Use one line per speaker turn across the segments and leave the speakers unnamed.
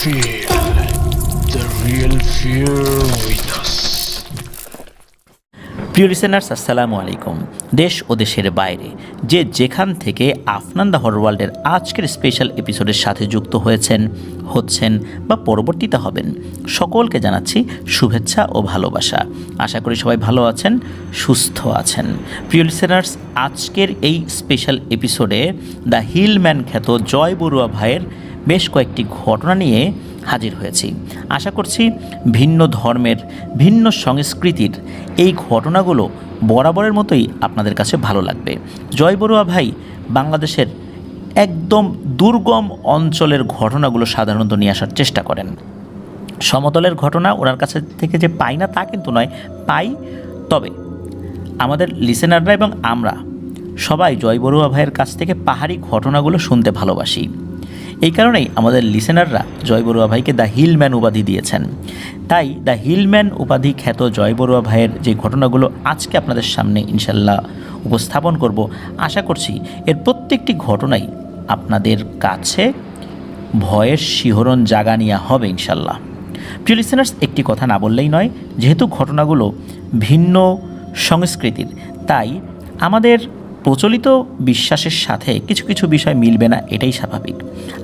Feel the real fear with us.
প্রিয় listeners, আসসালামু আলাইকুম। দেশ ও দেশের বাইরে যে যেখান থেকে আফনান দ্য হরর ওয়ার্ল্ডের আজকের স্পেশাল এপিসোডের সাথে যুক্ত হচ্ছেন বা পরবর্তীতে হবেন, সকলকে জানাচ্ছি শুভেচ্ছা ও ভালোবাসা। আশা করি সবাই ভালো আছেন, সুস্থ আছেন। প্রিয় লিসেনার্স, আজকের এই স্পেশাল এপিসোডে দ্য হিলম্যান খ্যাত জয় বড়ুয়া ভাইয়ের বেশ কয়েকটি ঘটনা নিয়ে হাজির হয়েছি। আশা করছি ভিন্ন ধর্মের, ভিন্ন সংস্কৃতির এই ঘটনাগুলো বরাবরের মতোই আপনাদের কাছে ভালো লাগবে। জয় বড়ুয়া ভাই বাংলাদেশের একদম দুর্গম অঞ্চলের ঘটনাগুলো সাধারণত নিয়ে আসার চেষ্টা করেন। সমতলের ঘটনা ওনার কাছে থেকে যে পাই না তা কিন্তু নয়, পাই। তবে আমাদের লিসেনাররা এবং আমরা সবাই জয় বড়ুয়া ভাইয়ের কাছ থেকে পাহাড়ি ঘটনাগুলো শুনতে ভালোবাসি। এই কারণেই আমাদের লিসেনাররা জয় বড়ুয়া ভাইকে দ্য হিলম্যান উপাধি দিয়েছেন। তাই দ্য হিলম্যান উপাধি খ্যাত জয় বড়ুয়া ভাইয়ের যে ঘটনাগুলো আজকে আপনাদের সামনে ইনশাল্লাহ উপস্থাপন করব, আশা করছি এর প্রত্যেকটি ঘটনাই আপনাদের কাছে ভয়ের শিহরণ জাগানিয়া হবে ইনশাল্লাহ। প্রিয় লিসেনার্স, একটি কথা না বললেই নয়, যেহেতু ঘটনাগুলো ভিন্ন সংস্কৃতির, তাই আমাদের প্রচলিত বিশ্বাসের সাথে কিছু কিছু বিষয় মিলবে না, এটাই স্বাভাবিক।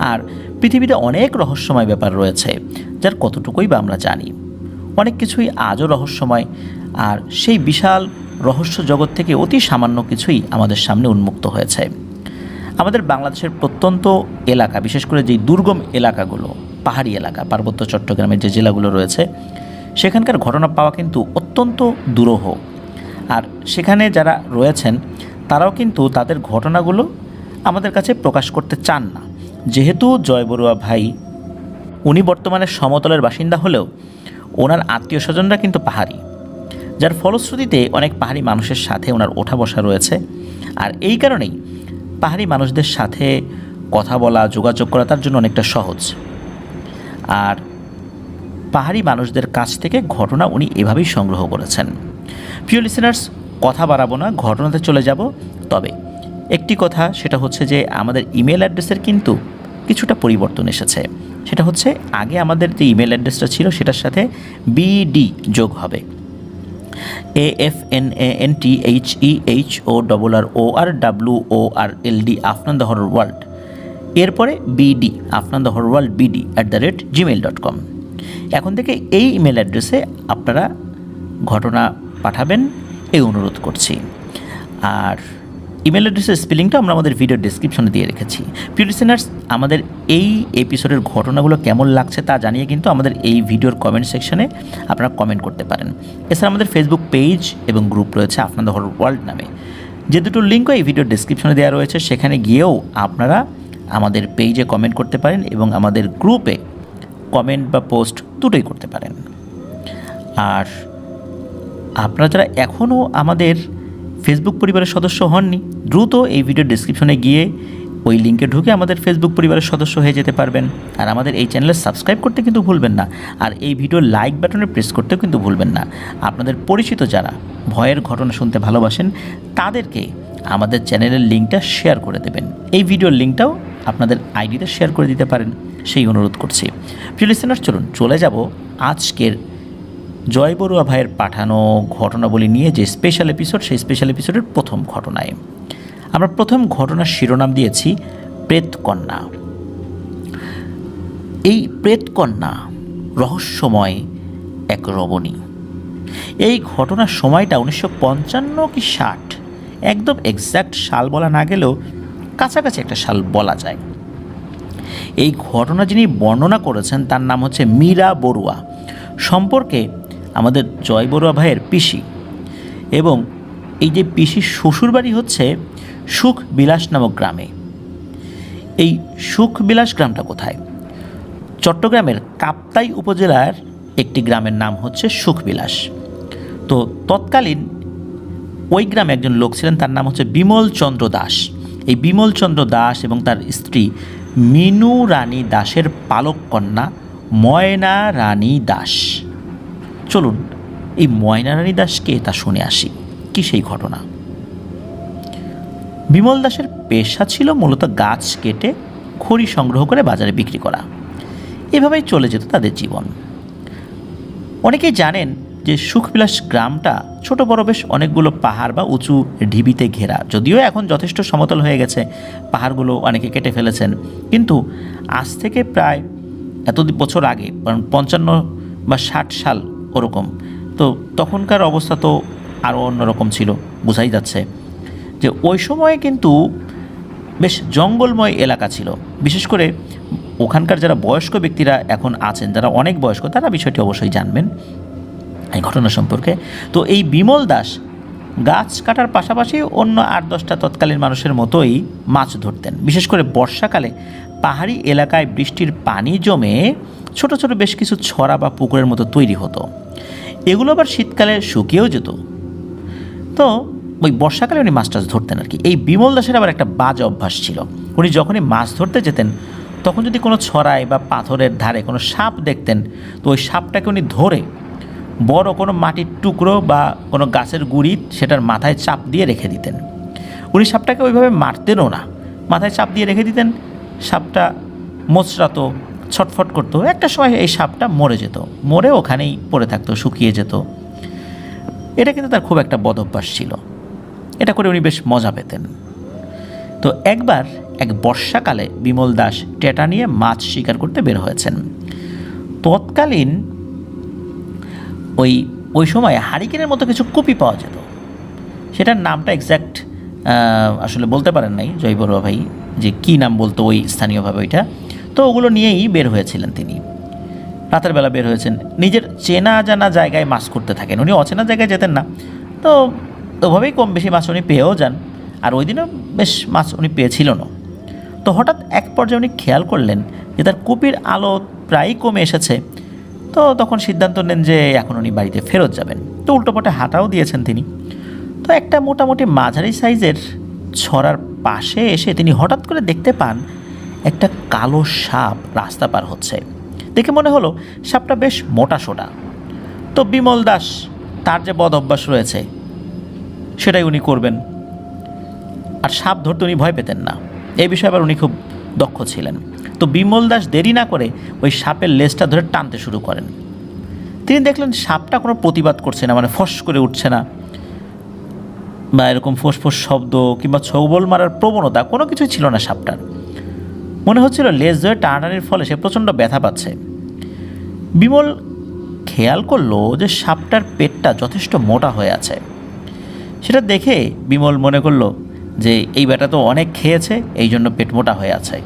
আর পৃথিবীতে অনেক রহস্যময় ব্যাপার রয়েছে, যার কতটুকুই বা আমরা জানি। অনেক কিছুই আজও রহস্যময়, আর সেই বিশাল রহস্য জগৎ থেকে অতি সামান্য কিছুই আমাদের সামনে উন্মুক্ত হয়েছে। আমাদের বাংলাদেশের প্রত্যন্ত এলাকা, বিশেষ করে যেই দুর্গম এলাকাগুলো, পাহাড়ি এলাকা, পার্বত্য চট্টগ্রামের যে জেলাগুলো রয়েছে, সেখানকার ঘটনা পাওয়া কিন্তু অত্যন্ত দুরূহ। আর সেখানে যারা রয়েছেন তারাও কিন্তু তাদের ঘটনাগুলো আমাদের কাছে প্রকাশ করতে চান না। যেহেতু জয় বড়ুয়া ভাই উনি বর্তমানে সমতলের বাসিন্দা হলেও ওনার আত্মীয় স্বজনরা কিন্তু পাহাড়ি, যার ফলশ্রুতিতে অনেক পাহাড়ি মানুষের সাথে ওনার ওঠা বসা রয়েছে। আর এই কারণেই পাহাড়ি মানুষদের সাথে কথা বলা, যোগাযোগ করা তার জন্য অনেকটা সহজ। আর পাহাড়ি মানুষদের কাছ থেকে ঘটনা উনি এভাবেই সংগ্রহ করেছেন। প্রিয় লিসেনার্স, কথা বাড়াবো না, ঘটনাতে চলে যাব। তবে একটি কথা, সেটা হচ্ছে যে আমাদের ইমেল অ্যাড্রেসের কিন্তু কিছুটা পরিবর্তন এসেছে। সেটা হচ্ছে আগে আমাদের যে ইমেল অ্যাড্রেসটা ছিল সেটার সাথে BD যোগ হবে, AFNANTHEHORRORWORLD Afnan the horror world, এরপরে BD Afnan the horror world BD @gmail.com। এখন থেকে এই ইমেল অ্যাড্রেসে আপনারা ঘটনা পাঠাবেন, এই অনুরোধ করছি। আর ইমেল অ্যাড্রেসের স্পেলিংটা আমরা আমাদের ভিডিও ডেসক্রিপশনে দিয়ে রেখেছি। প্রিয় লিসেনার্স, আমাদের এই এপিসোডের ঘটনাগুলো কেমন লাগছে তা জানিয়ে কিন্তু আমাদের এই ভিডিওর কমেন্ট সেকশনে আপনারা কমেন্ট করতে পারেন। এছাড়া আমাদের ফেসবুক পেজ এবং গ্রুপ রয়েছে আফনান দ্য হরর ওয়ার্ল্ড নামে, যে দুটো লিঙ্কও এই ভিডিওর ডেসক্রিপশনে দেওয়া রয়েছে। সেখানে গিয়েও আপনারা আমাদের পেজে কমেন্ট করতে পারেন এবং আমাদের গ্রুপে কমেন্ট বা পোস্ট দুটোই করতে পারেন। আর আপনারা যারা এখনও আমাদের ফেসবুক পরিবারের সদস্য হননি, দ্রুত এই ভিডিওর ডেসক্রিপশনে গিয়ে ওই লিঙ্কে ঢুকে আমাদের ফেসবুক পরিবারের সদস্য হয়ে যেতে পারবেন। আর আমাদের এই চ্যানেলে সাবস্ক্রাইব করতে কিন্তু ভুলবেন না, আর এই ভিডিওর লাইক বাটনে প্রেস করতেও কিন্তু ভুলবেন না। আপনাদের পরিচিত যারা ভয়ের ঘটনা শুনতে ভালোবাসেন তাদেরকে আমাদের চ্যানেলের লিঙ্কটা শেয়ার করে দেবেন। এই ভিডিওর লিঙ্কটাও আপনাদের আইডিতে শেয়ার করে দিতে পারেন, সেই অনুরোধ করছি। প্রিয় লিসেনার, চলুন চলে যাব আজকের জয় বড়ুয়া ভাইয়ের পাঠানো ঘটনাবলী নিয়ে যে স্পেশাল এপিসোড, সেই স্পেশাল এপিসোডের প্রথম ঘটনায়। আমরা প্রথম ঘটনার শিরোনাম দিয়েছি প্রেতকন্যা। এই প্রেতকন্যা রহস্যময় এক রমণী। এই ঘটনার সময়টা 1955 কি 60, একদম এক্স্যাক্ট সাল বলা না গেলেও কাছাকাছি একটা সাল বলা যায়। এই ঘটনা যিনি বর্ণনা করেছেন তার নাম হচ্ছে মীরা বড়ুয়া, সম্পর্কে আমাদের জয় বড়ুয়া ভাইয়ের পিসি। এবং এই যে পিসির শ্বশুরবাড়ি হচ্ছে সুখবিলাস নামক গ্রামে। এই সুখবিলাস গ্রামটা কোথায়? চট্টগ্রামের কাপ্তাই উপজেলার একটি গ্রামের নাম হচ্ছে সুখবিলাস। তো তৎকালীন ওই গ্রামে একজন লোক ছিলেন, তার নাম হচ্ছে বিমল চন্দ্র দাস। এই বিমল চন্দ্র দাস এবং তার স্ত্রী মিনু রানী দাসের পালক কন্যা ময়না রানী দাস। চলুন এই ময়না রানী দাসকে তা শুনে আসি, কি সেই ঘটনা। বিমল দাসের পেশা ছিল মূলত গাছ কেটে খড়ি সংগ্রহ করে বাজারে বিক্রি করা। এভাবেই চলে যেত তাদের জীবন। অনেকেই জানেন যে সুখবিলাস গ্রামটা ছোট বড় বেশ অনেকগুলো পাহাড় বা উঁচু ঢিবিতে ঘেরা, যদিও এখন যথেষ্ট সমতল হয়ে গেছে, পাহাড়গুলো অনেকে কেটে ফেলেছেন, কিন্তু আজ থেকে প্রায় এত বছর আগে, কারণ 55 বা 60 সাল ওরকম, তো তখনকার অবস্থা তো আরও অন্যরকম ছিল, বোঝাই যাচ্ছে যে ওই সময়ে কিন্তু বেশ জঙ্গলময় এলাকা ছিল। বিশেষ করে ওখানকার যারা বয়স্ক ব্যক্তিরা এখন আছেন, যারা অনেক বয়স্ক, তারা বিষয়টি অবশ্যই জানবেন এই ঘটনা সম্পর্কে। তো এই বিমল দাস গাছ কাটার পাশাপাশি অন্য 8-10টা তৎকালীন মানুষের মতোই মাছ ধরতেন। বিশেষ করে বর্ষাকালে পাহাড়ি এলাকায় বৃষ্টির পানি জমে ছোট ছোট বেশ কিছু ছড়া বা পুকুরের মতো তৈরি হতো। এগুলো আবার শীতকালে শুকিয়েও যেত। তো ওই বর্ষাকালে উনি মাছ টাছ ধরতেন আর কি। এই বিমল দাসের আবার একটা বাজে অভ্যাস ছিল। উনি যখনই মাছ ধরতে যেতেন তখন যদি কোনো ছড়ায় বা পাথরের ধারে কোনো সাপ দেখতেন, তো ওই সাপটাকে উনি ধরে বড় কোনো মাটির টুকরো বা কোনো গাছের গুঁড়ি সেটার মাথায় চাপ দিয়ে রেখে দিতেন। উনি সাপটাকে ওইভাবে মারতেনও না, মাথায় চাপ দিয়ে রেখে দিতেন। সাপটা মোচড়াতো, ছটফট করতো, একটা সময় এই সাপটা মরে যেত, মরে ওখানেই পড়ে থাকতো, শুকিয়ে যেত। এটা কিন্তু তার খুব একটা বদ অভ্যাস ছিল, এটা করে উনি বেশ মজা পেতেন। তো একবার এক বর্ষাকালে বিমল দাস টেটা নিয়ে মাছ শিকার করতে বের হয়েছেন। তৎকালীন ওই সময় হারিকেনের মতো কিছু কুপি পাওয়া যেত, সেটার নামটা এক্স্যাক্ট আসলে বলতে পারেন নাই জয় বড়ুয়া ভাই যে কী নাম বলতো ওই স্থানীয়ভাবে ওইটা। তো ওগুলো নিয়েই বের হয়েছিলেন তিনি, রাতের বেলা বের হয়েছেন, নিজের চেনা জানা জায়গায় মাছ করতে থাকেন। উনি অচেনা জায়গায় যেতেন না, তো ওভাবেই কম বেশি মাছ উনি পেয়েও যান। আর ওই দিনও বেশ মাছ উনি পেয়েছিলেন। তো হঠাৎ এক পর্যায়ে উনি খেয়াল করলেন যে তার কুপির আলো প্রায়ই কমে এসেছে। তো তখন সিদ্ধান্ত নেন যে এখন উনি বাড়িতে ফেরত যাবেন। তো উল্টোপাল্টা হাঁটাও দিয়েছেন তিনি। তো একটা মোটামুটি মাঝারি সাইজের ছড়ার পাশে এসে তিনি হঠাৎ করে দেখতে পান একটা কালো সাপ রাস্তা পার হচ্ছে। দেখে মনে হলো সাপটা বেশ মোটা সোটা। তো বিমল দাস তার যে বদ অভ্যাস রয়েছে সেটাই উনি করবেন, আর সাপ ধরতে উনি ভয় পেতেন না, এই বিষয়ে আবার উনি খুব দক্ষ ছিলেন। তো বিমল দাস দেরি না করে ওই সাপের লেজটা ধরে টানতে শুরু করেন। তিনি দেখলেন সাপটা কোনো প্রতিবাদ করছে না, মানে ফস করে উঠছে না বা এরকম ফোঁস শব্দ কিংবা ছৌবল মারার প্রবণতা কোনো কিছুই ছিল না সাপটার। মনে হচ্ছিল লেজ ধরে টানাটানির ফলে সে প্রচণ্ড ব্যথা পাচ্ছে। বিমল খেয়াল করলো যে সাপটার পেটটা যথেষ্ট মোটা হয়ে আছে। সেটা দেখে বিমল মনে করলো যে এই ব্যাটা তো অনেক খেয়েছে, এই জন্য পেট মোটা হয়ে আছে,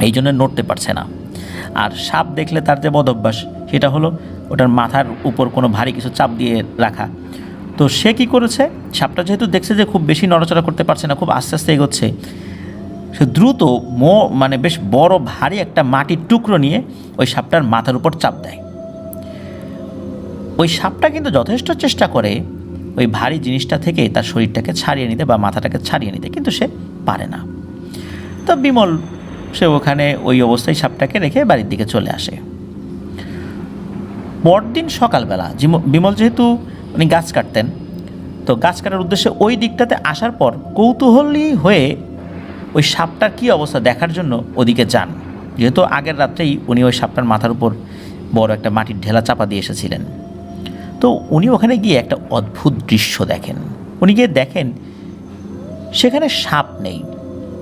এই জন্য নড়তে পারছে না। আর সাপ দেখলে তার যে বদ অভ্যাস সেটা হলো ওটার মাথার উপর কোনো ভারী কিছু চাপ দিয়ে রাখা। তো সে কী করেছে, সাপটা যেহেতু দেখছে যে খুব বেশি নড়াচড়া করতে পারছে না, খুব আস্তে আস্তে এগোচ্ছে, সে দ্রুত মানে বেশ বড় ভারী একটা মাটির টুকরো নিয়ে ওই সাপটার মাথার উপর চাপ দেয়। ওই সাপটা কিন্তু যথেষ্ট চেষ্টা করে ওই ভারী জিনিসটা থেকে তার শরীরটাকে ছাড়িয়ে নিতে বা মাথাটাকে ছাড়িয়ে নিতে, কিন্তু সে পারে না। তো বিমল সে ওখানে ওই অবস্থায় সাপটাকে রেখে বাড়ির দিকে চলে আসে। পরদিন সকালবেলা বিমল যেহেতু উনি গাছ কাটতেন, তো গাছ কাটার উদ্দেশ্যে ওই দিকটাতে আসার পর কৌতূহলী হয়ে ওই সাপটার কী অবস্থা দেখার জন্য ওদিকে যান। যেহেতু আগের রাত্রেই উনি ওই সাপটার মাথার উপর বড় একটা মাটির ঢেলা চাপা দিয়ে এসেছিলেন। তো উনি ওখানে গিয়ে একটা অদ্ভুত দৃশ্য দেখেন। উনি গিয়ে দেখেন সেখানে সাপ নেই,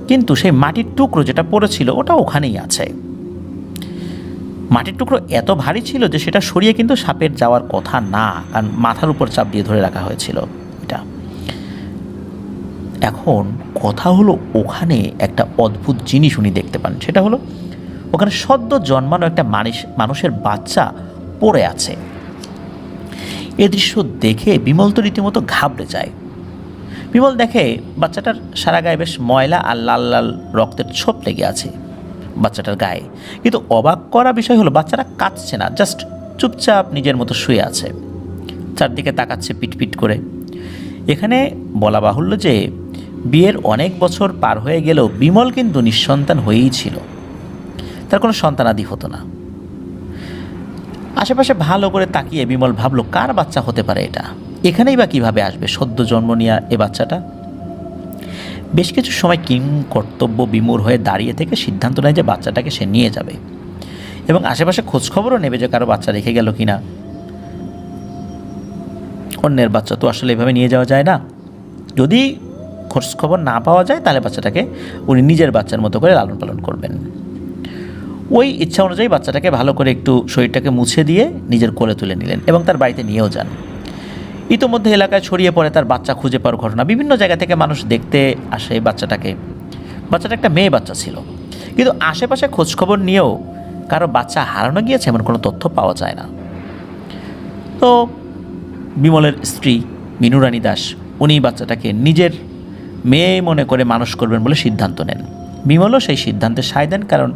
কিন্তু সেই মাটির টুকরো যেটা পড়েছিল ওটা ওখানেই আছে। মাটির টুকরো এত ভারী ছিল যে সেটা সরিয়ে কিন্তু সাপের যাওয়ার কথা না, কারণ মাথার উপর চাপ দিয়ে ধরে রাখা হয়েছিল এটা। এখন কথা হলো ওখানে একটা অদ্ভুত জিনিস উনি দেখতে পান, সেটা হলো ওখানে সদ্য জন্মানো একটা মানুষের বাচ্চা পড়ে আছে। এ দৃশ্য দেখে বিমল তো রীতিমতো ঘাবড়ে যায়। বিমল দেখে বাচ্চাটার সারা গায়ে বেশ ময়লা আর লাল লাল রক্তের ছোপ লেগে আছে বাচ্চাটার গায়ে। কিন্তু অবাক করা বিষয় হলো বাচ্চাটা কাঁদছে না, জাস্ট চুপচাপ নিজের মতো শুয়ে আছে, চারদিকে তাকাচ্ছে পিটপিট করে। এখানে বলা বাহুল্য যে বিয়ের অনেক বছর পার হয়ে গেলেও বিমল কিন্তু নিঃসন্তান হয়েই ছিল, তার কোনো সন্তানাদি হতো না। আশেপাশে ভালো করে তাকিয়ে বিমল ভাবলো কার বাচ্চা হতে পারে এটা, এখানেই বা কীভাবে আসবে সদ্য জন্ম নেওয়া এ বাচ্চাটা। বেশ কিছু সময় কিং কর্তব্য বিমূঢ় হয়ে দাঁড়িয়ে থেকে সিদ্ধান্ত নেয় যে বাচ্চাটাকে সে নিয়ে যাবে এবং আশেপাশে খোঁজখবরও নেবে যে কারো বাচ্চা রেখে গেল কি না। অন্যের বাচ্চা তো আসলে এভাবে নিয়ে যাওয়া যায় না। যদি খোঁজখবর না পাওয়া যায় তাহলে বাচ্চাটাকে উনি নিজের বাচ্চার মতো করে লালন পালন করবেন। ওই ইচ্ছা অনুযায়ী বাচ্চাটাকে ভালো করে একটু শরীরটাকে মুছে দিয়ে নিজের কোলে তুলে নিলেন এবং তার বাড়িতে নিয়েও যান। ইতোমধ্যে এলাকায় ছড়িয়ে পড়ে তার বাচ্চা খুঁজে পাওয়ার ঘটনা। বিভিন্ন জায়গা থেকে মানুষ দেখতে আসে বাচ্চাটাকে। বাচ্চাটা একটা মেয়ে বাচ্চা ছিল, কিন্তু আশেপাশে খোঁজখবর নিয়েও কারো বাচ্চা হারানো গিয়েছে এমন কোনো তথ্য পাওয়া যায় না। তো বিমলের স্ত্রী মিনু রানী দাস উনি বাচ্চাটাকে নিজের মেয়ে মনে করে মানুষ করবেন বলে সিদ্ধান্ত নেন। বিমলও সেই সিদ্ধান্তে সায় দেন, কারণ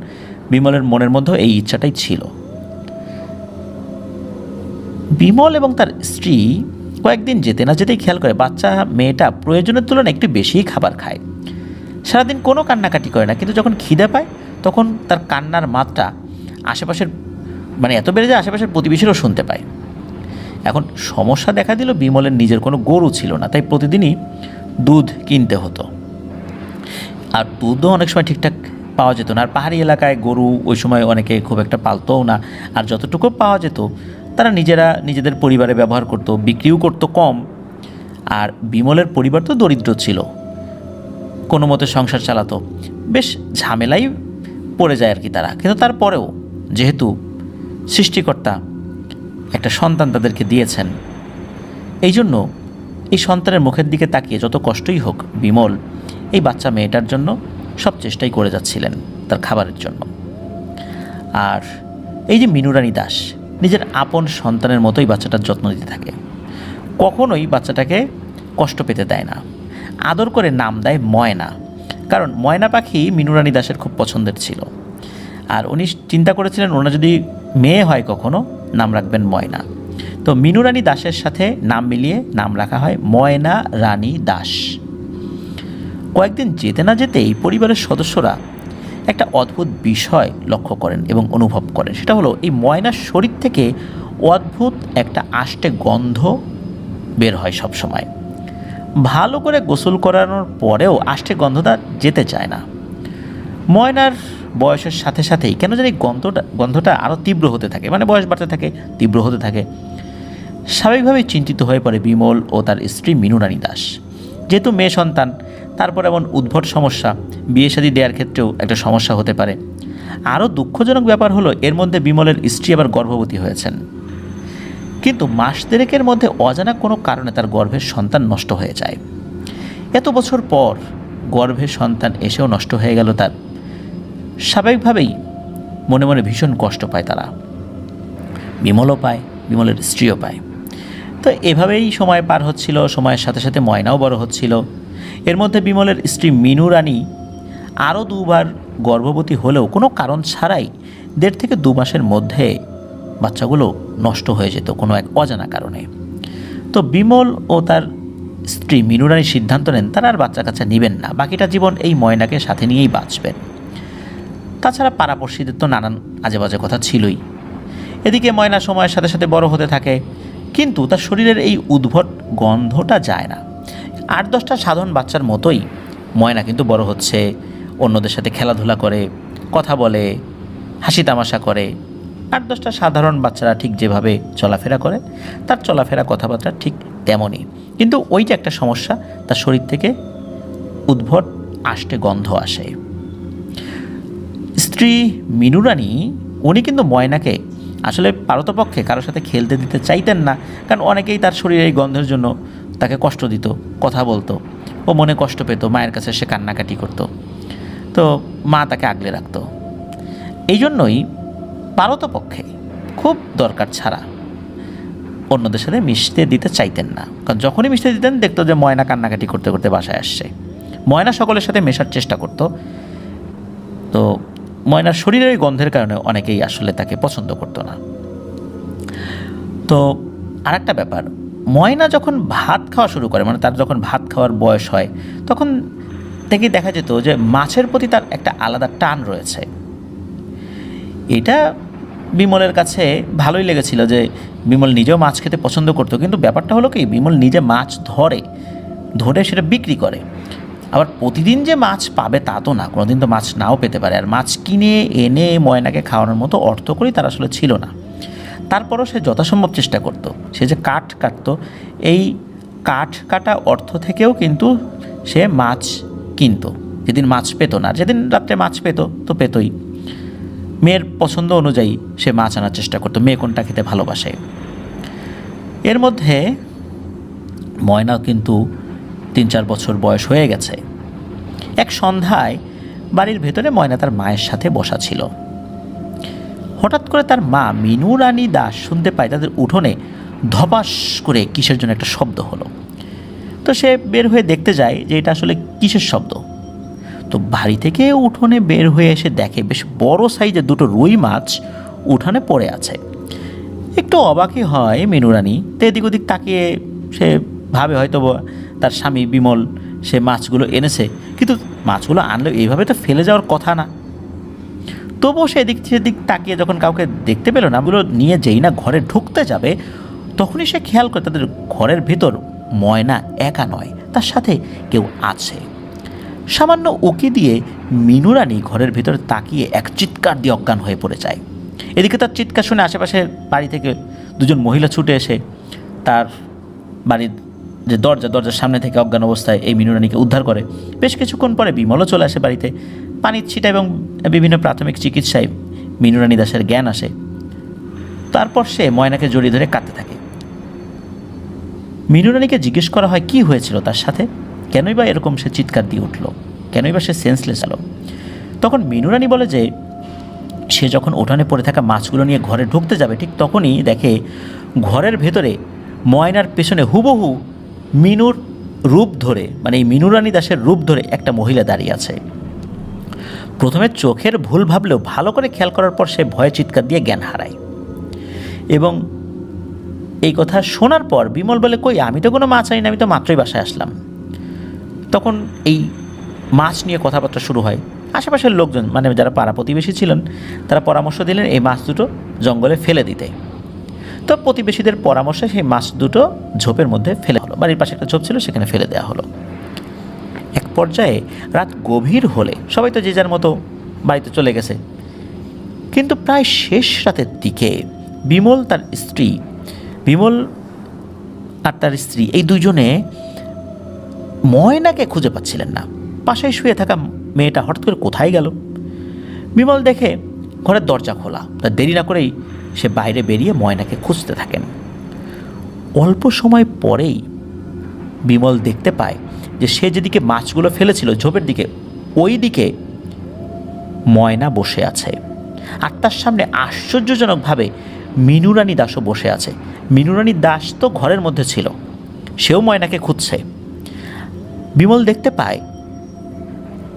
বিমলের মনের মধ্যেও এই ইচ্ছাটাই ছিল। বিমল এবং তার স্ত্রী কয়েকদিন যেতে না যেতেই খেয়াল করে বাচ্চা মেয়েটা প্রয়োজনের তুলনায় একটু বেশিই খাবার খায়। সারাদিন কোনো কান্নাকাটি করে না, কিন্তু যখন খিদে পায় তখন তার কান্নার মাত্রা আশেপাশের এত বেড়ে যায় আশেপাশের প্রতিবেশীরাও শুনতে পায়। এখন সমস্যা দেখা দিল, বিমলের নিজের কোনো গরু ছিল না, তাই প্রতিদিনই দুধ কিনতে হতো। আর দুধও অনেক সময় ঠিকঠাক পাওয়া যেত না। আর পাহাড়ি এলাকায় গরু ওই সময় অনেকে খুব একটা পালতও না, আর যতটুকু পাওয়া যেত তারা নিজেদের পরিবারে ব্যবহার করত, বিক্রিও করতো কম। আর বিমলের পরিবার তো দরিদ্র ছিল, কোনো মতে সংসার চালাতো, বেশ ঝামেলাই পড়ে যায় আর কি তারা। কিন্তু তারপরেও যেহেতু সৃষ্টিকর্তা একটা সন্তান তাদেরকে দিয়েছেন, এই জন্য এই সন্তানের মুখের দিকে তাকিয়ে যত কষ্টই হোক বিমল এই বাচ্চা মেয়েটার জন্য সব চেষ্টাই করে যাচ্ছিলেন তার খাবারের জন্য। আর এই যে মিনু রানী দাস নিজের আপন সন্তানের মতোই বাচ্চাটার যত্ন নিতে থাকে, কখনোই বাচ্চাটাকে কষ্ট পেতে দেয় না। আদর করে নাম দেয় ময়না, কারণ ময়না পাখি মিনু রানী দাসের খুব পছন্দের ছিল। আর উনি চিন্তা করেছিলেন ওনার যদি মেয়ে হয় কখনো নাম রাখবেন ময়না। তো মিনু রানী দাসের সাথে নাম মিলিয়ে নাম রাখা হয় ময়না রানী দাস। কয়েকদিন যেতে না যেতেই পরিবারের সদস্যরা একটা অদ্ভুত বিষয় লক্ষ্য করেন এবং অনুভব করেন। সেটা হলো এই ময়নার শরীর থেকে অদ্ভুত একটা আষ্টে গন্ধ বের হয় সব সময়। ভালো করে গোসল করানোর পরেও আষ্টে গন্ধটা যেতে চায় না। ময়নার বয়সের সাথে সাথেই কেন জানি গন্ধটা আরও তীব্র হতে থাকে, বয়স বাড়তে থাকে, তীব্র হতে থাকে। স্বাভাবিকভাবেই চিন্তিত হয়ে পড়ে বিমল ও তার স্ত্রী মিনু রানী দাস। যেহেতু মেয়ে সন্তান, তারপর এমন উদ্ভট সমস্যা, বিয়ে শাদী দেওয়ার ক্ষেত্রেও একটা সমস্যা হতে পারে। আরও দুঃখজনক ব্যাপার হলো এর মধ্যে বিমলের স্ত্রী আবার গর্ভবতী হয়েছেন, কিন্তু মাস দেড়েকের মধ্যে অজানা কোনো কারণে তার গর্ভের সন্তান নষ্ট হয়ে যায়। এত বছর পর গর্ভের সন্তান এসেও নষ্ট হয়ে গেল তার। স্বাভাবিকভাবেই মনে মনে ভীষণ কষ্ট পায় তারা, বিমলও পায়, বিমলের স্ত্রীও পায়। তো এভাবেই সময় পার হচ্ছিল, সময়ের সাথে সাথে ময়নাও বড় হচ্ছিল। এর মধ্যে বিমলের স্ত্রী মিনু রানী আরও দুবার গর্ভবতী হলেও কোনো কারণ ছাড়াই 1.5 থেকে 2 মাসের মধ্যে বাচ্চাগুলো নষ্ট হয়ে যেত কোনো এক অজানা কারণে। তো বিমল ও তার স্ত্রী মিনু রানী সিদ্ধান্ত নেন তারা আর বাচ্চা কাচ্চা নেবেন না, বাকিটা জীবন এই ময়নাকে সাথে নিয়েই বাঁচবেন। তাছাড়া পাড়াপড়শিদের তো নানান আজে বাজে কথা ছিলই। এদিকে ময়না সময়ের সাথে সাথে বড় হতে থাকে, কিন্তু তার শরীরের এই উদ্ভট গন্ধটা যায় না। 8-10টা সাধারণ বাচ্চার মতোই ময়না কিন্তু বড় হচ্ছে, অন্যদের সাথে খেলাধুলা করে, কথা বলে, হাসি তামাশা করে। 8-10টা সাধারণ বাচ্চারা ঠিক যেভাবে চলাফেরা করে তার চলাফেরা কথাবার্তা ঠিক তেমনই। কিন্তু ওই যে একটা সমস্যা, তার শরীর থেকে উদ্ভট আষ্টে গন্ধ আসে। স্ত্রী মিনু রানী উনি কিন্তু ময়নাকে আসলে পারতপক্ষে কারোর সাথে খেলতে দিতে চাইতেন না, কারণ অনেকেই তার শরীরে এই গন্ধের জন্য তাকে কষ্ট দিত, কথা বলতো, ও মনে কষ্ট পেত, মায়ের কাছে সে কান্নাকাটি করত। তো মা তাকে আগলে রাখত। এই জন্যই পারতপক্ষে খুব দরকার ছাড়া অন্যদের সাথে মিশতে দিতে চাইতেন না, কারণ যখনই মিশতে দিতেন দেখতো যে ময়না কান্নাকাটি করতে করতে বাসায় আসছে। ময়না সকলের সাথে মেশার চেষ্টা করত। তো ময়নার শরীরের গন্ধের কারণে অনেকেই আসলে তাকে পছন্দ করতো না। তো আর একটা ব্যাপার, ময়না যখন ভাত খাওয়া শুরু করে, তার যখন ভাত খাওয়ার বয়স হয়, তখন থেকেই দেখা যেত যে মাছের প্রতি তার একটা আলাদা টান রয়েছে। এটা বিমলের কাছে ভালোই লেগেছিল যে বিমল নিজেও মাছ খেতে পছন্দ করতো। কিন্তু ব্যাপারটা হলো কি, বিমল নিজে মাছ ধরে সেটা বিক্রি করে, আবার প্রতিদিন যে মাছ পাবে তা তো না, কোনোদিন তো মাছ নাও পেতে পারে। আর মাছ কিনে এনে ময়নাকে খাওয়ানোর মতো অর্থ করি তার আসলে ছিল না। তারপরও সে যথাসম্ভব চেষ্টা করত। সে যে কাঠ কাটতো, এই কাঠ কাটা অর্থ থেকেও কিন্তু সে মাছ কিনতো যেদিন মাছ পেতো না। যেদিন রাত্রে মাছ পেতো তো পেতোই, মেয়ের পছন্দ অনুযায়ী সে মাছ আনার চেষ্টা করতো, মেয়ে কোনটা খেতে ভালোবাসে। এর মধ্যে ময়না কিন্তু 3-4 বছর বয়স হয়ে গেছে। এক সন্ধ্যায় বাড়ির ভেতরে ময়না তার মায়ের সাথে বসা ছিল। হঠাৎ করে তার মা মিনু রানী দাস শুনতে পায় তাদের উঠোনে ধপাস করে কিসের জন্য একটা শব্দ হলো। তো সে বের হয়ে দেখতে যায় যে এটা আসলে কিসের শব্দ। তো বাড়ি থেকে উঠোনে বের হয়ে এসে দেখে বেশ বড় সাইজের 2টো রুই মাছ উঠানে পড়ে আছে। একটু অবাকই হয় মিনু রানী। তো এদিক ওদিক তাকিয়ে সে ভাবে হয়তো তার স্বামী বিমল সে মাছগুলো এনেছে, কিন্তু মাছগুলো আনলেও এইভাবে তো ফেলে যাওয়ার কথা না। তবুও সে এদিক সেদিক তাকিয়ে যখন কাউকে দেখতে পেল না, ওগুলো নিয়ে যেই না ঘরে ঢুকতে যাবে তখনই সে খেয়াল করে তাদের ঘরের ভেতর ময়না একা নয়, তার সাথে কেউ আছে। সামান্য উকি দিয়ে মিনু রানী ঘরের ভেতর তাকিয়ে এক চিৎকার দিয়ে অজ্ঞান হয়ে পড়ে যায়। এদিকে তার চিৎকার শুনে আশেপাশের বাড়ি থেকে 2জন মহিলা ছুটে এসে তার বাড়ির যে দরজার সামনে থেকে অজ্ঞান অবস্থায় এই মিনু রানীকে উদ্ধার করে। বেশ কিছুক্ষণ পরে বিমলও চলে আসে বাড়িতে। পানির ছিটা এবং বিভিন্ন প্রাথমিক চিকিৎসায় মিনু রানী দাসের জ্ঞান আসে। তারপর সে ময়নাকে জড়িয়ে ধরে কাঁদতে থাকে। মিনু রানীকে জিজ্ঞেস করা হয় কি হয়েছিল তার সাথে, কেনই বা এরকম সে চিৎকার দিয়ে উঠল, কেনই বা সে সেন্সলেস হলো। তখন মিনু রানী বলে যে সে যখন উঠানে পড়ে থাকা মাছগুলো নিয়ে ঘরে ঢুকতে যাবে ঠিক তখনই দেখে ঘরের ভেতরে ময়নার পেছনে হুবহু মিনুর রূপ ধরে, মানে এই মিনু রানী দাসের রূপ ধরে একটা মহিলা দাঁড়িয়ে আছে। প্রথমে চোখের ভুল ভাবলেও ভালো করে খেয়াল করার পর সে ভয়ে চিৎকার দিয়ে জ্ঞান হারায়। এবং এই কথা শোনার পর বিমল বলে, কই আমি তো কোনো মাছ আনি না, আমি তো মাত্রই বাসায় আসলাম। তখন এই মাছ নিয়ে কথাবার্তা শুরু হয়। আশেপাশের লোকজন, মানে যারা পাড়া প্রতিবেশী ছিলেন, তারা পরামর্শ দিলেন এই মাছ দুটো জঙ্গলে ফেলে দিতে। তো প্রতিবেশীদের পরামর্শে সেই মাছ দুটো ঝোপের মধ্যে ফেলে হলো। বাড়ির পাশে একটা ঝোপ ছিল, সেখানে ফেলে দেওয়া হলো। এক পর্যায়ে রাত গভীর হলে সবাই তো যে যার মতো বাড়িতে চলে গেছে, কিন্তু প্রায় শেষ রাতের দিকে বিমল আর তার স্ত্রী এই 2জনে ময়নাকে খুঁজে পাচ্ছিলেন না। পাশেই শুয়ে থাকা মেয়েটা হঠাৎ করে কোথায় গেল। বিমল দেখে ঘরের দরজা খোলা। তার দেরি না করেই সে বাইরে বেরিয়ে ময়নাকে খুঁজতে থাকেন। অল্প সময় পরেই বিমল দেখতে পায় যে সে যেদিকে মাছগুলো ফেলেছিল ঝোপের দিকে, ওই দিকে ময়না বসে আছে। আর তার সামনে আশ্চর্যজনকভাবে মিনু রানী দাসও বসে আছে। মিনু রানী দাস তো ঘরের মধ্যে ছিল, সেও ময়নাকে খুঁজছে। বিমল দেখতে পায়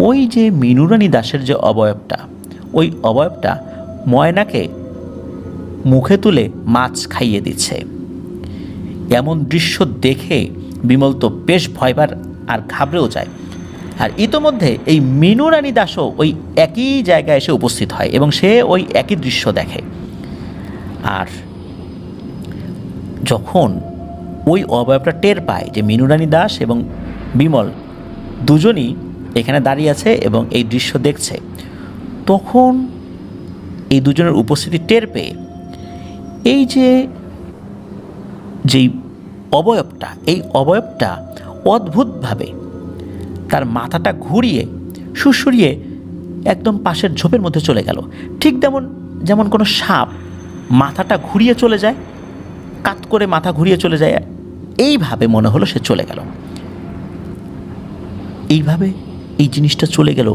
ওই যে মিনু রানী দাসের যে অবয়বটা, ওই অবয়বটা ময়নাকে মুখে তুলে মাছ খাইয়ে দিচ্ছে। এমন দৃশ্য দেখে বিমল তো বেশ ভয়বার আর ঘাবড়েও যায়। আর ইতোমধ্যে এই মিনু রানী দাসও ওই একই জায়গায় এসে উপস্থিত হয় এবং সে ওই একই দৃশ্য দেখে। আর যখন ওই অবয়বটা টের পায় যে মিনু রানী দাস এবং বিমল 2জনই এখানে দাঁড়িয়ে আছে এবং এই দৃশ্য দেখছে, তখন এই 2জনের উপস্থিতি টের পেয়ে এই যেই অবয়বটা, এই অবয়বটা অদ্ভুতভাবে তার মাথাটা ঘুরিয়ে সুসুরিয়ে একদম পাশের ঝোপের মধ্যে চলে গেল। ঠিক যেমন কোনো সাপ মাথাটা ঘুরিয়ে চলে যায়, কাত করে মাথা ঘুরিয়ে চলে যায়, এইভাবে মনে হলো সে চলে গেল। এইভাবে এই জিনিসটা চলে গেল,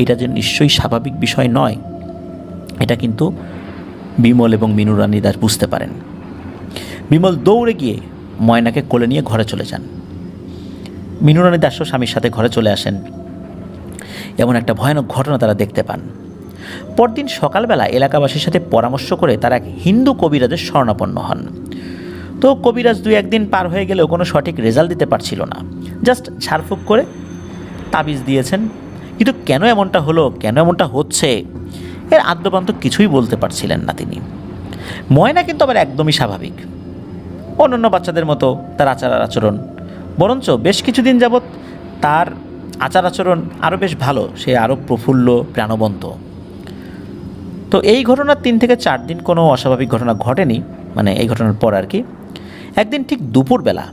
এটা যে নিশ্চয়ই স্বাভাবিক বিষয় নয়, এটা কিন্তু বিমল এবং মিনু রানী দাস বুঝতে পারেন। বিমল দৌড়ে গিয়ে ময়নাকে কোলে নিয়ে ঘরে চলে যান। মিনু রানী দাসও স্বামীর সাথে ঘরে চলে আসেন। এমন একটা ভয়ানক ঘটনা তারা দেখতে পান। পরদিন সকালবেলা এলাকাবাসীর সাথে পরামর্শ করে তারা এক হিন্দু কবিরাজের শরণাপন্ন হন। তো কবিরাজ 2-1 দিন পার হয়ে গেলেও কোনো সঠিক রেজাল্ট দিতে পারছিল না। জাস্ট ঝাড়ফুঁক করে তাবিজ দিয়েছেন, কিন্তু কেন এমনটা হলো, কেন এমনটা হচ্ছে, এর আদ্যপান্ত কিছুই বলতে পারছিলেন না তিনি। ময়না কিন্তু আবার একদমই স্বাভাবিক, অন্যান্য বাচ্চাদের মতো তার আচার আচরণ। বরঞ্চ বেশ কিছুদিন যাবৎ তার আচার আচরণ আরও বেশ ভালো, সে আরও প্রফুল্ল প্রাণবন্ত। তো এই ঘটনার 3 থেকে 4 দিন কোনো অস্বাভাবিক ঘটনা ঘটেনি, মানে এই ঘটনার পর আর কি। একদিন ঠিক দুপুরবেলা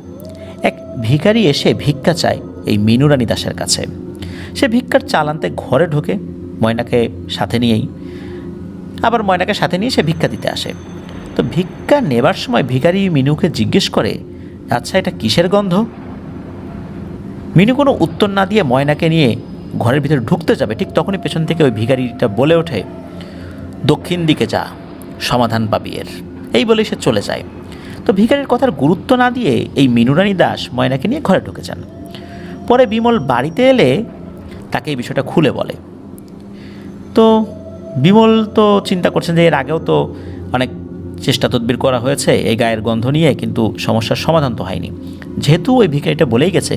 এক ভিখারি এসে ভিক্ষা চায় এই মিনুরানী দাসের কাছে। সে ভিক্ষার চাল আনতে ঘরে ঢোকে, ময়নাকে সাথে নিয়েই, আবার ময়নাকে সাথে নিয়ে সে ভিক্ষা দিতে আসে। তো ভিক্ষা নেবার সময় ভিখারি মিনুকে জিজ্ঞেস করে, আচ্ছা এটা কিসের গন্ধ? মিনু কোনো উত্তর না দিয়ে ময়নাকে নিয়ে ঘরের ভিতরে ঢুকতে যাবে, ঠিক তখনই পেছন থেকে ওই ভিখারিটা বলে ওঠে, দক্ষিণ দিকে যা, সমাধান পাবি এর। এই বলেই সে চলে যায়। তো ভিখারির কথার গুরুত্ব না দিয়ে এই মিনুরানী দাস ময়নাকে নিয়ে ঘরে ঢুকে যান। পরে বিমল বাড়িতে এলে তাকে এই বিষয়টা খুলে বলে। তো বিমল তো চিন্তা করছেন যে এর আগেও তো অনেক চেষ্টা তদবির করা হয়েছে এই গায়ের গন্ধ নিয়ে, কিন্তু সমস্যার সমাধান তো হয়নি। যেহেতু ওই ভিখারিটা বলেই গেছে,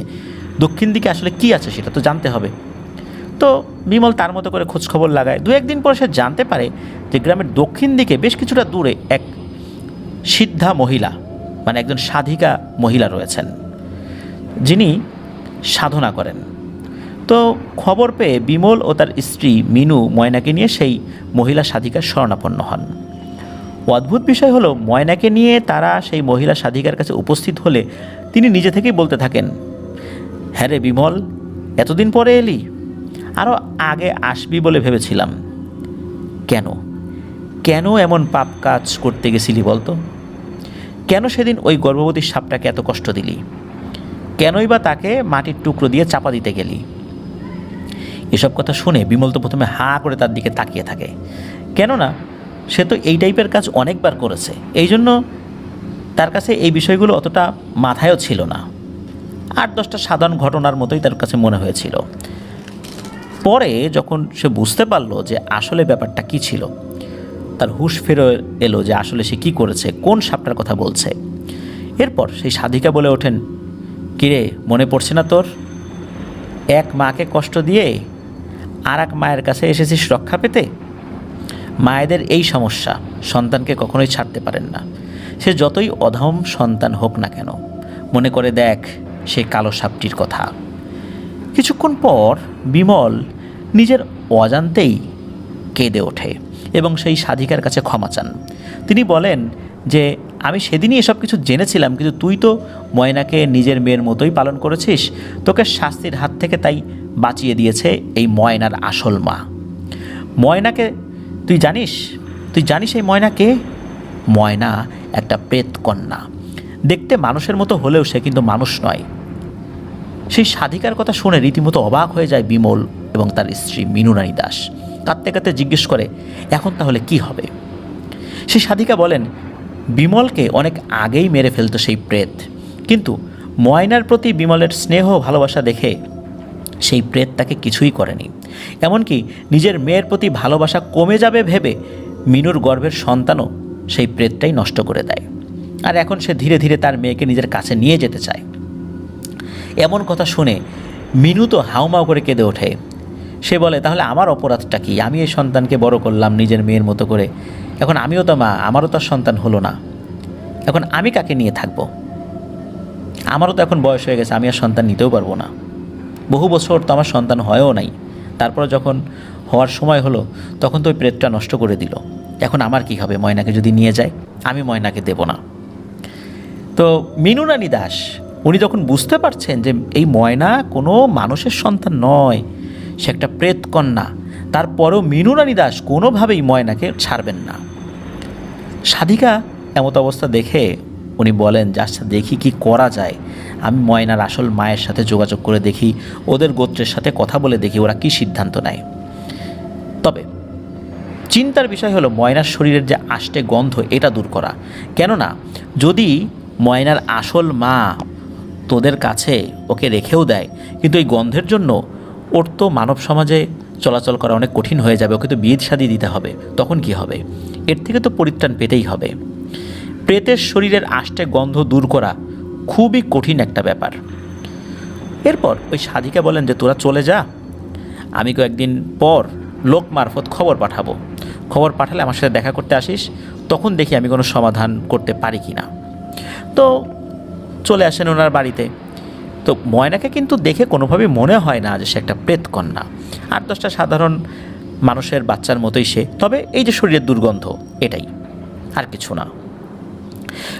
দক্ষিণ দিকে আসলে কি আছে সেটা তো জানতে হবে। তো বিমল তার মতো করে খোঁজখবর লাগায়। 2-1 দিন পর সে জানতে পারে যে গ্রামের দক্ষিণ দিকে বেশ কিছুটা দূরে এক সিদ্ধা মহিলা, মানে একজন সাধিকা মহিলা রয়েছেন, যিনি সাধনা করেন। তো খবর পেয়ে বিমল ও তার স্ত্রী মিনু ময়নাকে নিয়ে সেই মহিলা সাধিকার শরণাপন্ন হন। অদ্ভুত বিষয় হলো, ময়নাকে নিয়ে তারা সেই মহিলা সাধিকার কাছে উপস্থিত হলে তিনি নিজে থেকেই বলতে থাকেন, হ্যাঁ রে বিমল, এতদিন পরে এলি? আরও আগে আসবি বলে ভেবেছিলাম। কেন কেন এমন পাপ কাজ করতে গেছিলি বলতো? কেন সেদিন ওই গর্ভবতী সাপটাকে এত কষ্ট দিলি? কেনই বা তাকে মাটির টুকরো দিয়ে চাপা দিতে গেলি? এসব কথা শুনে বিমল তো প্রথমে হাঁ করে তার দিকে তাকিয়ে থাকে, কেননা সে তো এই টাইপের কাজ অনেকবার করেছে। এই জন্য তার কাছে এই বিষয়গুলো অতটা মাথায়ও ছিল না। 8-10টা সাধারণ ঘটনার মতোই তার কাছে মনে হয়েছিল। পরে যখন সে বুঝতে পারলো যে আসলে ব্যাপারটা কি ছিল, তার হুঁশ ফেরো এলো যে আসলে সে কী করেছে, কোন সাপটার কথা বলছে। এরপর সেই সাধিকা বলে ওঠেন, কিরে মনে পড়ছে না তোর? এক মাকে কষ্ট দিয়ে আর এক মায়ের কাছে এসেছিস রক্ষা পেতে। মায়েদের এই সমস্যা, সন্তানকে কখনোই ছাড়তে পারেন না, সে যতই অধম সন্তান হোক না কেন। মনে করে দেখ সেই কালো সাপটির কথা। কিছুক্ষণ পর বিমল নিজের অজান্তেই কেঁদে ওঠে এবং সেই সাধিকার কাছে ক্ষমা চান। তিনি বলেন যে আমি সেদিনই এসব কিছু জেনেছিলাম, কিন্তু তুই তো ময়নাকে নিজের মেয়ের মতোই পালন করেছিস, তোকে শাস্তির হাত থেকে তাই বাঁচিয়ে দিয়েছে এই ময়নার আসল মা। ময়নাকে তুই জানিস এই ময়না কে? ময়না একটা প্রেতকন্যা, দেখতে মানুষের মতো হলেও সে কিন্তু মানুষ নয়। সেই সাধিকার কথা শুনে রীতিমতো অবাক হয়ে যায় বিমল এবং তার স্ত্রী মিনুরানী দাস। কাঁদতে কাঁদতে জিজ্ঞেস করে, এখন তাহলে কি হবে? সেই সাধিকা বলেন, বিমলকে অনেক আগেই মেরে ফেলতো সেই প্রেত, কিন্তু ময়নার প্রতি বিমলের স্নেহ ভালোবাসা দেখে সেই প্রেত তাকে কিছুই করেনি। এমনকি নিজের মেয়ের প্রতি ভালোবাসা কমে যাবে ভেবে মিনুর গর্ভের সন্তানও সেই প্রেতটাই নষ্ট করে দেয়। আর এখন সে ধীরে ধীরে তার মেয়েকে নিজের কাছে নিয়ে যেতে চায়। এমন কথা শুনে মিনু তো হাউমাউ করে কেঁদে ওঠে। সে বলে, তাহলে আমার অপরাধটা কি? আমি এই সন্তানকে বড় করলাম নিজের মেয়ের মতো করে, এখন আমিও তো মা, আমারও তো সন্তান হলো না, এখন আমি কাকে নিয়ে থাকব? আমারও তো এখন বয়স হয়ে গেছে, আমি আর সন্তান নিতেও পারবো না। বহু বছর তো আমার সন্তান হয়ও নাই, তারপরে যখন হওয়ার সময় হলো তখন তো ওই প্রেতটা নষ্ট করে দিল। এখন আমার কি হবে? ময়নাকে যদি নিয়ে যায়, আমি ময়নাকে দেব না। তো মিনুরানী দাস উনি যখন বুঝতে পারছেন যে এই ময়না কোনো মানুষের সন্তান নয়, সে একটা প্রেতকন্যা, তারপরেও মিনুরানী দাস কোনোভাবেই ময়নাকে ছাড়বেন না। সাধিকা এমত অবস্থা দেখে উনি বলেন যে আচ্ছা দেখি কি করা যায়, আমি ময়নার আসল মায়ের সাথে যোগাযোগ করে দেখি, ওদের গোত্রের সাথে কথা বলে দেখি ওরা কী সিদ্ধান্ত নেয়। তবে চিন্তার বিষয় হলো ময়নার শরীরের যে আষ্টে গন্ধ এটা দূর করা। কেননা যদি ময়নার আসল মা তোদের কাছে ওকে রেখেও দেয়, কিন্তু এই গন্ধের জন্য ওর তো মানব সমাজে চলাচল করা অনেক কঠিন হয়ে যাবে, ওকে তো বিয়ে শাদী দিতে হবে, তখন কি হবে? এর থেকে তো পরিত্রাণ পেতেই হবে। প্রেতের শরীরের আষ্টে গন্ধ দূর করা খুবই কঠিন একটা ব্যাপার। এরপর ওই সাধিকা বলেন যে তোরা চলে যা, আমি কয়েকদিন পর লোক মারফত খবর পাঠাবো, খবর পাঠালে আমার সাথে দেখা করতে আসিস, তখন দেখি আমি কোনো সমাধান করতে পারি কি না। তো চলে আসেন ওনার বাড়িতে। তো ময়নাকে কিন্তু দেখে কোনোভাবেই মনে হয় না যে সে একটা প্রেতকন্যা। 8-10টা সাধারণ মানুষের বাচ্চার মতোই সে, তবে এই যে শরীরের দুর্গন্ধ এটাই, আর কিছু না।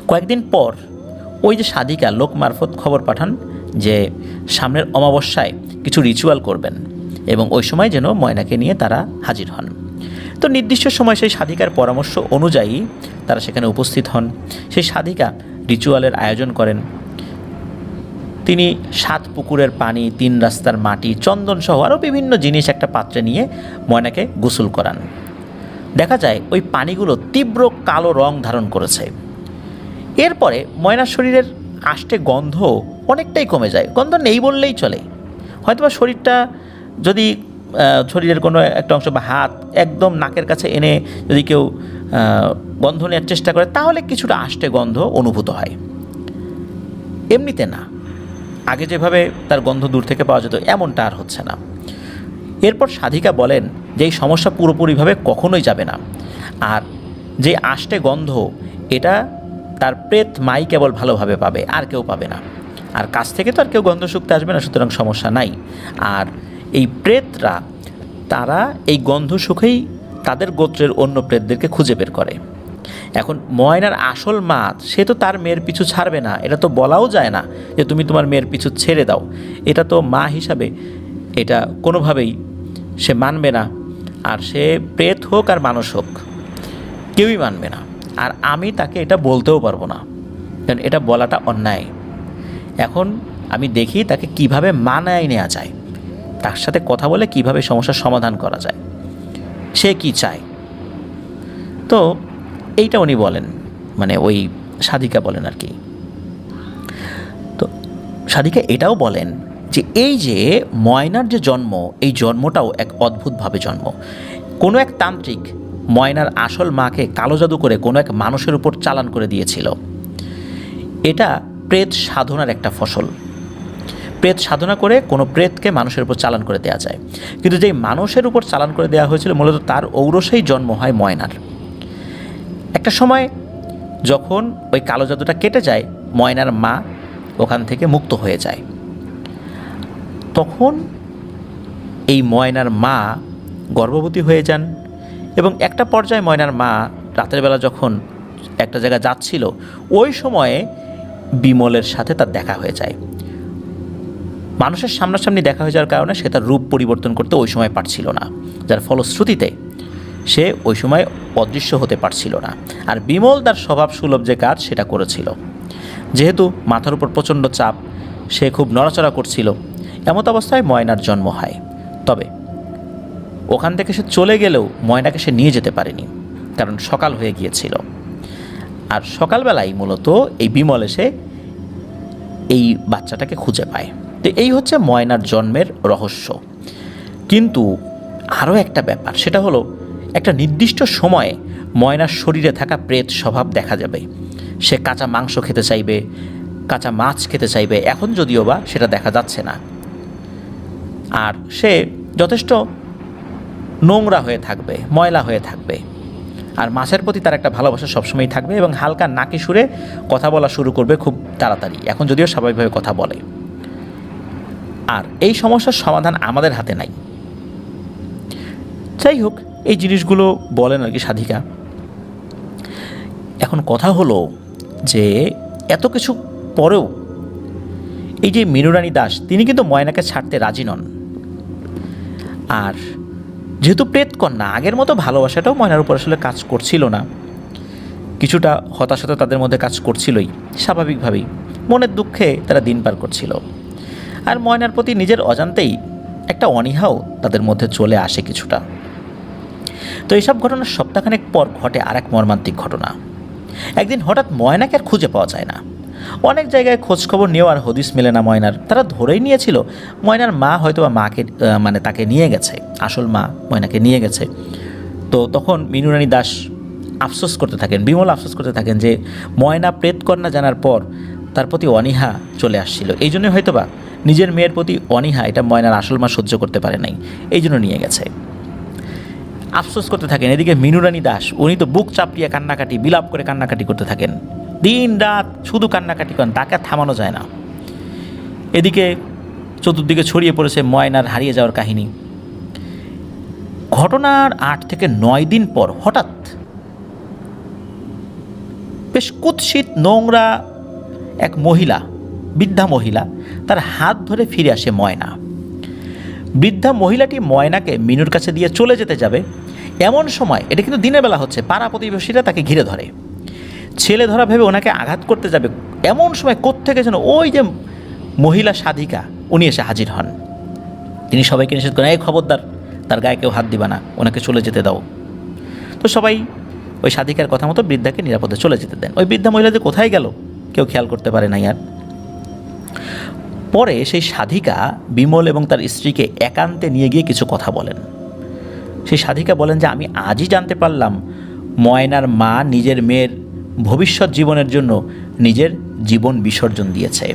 কয়েকদিন পর ওই যে সাধিকা লোক মারফত খবর পাঠান যে সামনের অমাবস্যায় কিছু রিচুয়াল করবেন এবং ওই সময় যেন ময়নাকে নিয়ে তারা হাজির হন। তো নির্দিষ্ট সময় সেই সাধিকার পরামর্শ অনুযায়ী তারা সেখানে উপস্থিত হন। সেই সাধিকা রিচুয়ালের আয়োজন করেন। তিনি 7 পুকুরের পানি, 3 রাস্তার মাটি, চন্দন সহ আরও বিভিন্ন জিনিস একটা পাত্রে নিয়ে ময়নাকে গোসল করান। দেখা যায় ওই পানিগুলো তীব্র কালো রং ধারণ করেছে। এরপরে ময়নার শরীরের আষ্টে গন্ধ অনেকটাই কমে যায়, গন্ধ নেই বললেই চলে। হয়তোবা শরীরটা যদি শরীরের কোনো একটা অংশ বা হাত একদম নাকের কাছে এনে যদি কেউ গন্ধ নেওয়ার চেষ্টা করে তাহলে কিছুটা আষ্টে গন্ধ অনুভূত হয়, এমনিতে না। আগে যেভাবে তার গন্ধ দূর থেকে পাওয়া যেত এমনটা আর হচ্ছে না। এরপর সাধিকা বলেন যে এই সমস্যা পুরোপুরিভাবে কখনোই যাবে না, আর যে আষ্টে গন্ধ এটা তার প্রেত মাই কেবল ভালোভাবে পাবে, আর কেউ পাবে না। আর কাছ থেকে তো আর কেউ গন্ধ শুকতে আসবে না, সুতরাং সমস্যা নাই। আর এই প্রেতরা তারা এই গন্ধ শুকেই তাদের গোত্রের অন্য প্রেতদেরকে খুঁজে বের করে। এখন ময়নার আসল মা সে তো তার মেয়ের পিছু ছাড়বে না, এটা তো বলাও যায় না যে তুমি তোমার মেয়ের পিছু ছেড়ে দাও। এটা তো মা হিসাবে এটা কোনোভাবেই সে মানবে না। আর সে প্রেত হোক আর মানুষ হোক কেউই মানবে না। আর আমি তাকে এটা বলতেও পারবো না, কারণ এটা বলাটা অন্যায়। এখন আমি দেখি তাকে কিভাবে মানায় নেওয়া যায়, তার সাথে কথা বলে কিভাবে সমস্যার সমাধান করা যায়, সে কি চায়। তো এইটা উনি বলেন, মানে ওই সাধিকা বলেন আর কি। তো সাধিকা এটাও বলেন যে এই যে ময়নার যে জন্ম, এই জন্মটাও এক অদ্ভুতভাবে জন্ম। কোনো এক তান্ত্রিক ময়নার আসল মাকে কালো জাদু করে কোনো এক মানুষের উপর চালান করে দিয়েছিল। এটা প্রেত সাধনার একটা ফসল। প্রেত সাধনা করে কোনো প্রেতকে মানুষের উপর চালান করে দেওয়া যায়, কিন্তু যেই মানুষের উপর চালান করে দেওয়া হয়েছিল মূলত তার ঔরসেই জন্ম হয় ময়নার। একটা সময় যখন ওই কালো জাদুটা কেটে যায়, ময়নার মা ওখান থেকে মুক্ত হয়ে যায়। তখন এই ময়নার মা গর্ভবতী হয়ে যান এবং একটা পর্যায়ে ময়নার মা রাতের বেলা যখন একটা জায়গায় যাচ্ছিল ওই সময়ে বিমলের সাথে তার দেখা হয়ে যায়। মানুষের সামনাসামনি দেখা হয়ে যাওয়ার কারণে সে তার রূপ পরিবর্তন করতে ওই সময় পারছিল না, যার ফলশ্রুতিতে সে ওই সময় অদৃশ্য হতে পারছিল না। আর বিমল তার স্বভাব সুলভ যে কাজ সেটা করেছিল। যেহেতু মাথার উপর প্রচণ্ড চাপ, সে খুব নড়াচড়া করছিল। এমত অবস্থায় ময়নার জন্ম হয়। তবে ওখান থেকে সে চলে গেলেও ময়নাকে সে নিয়ে যেতে পারেনি, কারণ সকাল হয়ে গিয়েছিল। আর সকালবেলায় মূলত এই বিমল এসে এই বাচ্চাটাকে খুঁজে পায়। তো এই হচ্ছে ময়নার জন্মের রহস্য। কিন্তু আরও একটা ব্যাপার, সেটা হলো একটা নির্দিষ্ট সময়ে ময়নার শরীরে থাকা প্রেত স্বভাব দেখা যাবে। সে কাঁচা মাংস খেতে চাইবে, কাঁচা মাছ খেতে চাইবে, এখন যদিও বা সেটা দেখা যাচ্ছে না। আর সে যথেষ্ট নোংরা হয়ে থাকবে, ময়লা হয়ে থাকবে। আর মাছের প্রতি তার একটা ভালোবাসা সবসময়ই থাকবে এবং হালকা নাকি সুরে কথা বলা শুরু করবে খুব তাড়াতাড়ি, এখন যদিও স্বাভাবিকভাবে কথা বলে। আর এই সমস্যার সমাধান আমাদের হাতে নাই। যাই হোক, এই জিনিসগুলো বলেন আর কি সাধিকা। এখন কথা হলো যে এত কিছু পরেও এই যে মিনুরানী দাস তিনি কিন্তু ময়নাকে ছাড়তে রাজি নন। আর যেহেতু প্রেতকন্যা, আগের মতো ভালোবাসাটাও ময়নার উপর আসলে কাজ করছিল না, কিছুটা হতাশা তাদের মধ্যে কাজ করছিলই স্বাভাবিকভাবেই। মনের দুঃখে তারা দিন পার করছিল। আর ময়নার প্রতি নিজের অজান্তেই একটা অনীহাও তাদের মধ্যে চলে আসে কিছুটা। তো এইসব ঘটনার সপ্তাহখানেক পর ঘটে আর এক মর্মান্তিক ঘটনা। একদিন হঠাৎ ময়নাকে আর খুঁজে পাওয়া যায় না। অনেক জায়গায় খোঁজখবর নিয়েও আর হদিস মেলে না ময়নার। তারা ধরেই নিয়েছিল ময়নার মা হয়তো বা মাকে তাকে নিয়ে গেছে, আসল মা ময়নাকে নিয়ে গেছে। তো তখন মিনুরানী দাস আফসোস করতে থাকেন, বিমল আফসোস করতে থাকেন যে ময়না প্রেতকন্যা জানার পর তার প্রতি অনীহা চলে আসছিল। এই জন্যই হয়তো বা নিজের মেয়ের প্রতি অনীহা এটা ময়নার আসল মা সহ্য করতে পারে নাই, এই জন্য নিয়ে গেছে। আফসোস করতে থাকেন। এদিকে মিনুরানী দাস উনি তো বুক চাপড়িয়ে কান্নাকাটি, বিলাপ করে কান্নাকাটি করতে থাকেন। দিন রাত শুধু কান্নাকাটি করেন, তাকে থামানো যায় না। এদিকে চতুর্দিকে ছড়িয়ে পড়েছে ময়নার হারিয়ে যাওয়ার কাহিনী। ঘটনার 8 থেকে 9 দিন পর হঠাৎ বেশ কুৎসিত নোংরা এক মহিলা, বৃদ্ধা মহিলা, তার হাত ধরে ফিরে আসে ময়না। বৃদ্ধা মহিলাটি ময়নাকে মিনুর কাছে দিয়ে চলে যেতে যাবে, এমন সময়, এটা কিন্তু দিনের বেলা হচ্ছে, পাড়া প্রতিবেশীরা তাকে ঘিরে ধরে। ছেলে ধরা ভেবে ওনাকে আঘাত করতে যাবে, এমন সময় কোত্থেকে যেন ওই যে মহিলা সাধিকা উনি এসে হাজির হন। তিনি সবাইকে নিষেধ করেন, এই খবরদার, তার গায়ে কেউ হাত দিবা না, ওনাকে চলে যেতে দাও। তো সবাই ওই সাধিকার কথা মতো বৃদ্ধাকে নিরাপদে চলে যেতে দেন। ওই বৃদ্ধা মহিলা যে কোথায় গেল কেউ খেয়াল করতে পারে নাই আর। পরে সেই সাধিকা বিমল এবং তার স্ত্রীকে একান্তে নিয়ে গিয়ে কিছু কথা বলেন। সেই সাধিকা বলেন যে আমি আজই জানতে পারলাম ময়নার মা নিজের মেয়ের ভবিষ্যৎ জীবনের জন্য নিজের জীবন বিসর্জন দিয়েছে।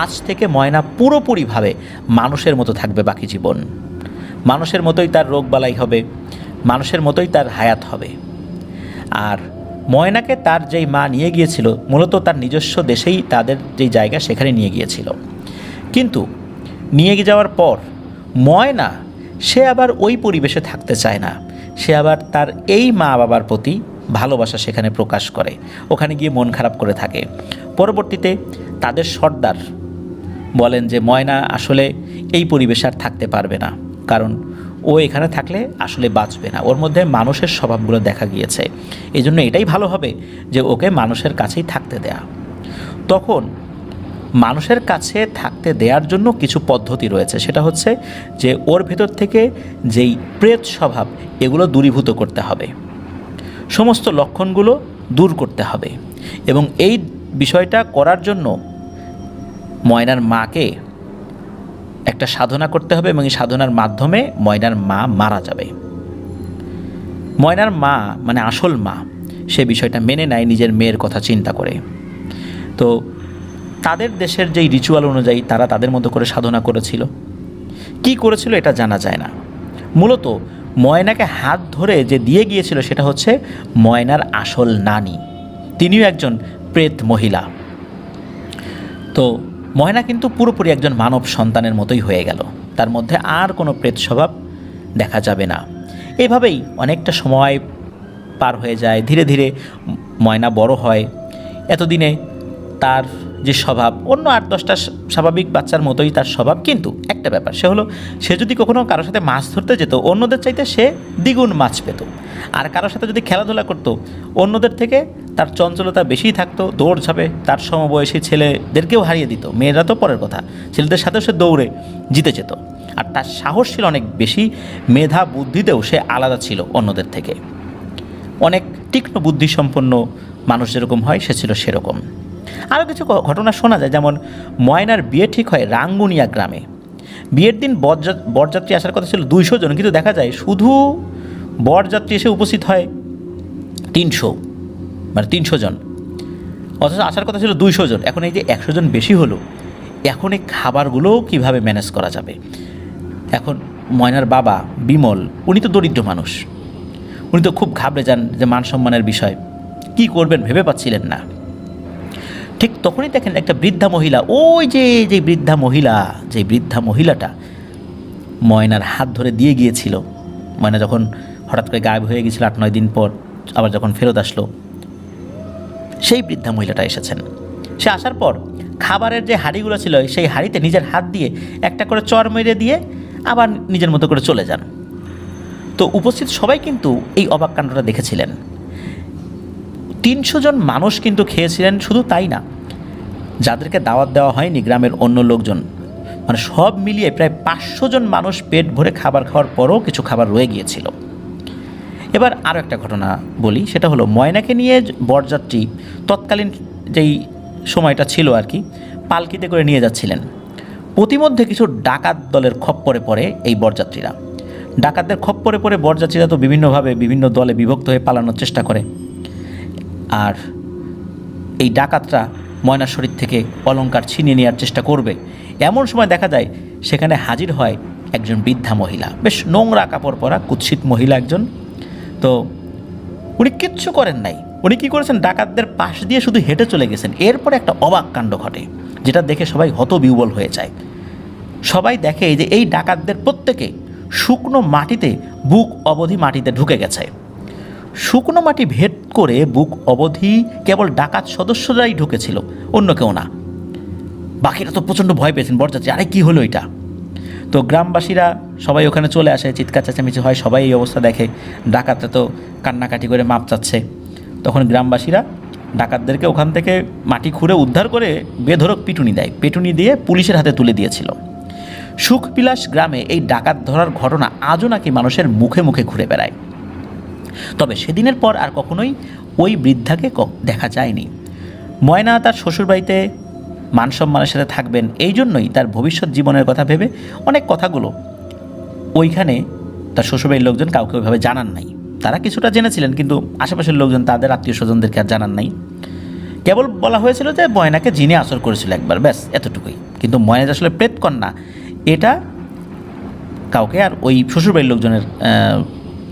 আজ থেকে ময়না পুরোপুরিভাবে মানুষের মতো থাকবে বাকি জীবন। মানুষের মতোই তার রোগবালাই হবে, মানুষের মতোই তার হায়াত হবে। আর ময়নাকে তার যেই মা নিয়ে গিয়েছিল মূলত তার নিজস্ব দেশেই, তাদের যেই জায়গা সেখানে নিয়ে গিয়েছিল। কিন্তু নিয়ে যাওয়ার পর ময়না সে আবার ওই পরিবেশে থাকতে চায় না। সে আবার তার এই মা বাবার প্রতি ভালোবাসা সেখানে প্রকাশ করে, ওখানে গিয়ে মন খারাপ করে থাকে। পরবর্তীতে তাদের সর্দার বলেন যে ময়না আসলে এই পরিবেশে আর থাকতে পারবে না, কারণ ও এখানে থাকলে আসলে বাঁচবে না, ওর মধ্যে মানুষের স্বভাবগুলো দেখা গিয়েছে। এই জন্য এটাই ভালো হবে যে ওকে মানুষের কাছেই থাকতে দেয়া। তখন মানুষের কাছে থাকতে দেওয়ার জন্য কিছু পদ্ধতি রয়েছে, সেটা হচ্ছে যে ওর ভেতর থেকে যেই প্রেত স্বভাব এগুলো দূরীভূত করতে হবে, সমস্ত লক্ষণগুলো দূর করতে হবে। এবং এই বিষয়টা করার জন্য ময়নার মাকে একটা সাধনা করতে হবে এবং এই সাধনার মাধ্যমে ময়নার মা মারা যাবে। ময়নার মা মানে আসল মা সে বিষয়টা মেনে নেয় নিজের মেয়ের কথা চিন্তা করে। তো তাদের দেশের যেই রিচুয়াল অনুযায়ী তারা তাদের মতো করে সাধনা করেছিল। কি করেছিল এটা জানা যায় না। মূলত ময়নাকে হাত ধরে যে দিয়ে গিয়েছিল সেটা হচ্ছে ময়নার আসল নানি, তিনিও একজন প্রেত মহিলা। তো ময়না কিন্তু পুরোপুরি একজন মানব সন্তানের মতোই হয়ে গেল, তার মধ্যে আর কোনো প্রেত স্বভাব দেখা যাবে না। এভাবেই অনেকটা সময় পার হয়ে যায়, ধীরে ধীরে ময়না বড় হয়। এতদিনে তার যে স্বভাব অন্য 8-10টা স্বাভাবিক বাচ্চার মতোই তার স্বভাব, কিন্তু একটা ব্যাপার সে হলো, সে যদি কখনো কারোর সাথে মাছ ধরতে যেত অন্যদের চাইতে সে দ্বিগুণ মাছ পেত। আর কারোর সাথে যদি খেলাধুলা করতো অন্যদের থেকে তার চঞ্চলতা বেশিই থাকতো, দৌড়ঝাঁপে তার সমবয়সী ছেলেদেরকেও হারিয়ে দিত। মেয়েরা তো পরের কথা, ছেলেদের সাথেও সে দৌড়ে জিতে যেত। আর তার সাহস ছিল অনেক বেশি, মেধা বুদ্ধিতেও সে আলাদা ছিল অন্যদের থেকে। অনেক তীক্ষ্ণ বুদ্ধিসম্পন্ন মানুষ যেরকম হয় সে ছিল সেরকম। আরও কিছু ঘটনা শোনা যায়, যেমন ময়নার বিয়ে ঠিক হয় রাঙ্গুনিয়া গ্রামে। বিয়ের দিন বরযাত্রী আসার কথা ছিল 200 জন, কিন্তু দেখা যায় শুধু বরযাত্রী এসে উপস্থিত হয় 300 জন, অথচ আসার কথা ছিল 200 জন। এখন এই যে 100 জন বেশি হলো, এখন এই খাবারগুলোও কীভাবে ম্যানেজ করা যাবে? এখন ময়নার বাবা বিমল উনি তো দরিদ্র মানুষ, উনি তো খুব ঘাবড়ে যান যে মান সম্মানের বিষয়, কি করবেন ভেবে পাচ্ছিলেন না। ঠিক তখনই দেখেন একটা বৃদ্ধা মহিলা, ওই যে বৃদ্ধা মহিলাটা ময়নার হাত ধরে দিয়ে গিয়েছিল। ময়না যখন হঠাৎ করে গায়েব হয়ে গিয়েছিল 8-9 দিন পর, আবার যখন ফেরত আসলো, সেই বৃদ্ধা মহিলাটা এসেছেন। সে আসার পর খাবারের যে হাঁড়িগুলো ছিল সেই হাঁড়িতে নিজের হাত দিয়ে একটা করে চর মেরে দিয়ে আবার নিজের মতো করে চলে যান। তো উপস্থিত সবাই কিন্তু এই অবাক কাণ্ডটা দেখেছিলেন। 300 জন মানুষ কিন্তু খেয়েছিলেন। শুধু তাই না, যাদেরকে দাওয়াত দেওয়া হয়নি গ্রামের অন্য লোকজন, মানে সব মিলিয়ে প্রায় 500 জন মানুষ পেট ভরে খাবার খাওয়ার পরও কিছু খাবার রয়ে গিয়েছিল। এবার আরও একটা ঘটনা বলি, সেটা হলো ময়নাকে নিয়ে বরযাত্রী তৎকালীন যেই সময়টা ছিল আর কি, পালকিতে করে নিয়ে যাচ্ছিলেন। প্রতিমধ্যে কিছু ডাকাত দলের খপ্পরে পড়ে এই বরযাত্রীরা। ডাকাতদের খপ্পরে পড়ে বরযাত্রীরা তো বিভিন্নভাবে বিভিন্ন দলে বিভক্ত হয়ে পালানোর চেষ্টা করে। আর এই ডাকাতরা ময়নার শরীর থেকে অলংকার ছিনিয়ে নেওয়ার চেষ্টা করবে, এমন সময় দেখা যায় সেখানে হাজির হয় একজন বৃদ্ধা মহিলা, বেশ নোংরা কাপড় পরা কুৎসিত মহিলা একজন। তো উনি কিচ্ছু করেন নাই, উনি কী করেছেন, ডাকাতদের পাশ দিয়ে শুধু হেঁটে চলে গেছেন। এরপরে একটা অবাক কাণ্ড ঘটে, যেটা দেখে সবাই হতবিহ্বল হয়ে যায়। সবাই দেখে যে এই ডাকাতদের প্রত্যেকে শুকনো মাটিতে বুক অবধি মাটিতে ঢুকে গেছে। শুকনো মাটি ভেদ করে বুক অবধি কেবল ডাকাত সদস্যরাই ঢুকেছিল, অন্য কেউ না। বাকিরা তো প্রচণ্ড ভয় পেয়েছেন, বরযাত্রী, আরে কী হলো এটা। তো গ্রামবাসীরা সবাই ওখানে চলে আসে, চিৎকার চেঁচামেচি হয়, সবাই এই অবস্থা দেখে। ডাকাতরা তো কান্নাকাটি করে মাপ চাচ্ছে। তখন গ্রামবাসীরা ডাকাতদেরকে ওখান থেকে মাটি খুঁড়ে উদ্ধার করে বেধড়ক পিটুনি দেয়, পিটুনি দিয়ে পুলিশের হাতে তুলে দিয়েছিল। সুখবিলাস গ্রামে এই ডাকাত ধরার ঘটনা আজও নাকি মানুষের মুখে মুখে ঘুরে বেড়ায়। তবে সেদিনের পর আর কখনোই ওই বৃদ্ধাকে দেখা যায়নি। ময়না তার শ্বশুরবাড়িতে মান সম্মানের সাথে থাকবেন, এই জন্যই তার ভবিষ্যৎ জীবনের কথা ভেবে অনেক কথাগুলো ওইখানে তার শ্বশুরবাড়ির লোকজন কাউকে ওইভাবে জানান নাই। তারা কিছুটা জেনেছিলেন, কিন্তু আশেপাশের লোকজন তাদের আত্মীয় স্বজনদেরকে আর জানান নাই। কেবল বলা হয়েছিল যে ময়নাকে জিনে আসর করেছিল একবার, ব্যাস এতটুকুই। কিন্তু ময়না যে আসলে প্রেতকন্যা এটা কাউকে আর ওই শ্বশুরবাড়ির লোকজনের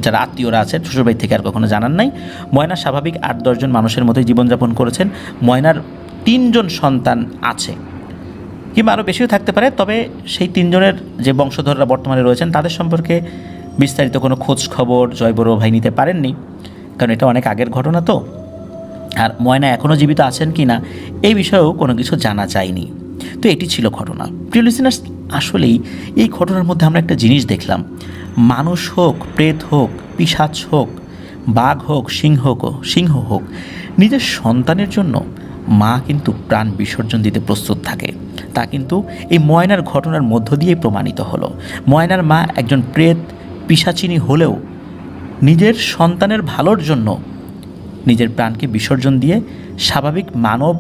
যারা আত্মীয়রা আছেন শ্বশুরবাড়ি থেকে আর কখনো জানান নাই। ময়না স্বাভাবিক 8-10 জন মানুষের মতোই জীবনযাপন করেছেন। ময়নার 3 জন সন্তান আছে, কিংবা আরও বেশিও থাকতে পারে। তবে সেই 3 জনের যে বংশধররা বর্তমানে রয়েছেন তাদের সম্পর্কে বিস্তারিত কোনো খোঁজ খবর জয় বড়ুয়া ভাই নিতে পারেননি, কারণ এটা অনেক আগের ঘটনা তো। আর ময়না এখনও জীবিত আছেন কি না এই বিষয়েও কোনো কিছু জানা যায়নি। তো এটি ছিল ঘটনা। প্রিয় লিসেনার্স, আসলেই এই ঘটনার মধ্যে আমরা একটা জিনিস দেখলাম, মানুষ হোক, প্রেত হোক, পিশাচ হোক, বাঘ হোক, সিংহ হোক, নিজের সন্তানের জন্য মা কিন্তু প্রাণ বিসর্জন দিতে প্রস্তুত থাকে। তা কিন্তু এই ময়নার ঘটনার মধ্য দিয়েই প্রমাণিত হলো। ময়নার মা একজন প্রেত পিশাচিনী হলেও নিজের সন্তানের ভালোর জন্য নিজের প্রাণকে বিসর্জন দিয়ে স্বাভাবিক মানব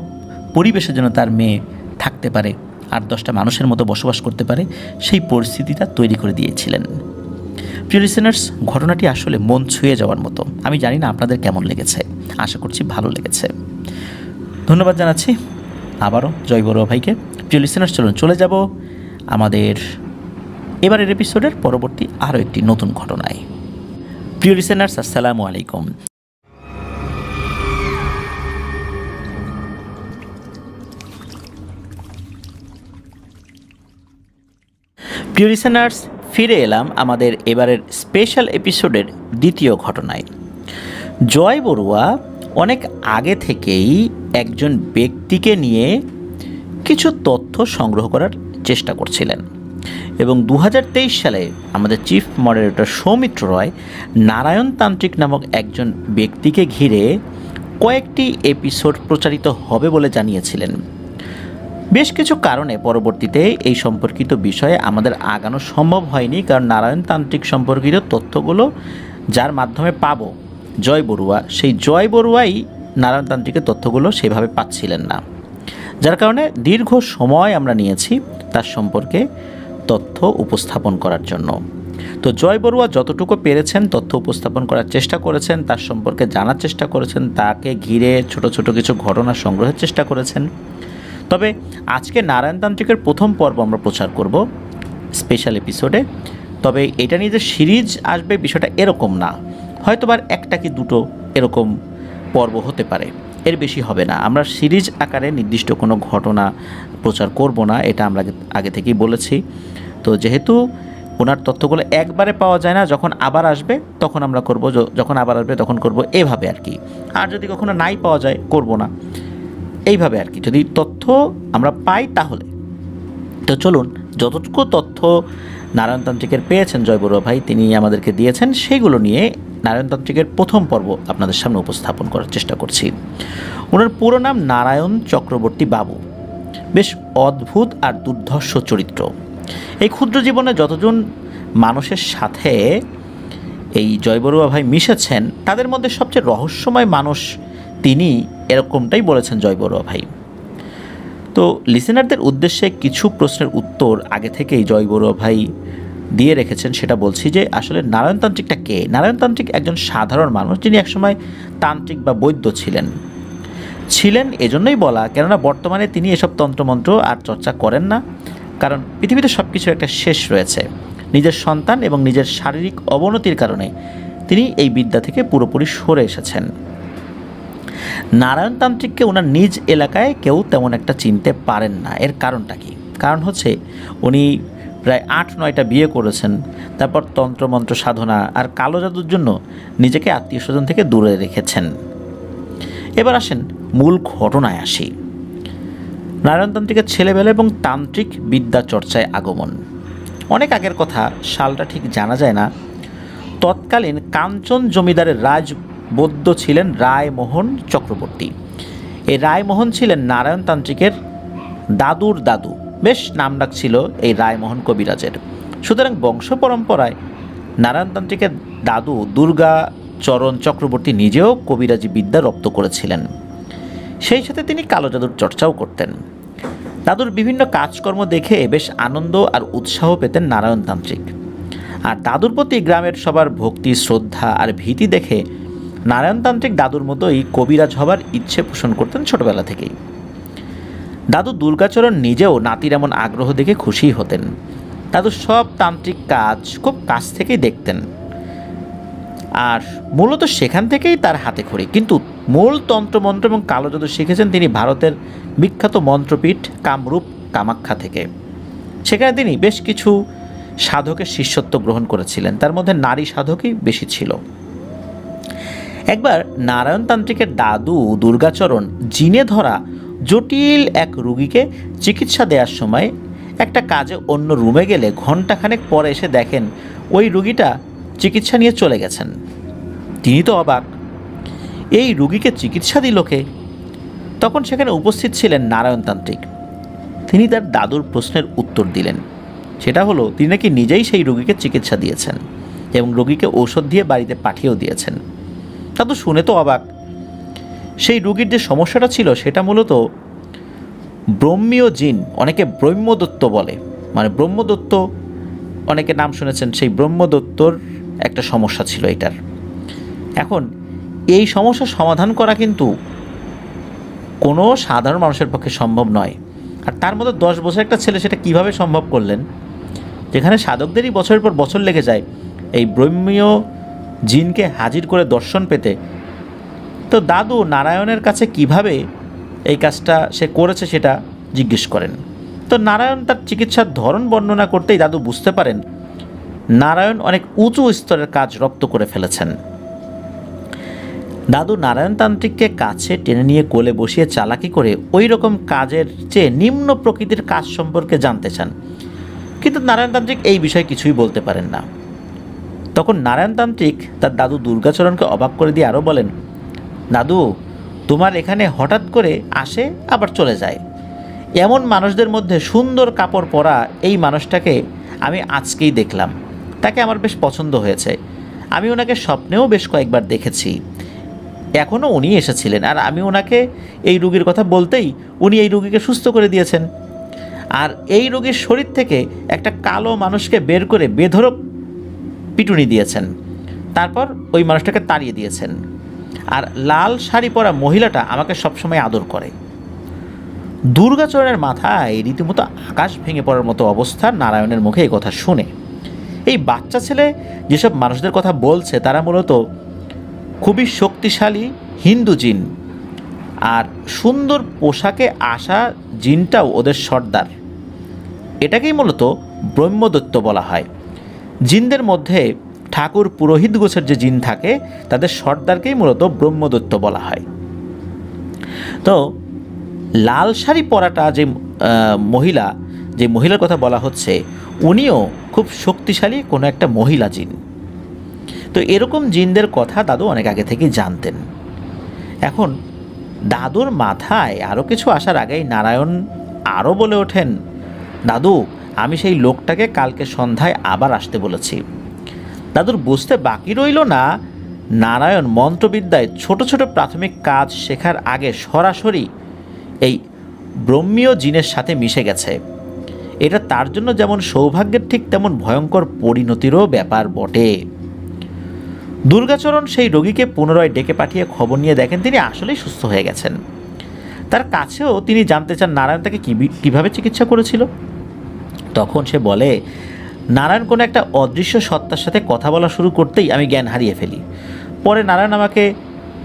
পরিবেশে যেন তার মেয়ে থাকতে পারে, 8-10টা মানুষের মতো বসবাস করতে পারে, সেই পরিস্থিতিটা তৈরি করে দিয়েছিলেন। প্রিয় লিসেনার্স, ঘটনাটি আসলে মন ছুঁয়ে যাওয়ার মতো। আমি জানি না আপনাদের কেমন লেগেছে, আশা করছি ভালো লেগেছে। ধন্যবাদ জানাচ্ছি আবারও জয় বড়ুয়া ভাইকে। প্রিয় লিসেনার্স, চলুন চলে যাব আমাদের এবারের এপিসোডের পরবর্তী আরও একটি নতুন ঘটনায়। প্রিয় লিসেনার্স, আসসালামু আলাইকুম। প্রিয় লিসেনার্স, ফিরে এলাম আমাদের এবারের স্পেশাল এপিসোডের দ্বিতীয় ঘটনায়। জয় বড়ুয়া অনেক আগে থেকেই একজন ব্যক্তিকে নিয়ে কিছু তথ্য সংগ্রহ করার চেষ্টা করছিলেন, এবং 2023 সালে আমাদের চিফ মডারেটর সৌমিত্র রয় নারায়ণতান্ত্রিক নামক একজন ব্যক্তিকে ঘিরে কয়েকটি এপিসোড প্রচারিত হবে বলে জানিয়েছিলেন। বেশ কিছু কারণে পরবর্তীতে এই সম্পর্কিত বিষয়ে আমাদের আগানো সম্ভব হয়নি, কারণ নারায়ণতান্ত্রিক সম্পর্কিত তথ্যগুলো যার মাধ্যমে পাবো জয় বড়ুয়া, সেই জয় বড়ুয়াই নারায়ণতান্ত্রিকের তথ্যগুলো সেভাবে পাচ্ছিলেন না, যার কারণে দীর্ঘ সময় আমরা নিয়েছি তার সম্পর্কে তথ্য উপস্থাপন করার জন্য। তো জয় বড়ুয়া যতটুকু পেরেছেন তথ্য উপস্থাপন করার চেষ্টা করেছেন, তার সম্পর্কে জানার চেষ্টা করেছেন, তাকে ঘিরে ছোট ছোট কিছু ঘটনা সংগ্রহের চেষ্টা করেছেন। তবে আজকে নারায়ণতান্ত্রিকের প্রথম পর্ব আমরা প্রচার করব স্পেশাল এপিসোডে। তবে এটা নিয়ে যে সিরিজ আসবে বিষয়টা এরকম না, হয়তোবার 1টা কি 2টো এরকম পর্ব হতে পারে, এর বেশি হবে না। আমরা সিরিজ আকারে নির্দিষ্ট কোনো ঘটনা প্রচার করব না, এটা আমরা আগে থেকেই বলেছি। তো যেহেতু ওনার তথ্যগুলো একবারে পাওয়া যায় না, যখন আবার আসবে তখন আমরা করব, যখন আবার আসবে তখন করব, এভাবে আর কি। আর যদি কখনো নাই পাওয়া যায় করব না, এইভাবে আর কি। যদি তথ্য আমরা পাই তাহলে। তো চলুন, যতটুকু তথ্য নারায়ণতান্ত্রিকের পেয়েছেন জয় বড়ুয়া ভাই, তিনি আমাদেরকে দিয়েছেন, সেগুলো নিয়ে নারায়ণতান্ত্রিকের প্রথম পর্ব আপনাদের সামনে উপস্থাপন করার চেষ্টা করছি। ওনার পুরো নাম নারায়ণ চক্রবর্তী বাবু। বেশ অদ্ভুত আর দুর্ধর্ষ চরিত্র। এই ক্ষুদ্র জীবনে যতজন মানুষের সাথে এই জয় বড়ুয়া ভাই মিশেছেন, তাদের মধ্যে সবচেয়ে রহস্যময় মানুষ তিনি, এরকমটাই বলেছেন জয় বড়ুয়া ভাই। তো লিসেনারদের উদ্দেশ্যে কিছু প্রশ্নের উত্তর আগে থেকেই জয় বড়ুয়া ভাই দিয়ে রেখেছেন, সেটা বলছি যে আসলে নারায়ণতান্ত্রিকটা কে। নারায়ণতান্ত্রিক একজন সাধারণ মানুষ, যিনি একসময় তান্ত্রিক বা বৈদ্য ছিলেন এজন্যই বলা, কেননা বর্তমানে তিনি এসব তন্ত্রমন্ত্র আর চর্চা করেন না, কারণ পৃথিবীতে সব কিছুর একটা শেষ রয়েছে। নিজের সন্তান এবং নিজের শারীরিক অবনতির কারণে তিনি এই বিদ্যা থেকে পুরোপুরি সরে এসেছেন। নারায়ণতান্ত্রিককে ওনার নিজ এলাকায় কেউ তেমন একটা চিনতে পারেন না। এর কারণটা কি? কারণ হচ্ছে উনি প্রায় 8-9টা বিয়ে করেছেন, তারপর তন্ত্রমন্ত্র সাধনা আর কালো জাদুর জন্য নিজেকে আত্মীয় স্বজন থেকে দূরে রেখেছেন। এবার আসেন মূল ঘটনায় আসি। নারায়ণতান্ত্রিকের ছেলেবেলা এবং তান্ত্রিক বিদ্যা চর্চায় আগমন অনেক আগের কথা, সালটা ঠিক জানা যায় না। তৎকালীন কাঞ্চন জমিদারের রাজবৈদ্য ছিলেন রায়মোহন চক্রবর্তী। এই রায়মোহন ছিলেন নারায়ণতান্ত্রিকের দাদুর দাদু, বেশ নামডাক ছিল এই রায়মোহন কবিরাজের। সুতরাং বংশ পরম্পরায় নারায়ণতান্ত্রিকের দাদু দুর্গাচরণ চক্রবর্তী নিজেও কবিরাজি বিদ্যা রপ্ত করেছিলেন। সেই সাথে তিনি কালো জাদুর চর্চাও করতেন। দাদুর বিভিন্ন কাজকর্ম দেখে বেশ আনন্দ আর উৎসাহ পেতেন নারায়ণতান্ত্রিক। আর দাদুর প্রতি গ্রামের সবার ভক্তি, শ্রদ্ধা আর ভীতি দেখে নারায়ণতান্ত্রিক দাদুর মতোই কবিরাজ হবার ইচ্ছে পোষণ করতেন ছোটবেলা থেকেই। দাদু দুর্গাচরণ নিজেও নাতির এমন আগ্রহ দেখে খুশি হতেন। দাদু সব তান্ত্রিক কাজ খুব কাছ থেকেই দেখতেন, আর মূলত সেখান থেকেই তার হাতে খড়ি। কিন্তু মূল তন্ত্রমন্ত্র এবং কালো জাদু শিখেছেন তিনি ভারতের বিখ্যাত মন্ত্রপীঠ কামরূপ কামাখ্যা থেকে। সেখানে তিনি বেশ কিছু সাধকের শিষ্যত্ব গ্রহণ করেছিলেন, তার মধ্যে নারী সাধকই বেশি ছিল। একবার নারায়ণতান্ত্রিকের দাদু দুর্গাচরণ জিনে ধরা জটিল এক রুগীকে চিকিৎসা দেওয়ার সময় একটা কাজে অন্য রুমে গেলে ঘণ্টাখানেক পরে এসে দেখেন ওই রুগীটা চিকিৎসা নিয়ে চলে গেছেন। তিনি তো অবাক, এই রুগীকে চিকিৎসা দিল কে? তখন সেখানে উপস্থিত ছিলেন নারায়ণতান্ত্রিক। তিনি তার দাদুর প্রশ্নের উত্তর দিলেন। সেটা হলো, তিনি নাকি নিজেই সেই রোগীকে চিকিৎসা দিয়েছেন এবং রোগীকে ঔষধ দিয়ে বাড়িতে পাঠিয়েও দিয়েছেন। দাদু শুনে তো অবাক। সেই রোগীর যে সমস্যাটা ছিল সেটা মূলত ব্রহ্মীয় জিন, অনেকে ব্রহ্মদত্ত বলে, মানে ব্রহ্মদত্ত অনেকে নাম শুনেছেন, সেই ব্রহ্মদত্তর একটা সমস্যা ছিল এটার। এখন এই সমস্যার সমাধান করা কিন্তু কোনো সাধারণ মানুষের পক্ষে সম্ভব নয়। আর তার মধ্যে 10 বছর একটা ছেলে সেটা কিভাবে সম্ভব করলেন, যেখানে সাধকদেরই বছরের পর বছর লেগে যায় এই ব্রহ্মীয় জিনকে হাজির করে দর্শন পেতে। তো দাদু নারায়ণের কাছে কিভাবে এই কাজটা সে করেছে সেটা জিজ্ঞেস করেন। তো নারায়ণ তার চিকিৎসার ধরন বর্ণনা করতেই দাদু বুঝতে পারেন নারায়ণ অনেক উঁচু স্তরের কাজ রপ্ত করে ফেলেছেন। দাদু নারায়ণতান্ত্রিককে কাছে টেনে নিয়ে কোলে বসিয়ে চালাকি করে ওই রকম কাজের চেয়ে নিম্ন প্রকৃতির কাজ সম্পর্কে জানতে চান, কিন্তু নারায়ণতান্ত্রিক এই বিষয়ে কিছুই বলতে পারেন না। তখন নারায়ণতান্ত্রিক তার দাদু দুর্গাচরণকে অবাক করে দিয়ে আরও বলেন, দাদু তোমার এখানে হঠাৎ করে আসে আবার চলে যায়, এমন মানুষদের মধ্যে সুন্দর কাপড় পরা এই মানুষটাকে আমি আজকেই দেখলাম, তাকে আমার বেশ পছন্দ হয়েছে। আমি ওনাকে স্বপ্নেও বেশ কয়েকবার দেখেছি, এখনও উনি এসেছিলেন, আর আমি ওনাকে এই রোগীর কথা বলতেই উনি এই রোগীকে সুস্থ করে দিয়েছেন। আর এই রোগীর শরীর থেকে একটা কালো মানুষকে বের করে বেধড়ক পিটুনি দিয়েছেন, তারপর ওই মানুষটাকে তাড়িয়ে দিয়েছেন। আর লাল শাড়ি পরা মহিলাটা আমাকে সবসময় আদর করে। দুর্গাচরণের মাথায় রীতিমতো আকাশ ভেঙে পড়ার মতো অবস্থা নারায়ণের মুখে এই কথা শুনে। এই বাচ্চা ছেলে যেসব মানুষদের কথা বলছে তারা মূলত খুবই শক্তিশালী হিন্দু জিন, আর সুন্দর পোশাকে আসা জিনটাও ওদের সর্দার। এটাকেই মূলত ব্রহ্মদত্ত বলা হয়। জিনদের মধ্যে ঠাকুর পুরোহিত গোছের যে জিন থাকে তাদের সর্দারকেই মূলত ব্রহ্মদত্ত বলা হয়। তো লাল শাড়ি পরাটা যে মহিলার কথা বলা হচ্ছে উনিও খুব শক্তিশালী কোনো একটা মহিলা জিন। তো এরকম জিনদের কথা দাদু অনেক আগে থেকেই জানতেন। এখন দাদুর মাথায় আরও কিছু আসার আগেই নারায়ণ আরও বলে ওঠেন, দাদু আমি সেই লোকটাকে কালকে সন্ধ্যায় আবার আসতে বলেছি। দাদুর বুঝতে বাকি রইল না নারায়ণ মন্ত্রবিদ্যায় ছোট ছোট প্রাথমিক কাজ শেখার আগে সরাসরি এই ব্রহ্মীয় জিনের সাথে মিশে গেছে। এটা তার জন্য যেমন সৌভাগ্যের ঠিক তেমন ভয়ঙ্কর পরিণতিরও ব্যাপার বটে। দুর্গাচরণ সেই রোগীকে পুনরায় ডেকে পাঠিয়ে খবর নিয়ে দেখেন তিনি আসলেই সুস্থ হয়ে গেছেন। তার কাছেও তিনি জানতে চান নারায়ণ তাকে কীভাবে চিকিৎসা করেছিল। তখন সে বলে, নারায়ণ কোনো একটা অদৃশ্য সত্তার সাথে কথা বলা শুরু করতেই আমি জ্ঞান হারিয়ে ফেলি। পরে নারায়ণ আমাকে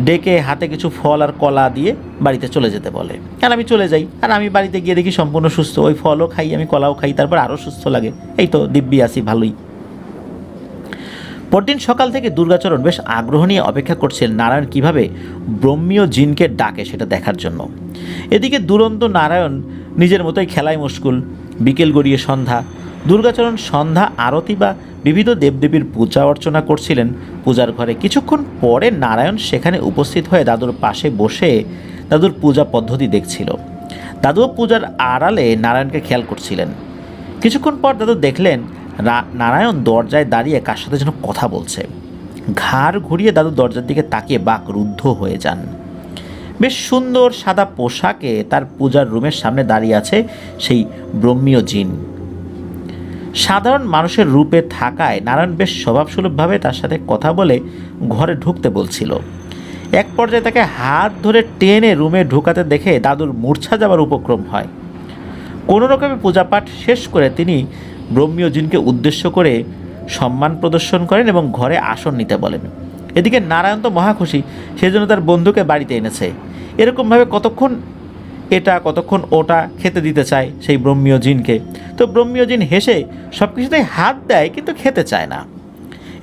ডেকে হাতে কিছু ফল আর কলা দিয়ে বাড়িতে চলে যেতে বলে। আর আমি চলে যাই, আর আমি বাড়িতে গিয়ে দেখি সম্পূর্ণ সুস্থ। ওই ফলও খাই, আমি কলাও খাই, তারপর আরও সুস্থ লাগে। এই তো দিব্যি আছি, ভালোই। পরদিন সকাল থেকে দুর্গাচরণ বেশ আগ্রহ নিয়ে অপেক্ষা করছিলেন নারায়ণ কিভাবে ব্রহ্মীয় জিনকে ডাকে সেটা দেখার জন্য। এদিকে দুরন্ত নারায়ণ নিজের মতোই খেলায় মশগুল। বিকেল গড়িয়ে সন্ধ্যা। দুর্গাচরণ সন্ধ্যা আরতি বা বিবিধ দেবদেবীর পূজা অর্চনা করছিলেন পূজার ঘরে। কিছুক্ষণ পরে নারায়ণ সেখানে উপস্থিত হয়ে দাদুর পাশে বসে দাদুর পূজা পদ্ধতি দেখছিল। দাদুও পূজার আড়ালে নারায়ণকে খেয়াল করছিলেন। কিছুক্ষণ পর দাদু দেখলেন নারায়ণ দরজায় দাঁড়িয়ে কার সাথে যেন কথা বলছে। ঘাড় ঘুরিয়ে দাদু দরজার দিকে তাকিয়ে বাকরুদ্ধ হয়ে যান। বেশ সুন্দর সাদা পোশাকে তার পূজার রুমের সামনে দাঁড়িয়ে আছে সেই ব্রহ্মীয় জিন। সাধারণ মানুষের রূপে থাকায় নারায়ণ বেশ স্বভাবসুলভভাবে তার সাথে কথা বলে ঘরে ঢুকতে বলছিল। এক পর্যায়ে তাকে হাত ধরে টেনে রুমে ঢুকাতে দেখে দাদুর মূর্ছা যাওয়ার উপক্রম হয়। কোনো রকমে পূজাপাঠ শেষ করে তিনি ব্রহ্মীয় জিনকে উদ্দেশ্য করে সম্মান প্রদর্শন করেন এবং ঘরে আসন নিতে বলেন। এদিকে নারায়ণ তো মহা খুশি, সেজন্য তার বন্ধুকে বাড়িতে এনেছে। এরকমভাবে কতক্ষণ এটা কতক্ষণ ওটা খেতে দিতে চায় সেই ব্রহ্মীয় জিনকে। তো ব্রহ্মীয় জিন হেসে সব কিছুতেই হাত দেয়, কিন্তু খেতে চায় না।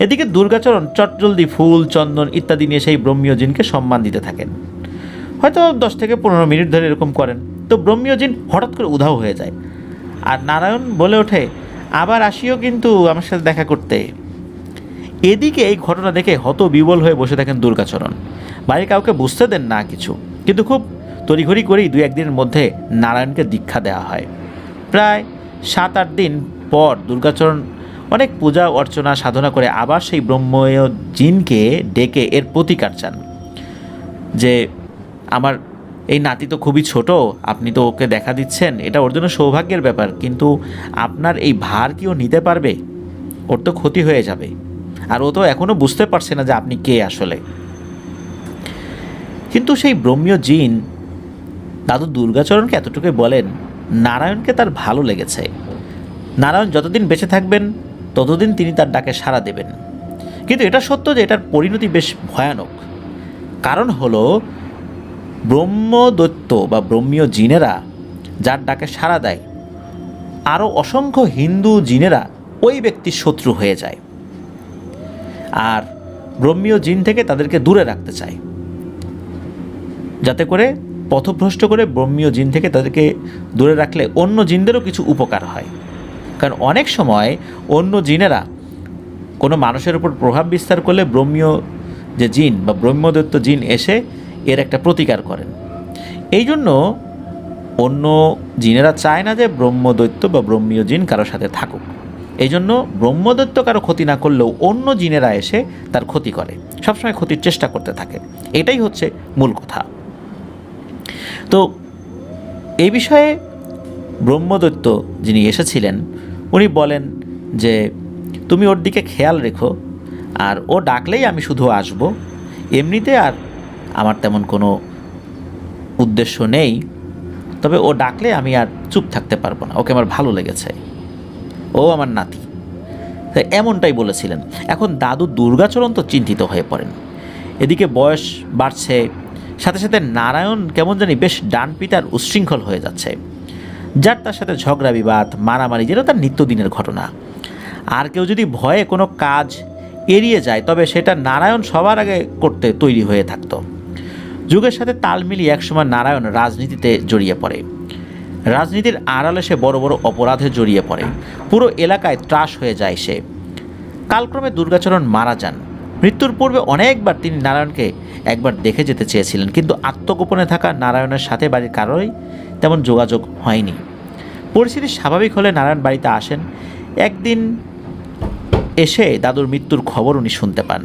এদিকে দুর্গাচরণ চটজলদি ফুল, চন্দন ইত্যাদি নিয়ে সেই ব্রহ্মীয় জিনকে সম্মান দিতে থাকেন। হয়তো 10 থেকে 15 মিনিট ধরে এরকম করেন। তো ব্রহ্মীয় জিন হঠাৎ করে উধাও হয়ে যায়, আর নারায়ণ বলে ওঠে, আবার আসিও কিন্তু আমার সাথে দেখা করতে। এদিকে এই ঘটনা দেখে হতবিবল হয়ে বসে থাকেন দুর্গাচরণ। বাড়ির কাউকে বুঝতে দেন না কিছু, কিন্তু খুব তড়িঘড়ি করেই 2-1 দিনের মধ্যে নারায়ণকে দীক্ষা দেওয়া হয়। প্রায় 7-8 দিন পর দুর্গাচরণ অনেক পূজা অর্চনা সাধনা করে আবার সেই ব্রহ্মীয় জিনকে ডেকে এর প্রতিকার চান যে আমার এই নাতি তো খুবই ছোট, আপনি তো ওকে দেখা দিচ্ছেন, এটা ওর জন্য সৌভাগ্যের ব্যাপার, কিন্তু আপনার এই ভার কি ও নিতে পারবে? ওর তো ক্ষতি হয়ে যাবে, আর ও তো এখনও বুঝতে পারছে না যে আপনি কে আসলে। কিন্তু সেই ব্রহ্মীয় জিন দাদু দুর্গাচরণকে এতটুকুই বলেন, নারায়ণকে তার ভালো লেগেছে। নারায়ণ যতদিন বেঁচে থাকবেন ততদিন তিনি তার ডাকে সাড়া দেবেন। কিন্তু এটা সত্য যে এটার পরিণতি বেশ ভয়ানক। কারণ হলো ব্রহ্মদৈত্য বা ব্রহ্মীয় জিনেরা যার ডাকে সাড়া দেয়, আরও অসংখ্য হিন্দু জিনেরা ওই ব্যক্তির শত্রু হয়ে যায়, আর ব্রহ্মীয় জিন থেকে তাদেরকে দূরে রাখতে চায়, যাতে করে পথভ্রষ্ট করে ব্রহ্মীয় জিন থেকে তাদেরকে দূরে রাখলে অন্য জিনদেরও কিছু উপকার হয়। কারণ অনেক সময় অন্য জিনেরা কোনো মানুষের উপর প্রভাব বিস্তার করলে ব্রহ্মীয় যে জিন বা ব্রহ্মদৈত্য জিন এসে এর একটা প্রতিকার করেন। এই জন্য অন্য জিনেরা চায় না যে ব্রহ্মদৈত্য বা ব্রহ্মীয় জিন কারোর সাথে থাকুক। এই জন্য ব্রহ্মদৈত্য কারো ক্ষতি না করলেও অন্য জিনেরা এসে তার ক্ষতি করে, সবসময় ক্ষতির চেষ্টা করতে থাকে। এটাই হচ্ছে মূল কথা। তো এই বিষয়ে ব্রহ্মদৈত্য যিনি এসেছিলেন উনি বলেন যে তুমি ওর দিকে খেয়াল রেখো, আর ও ডাকলেই আমি শুধু আসব, এমনিতে আর আমার তেমন কোনো উদ্দেশ্য নেই, তবে ও ডাকলে আমি আর চুপ থাকতে পারবো না, ওকে আমার ভালো লেগেছে, ও আমার নাতি। তাই এমনটাই বলেছিলেন। এখন দাদু দুর্গাচরণ তো চিন্তিত হয়ে পড়েন। এদিকে বয়স বাড়ছে, সাথে সাথে নারায়ণ কেমন জানি বেশ ডানপিটার উচ্ছৃঙ্খল হয়ে যাচ্ছে। যার তার সাথে ঝগড়া বিবাদ, মারামারি যেন তার নিত্যদিনের ঘটনা। আর কেউ যদি ভয়ে কোনো কাজ এড়িয়ে যায় তবে সেটা নারায়ণ সবার আগে করতে তৈরি হয়ে থাকত। যুগের সাথে তাল মিলিয়ে একসময় নারায়ণ রাজনীতিতে জড়িয়ে পড়ে। রাজনীতির আড়ালে সে বড় বড় অপরাধে জড়িয়ে পড়ে। পুরো এলাকায় ত্রাস হয়ে যায় সে। কালক্রমে দুর্গাচরণ মারা যান। মৃত্যুর পূর্বে অনেকবার তিনি নারায়ণকে একবার দেখে যেতে চেয়েছিলেন, কিন্তু আত্মগোপনে থাকা নারায়ণের সাথে বাড়ির কারোরই তেমন যোগাযোগ হয়নি। পরিস্থিতি স্বাভাবিক হলে নারায়ণ বাড়িতে আসেন। একদিন এসে দাদুর মৃত্যুর খবর উনি শুনতে পান,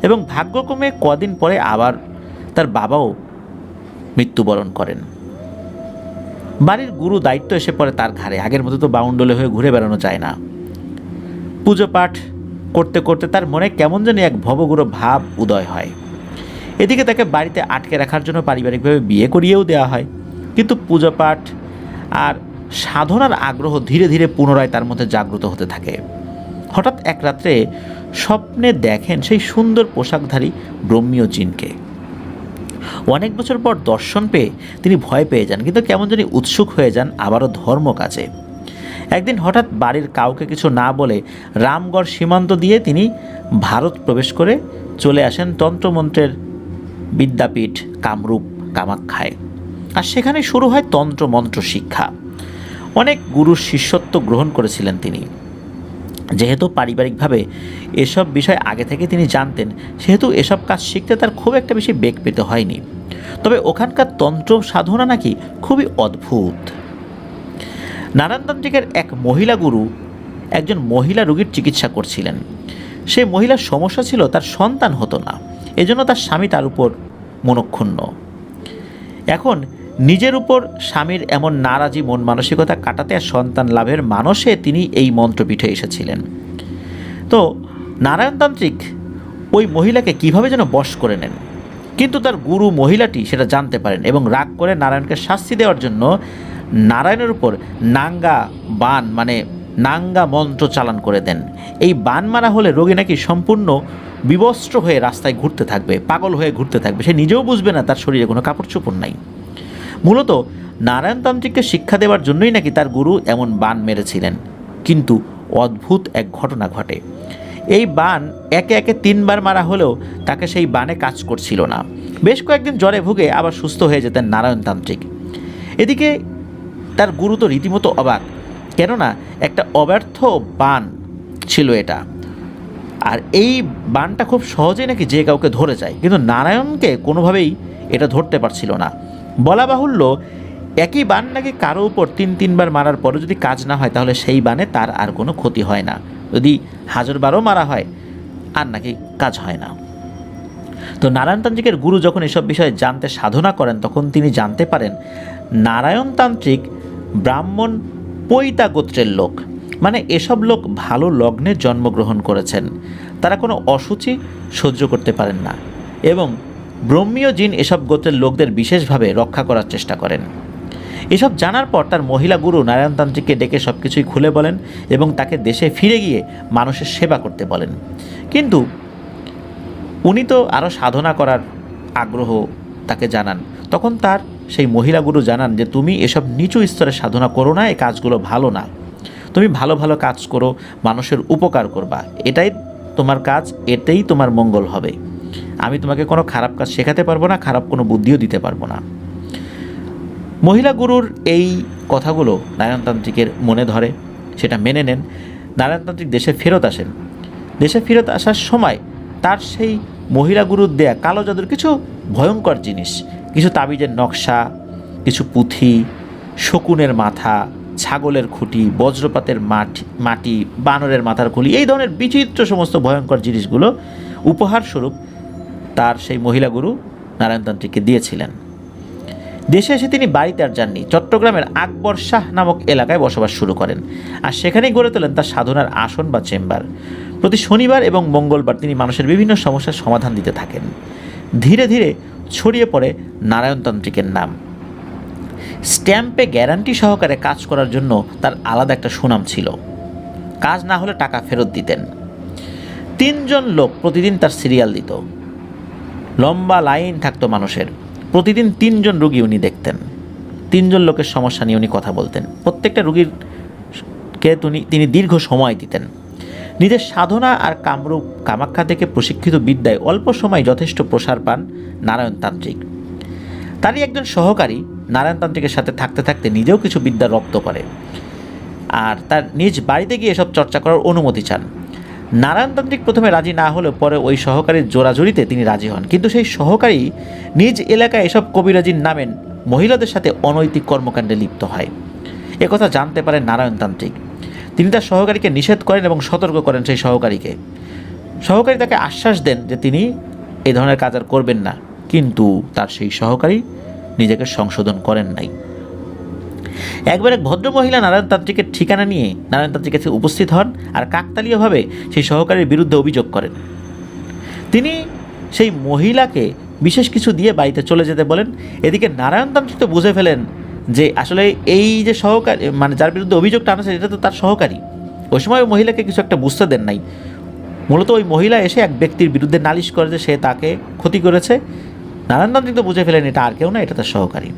এবং ভাগ্যক্রমে কদিন পরে আবার তার বাবাও মৃত্যুবরণ করেন। বাড়ির গুরু দায়িত্ব এসে পড়ে তার ঘাড়ে। আগের মতো তো বাউন্ডলে হয়ে ঘুরে বেড়ানো যায় না। পুজো পাঠ করতে করতে তার মনে কেমন যেন এক ভবগুরু ভাব উদয় হয়। এদিকে তাকে বাড়িতে আটকে রাখার জন্য পারিবারিকভাবে বিয়ে করিয়েও দেওয়া হয়, কিন্তু পূজা পাঠ আর সাধনার আগ্রহ ধীরে ধীরে পুনরায় তার মধ্যে জাগ্রত হতে থাকে। হঠাৎ এক রাত্রে স্বপ্নে দেখেন সেই সুন্দর পোশাকধারী ব্রহ্মীয় জিনকে। অনেক বছর পর দর্শন পেয়ে তিনি ভয় পেয়ে যান, কিন্তু কেমন জানি উৎসুক হয়ে যান আবারও ধর্ম কাজে। একদিন হঠাৎ বাড়ির কাউকে কিছু না বলে রামগড় সীমান্ত দিয়ে তিনি ভারত প্রবেশ করে চলে আসেন তন্ত্রমন্ত্রের বিদ্যাপীঠ কামরূপ কামাখ্যায়। আর সেখানে শুরু হয় তন্ত্রমন্ত্র শিক্ষা। অনেক গুরুর শিষ্যত্ব গ্রহণ করেছিলেন তিনি। যেহেতু পারিবারিকভাবে এসব বিষয় আগে থেকে তিনি জানতেন, সেহেতু এসব কাজ শিখতে তার খুব একটা বেশি বেগ পেতে হয়নি। তবে ওখানকার তন্ত্র সাধনা নাকি খুবই অদ্ভুত। নারায়ণতান্ত্রিকের এক মহিলা গুরু একজন মহিলা রোগীর চিকিৎসা করছিলেন। সেই মহিলার সমস্যা ছিল তার সন্তান হতো না, এজন্য তার স্বামী তার উপর মনক্ষুণ্ণ। এখন নিজের উপর স্বামীর এমন নারাজি মন মানসিকতা কাটাতে আর সন্তান লাভের মানসে তিনি এই মন্ত্রপীঠে এসেছিলেন। তো নারায়ণতান্ত্রিক ওই মহিলাকে কিভাবে যেন বশ করে নেন, কিন্তু তার গুরু মহিলাটি সেটা জানতে পারেন এবং রাগ করে নারায়ণকে শাস্তি দেওয়ার জন্য নারায়ণের উপর নাঙ্গা বান মানে নাঙ্গা মন্ত্র চালান করে দেন। এই বান মারা হলে রোগী নাকি সম্পূর্ণ বিবস্ত্র হয়ে রাস্তায় ঘুরতে থাকবে, পাগল হয়ে ঘুরতে থাকবে, সে নিজেও বুঝবে না তার শরীরে কোনো কাপড় চোপড় নাই। মূলত নারায়ণতান্ত্রিককে শিক্ষা দেওয়ার জন্যই নাকি তার গুরু এমন বান মেরেছিলেন। কিন্তু অদ্ভুত এক ঘটনা ঘটে। এই বান একে একে 3 বার মারা হলেও তাকে সেই বানে কাজ করছিল না। বেশ কয়েকদিন জ্বরে ভুগে আবার সুস্থ হয়ে যেতেন নারায়ণতান্ত্রিক। এদিকে তার গুরু তো রীতিমতো অবাক, কেননা একটা অব্যর্থ বান ছিল এটা। আর এই বানটা খুব সহজেই নাকি যে কাউকে ধরে যায়, কিন্তু নারায়ণকে কোনোভাবেই এটা ধরতে পারছিল না। বলা বাহুল্য, একই বান নাকি কারো উপর 3 বার মারার পরে যদি কাজ না হয়, তাহলে সেই বানে তার আর কোনো ক্ষতি হয় না। যদি 1000 বারও মারা হয় আর নাকি কাজ হয় না। তো নারায়ণতান্ত্রিকের গুরু যখন এসব বিষয়ে জানতে সাধনা করেন, তখন তিনি জানতে পারেন নারায়ণতান্ত্রিক ব্রাহ্মণ পৈতা গোত্রের লোক, মানে এসব লোক ভালো লগ্নে জন্মগ্রহণ করেছেন। তারা কোনো অসুচি সহ্য করতে পারেন না এবং ব্রহ্মীয় জিন এসব গোত্রের লোকদের বিশেষভাবে রক্ষা করার চেষ্টা করেন। এসব জানার পর তার মহিলা গুরু নারায়ণতান্ত্রিককে ডেকে সব কিছুই খুলে বলেন এবং তাকে দেশে ফিরে গিয়ে মানুষের সেবা করতে বলেন। কিন্তু উনি তো আরও সাধনা করার আগ্রহ তাকে জানান। তখন তার সেই মহিলা গুরু জানান যে তুমি এসব নিচু স্তরে সাধনা করো না, এই কাজগুলো ভালো না। তুমি ভালো ভালো কাজ করো, মানুষের উপকার করবা, এটাই তোমার কাজ, এতেই তোমার মঙ্গল হবে। আমি তোমাকে কোনো খারাপ কাজ শেখাতে পারবো না, খারাপ কোনো বুদ্ধিও দিতে পারবো না। মহিলা গুরুর এই কথাগুলো নারায়ণতান্ত্রিকের মনে ধরে, সেটা মেনে নেন। নারায়ণতান্ত্রিক দেশে ফেরত আসেন। দেশে ফেরত আসার সময় তার সেই মহিলা গুরুর দেয়া কালো জাদুর কিছু ভয়ঙ্কর জিনিস, কিছু তাবিজের নকশা, কিছু পুঁথি, শকুনের মাথা, ছাগলের খুঁটি, বজ্রপাতের মাটি, বানরের মাথার খুলি, এই ধরনের বিচিত্র সমস্ত ভয়ঙ্কর জিনিসগুলো উপহার স্বরূপ তার সেই মহিলা গুরু নারায়ণতান্ত্রিককে দিয়েছিলেন। দেশে এসে তিনি বাড়িতে আর যাননি, চট্টগ্রামের আকবর শাহ নামক এলাকায় বসবাস শুরু করেন। আর সেখানেই গড়ে তোলেন তার সাধনার আসন বা চেম্বার। প্রতি শনিবার এবং মঙ্গলবার তিনি মানুষের বিভিন্ন সমস্যার সমাধান দিতে থাকেন। ধীরে ধীরে ছড়িয়ে পড়ে নারায়ণতান্ত্রিকের নাম। স্ট্যাম্পে গ্যারান্টি সহকারে কাজ করার জন্য তার আলাদা একটা সুনাম ছিল। কাজ না হলে টাকা ফেরত দিতেন। 3 জন লোক প্রতিদিন তার সিরিয়াল দিত। লম্বা লাইন থাকতো মানুষের। প্রতিদিন 3 জন রুগী উনি দেখতেন। 3 জন লোকের সমস্যা নিয়ে উনি কথা বলতেন। প্রত্যেকটা রুগীরকে তিনি দীর্ঘ সময় দিতেন। নিজের সাধনা আর কামরূপ কামাখ্যা থেকে প্রশিক্ষিত বিদ্যায় অল্প সময় যথেষ্ট প্রসার পান নারায়ণতান্ত্রিক। তারই একজন সহকারী নারায়ণতান্ত্রিকের সাথে থাকতে থাকতে নিজেও কিছু বিদ্যা রপ্ত করে আর তার নিজ বাড়িতে গিয়ে এসব চর্চা করার অনুমতি চান। নারায়ণতান্ত্রিক প্রথমে রাজি না হলেও পরে ওই সহকারীর জোরাজুরিতে তিনি রাজি হন। কিন্তু সেই সহকারী নিজ এলাকায় এসব কবিরাজির নামে মহিলাদের সাথে অনৈতিক কর্মকাণ্ডে লিপ্ত হয়। একথা জানতে পারেন নারায়ণতান্ত্রিক। তিনি তার সহকারীকে নিষেধ করেন এবং সতর্ক করেন সেই সহকারীকে। সহকারী তাকে আশ্বাস দেন যে তিনি এই ধরনের কাজ আর করবেন না, কিন্তু তার সেই সহকারী নিজেকে সংশোধন করেন নাই। একবার এক ভদ্রমহিলা নারায়ণতান্ত্রিকের ঠিকানা নিয়ে নারায়ণতান্ত্রিকের কাছে উপস্থিত হন আর কাকতালীয়ভাবে সেই সহকারীর বিরুদ্ধে অভিযোগ করেন। তিনি সেই মহিলাকে বিশেষ কিছু দিয়ে বাড়িতে চলে যেতে বলেন। এদিকে নারায়ণতান্ত্রিক তো বুঝে ফেলেন যে আসলে এই যে সহকারী মানে যার বিরুদ্ধে অভিযোগটা আনছে এটা তো তার সহকারী। ওই সময় ওই মহিলাকে কিছু একটা বুঝতে দেন নাই। মূলত ওই মহিলা এসে এক ব্যক্তির বিরুদ্ধে নালিশ করে যে সে তাকে ক্ষতি করেছে, নারায়ণতান্ত্রিক তো বুঝে ফেলেন এটা আর কেউ না, এটা তার সহকারী।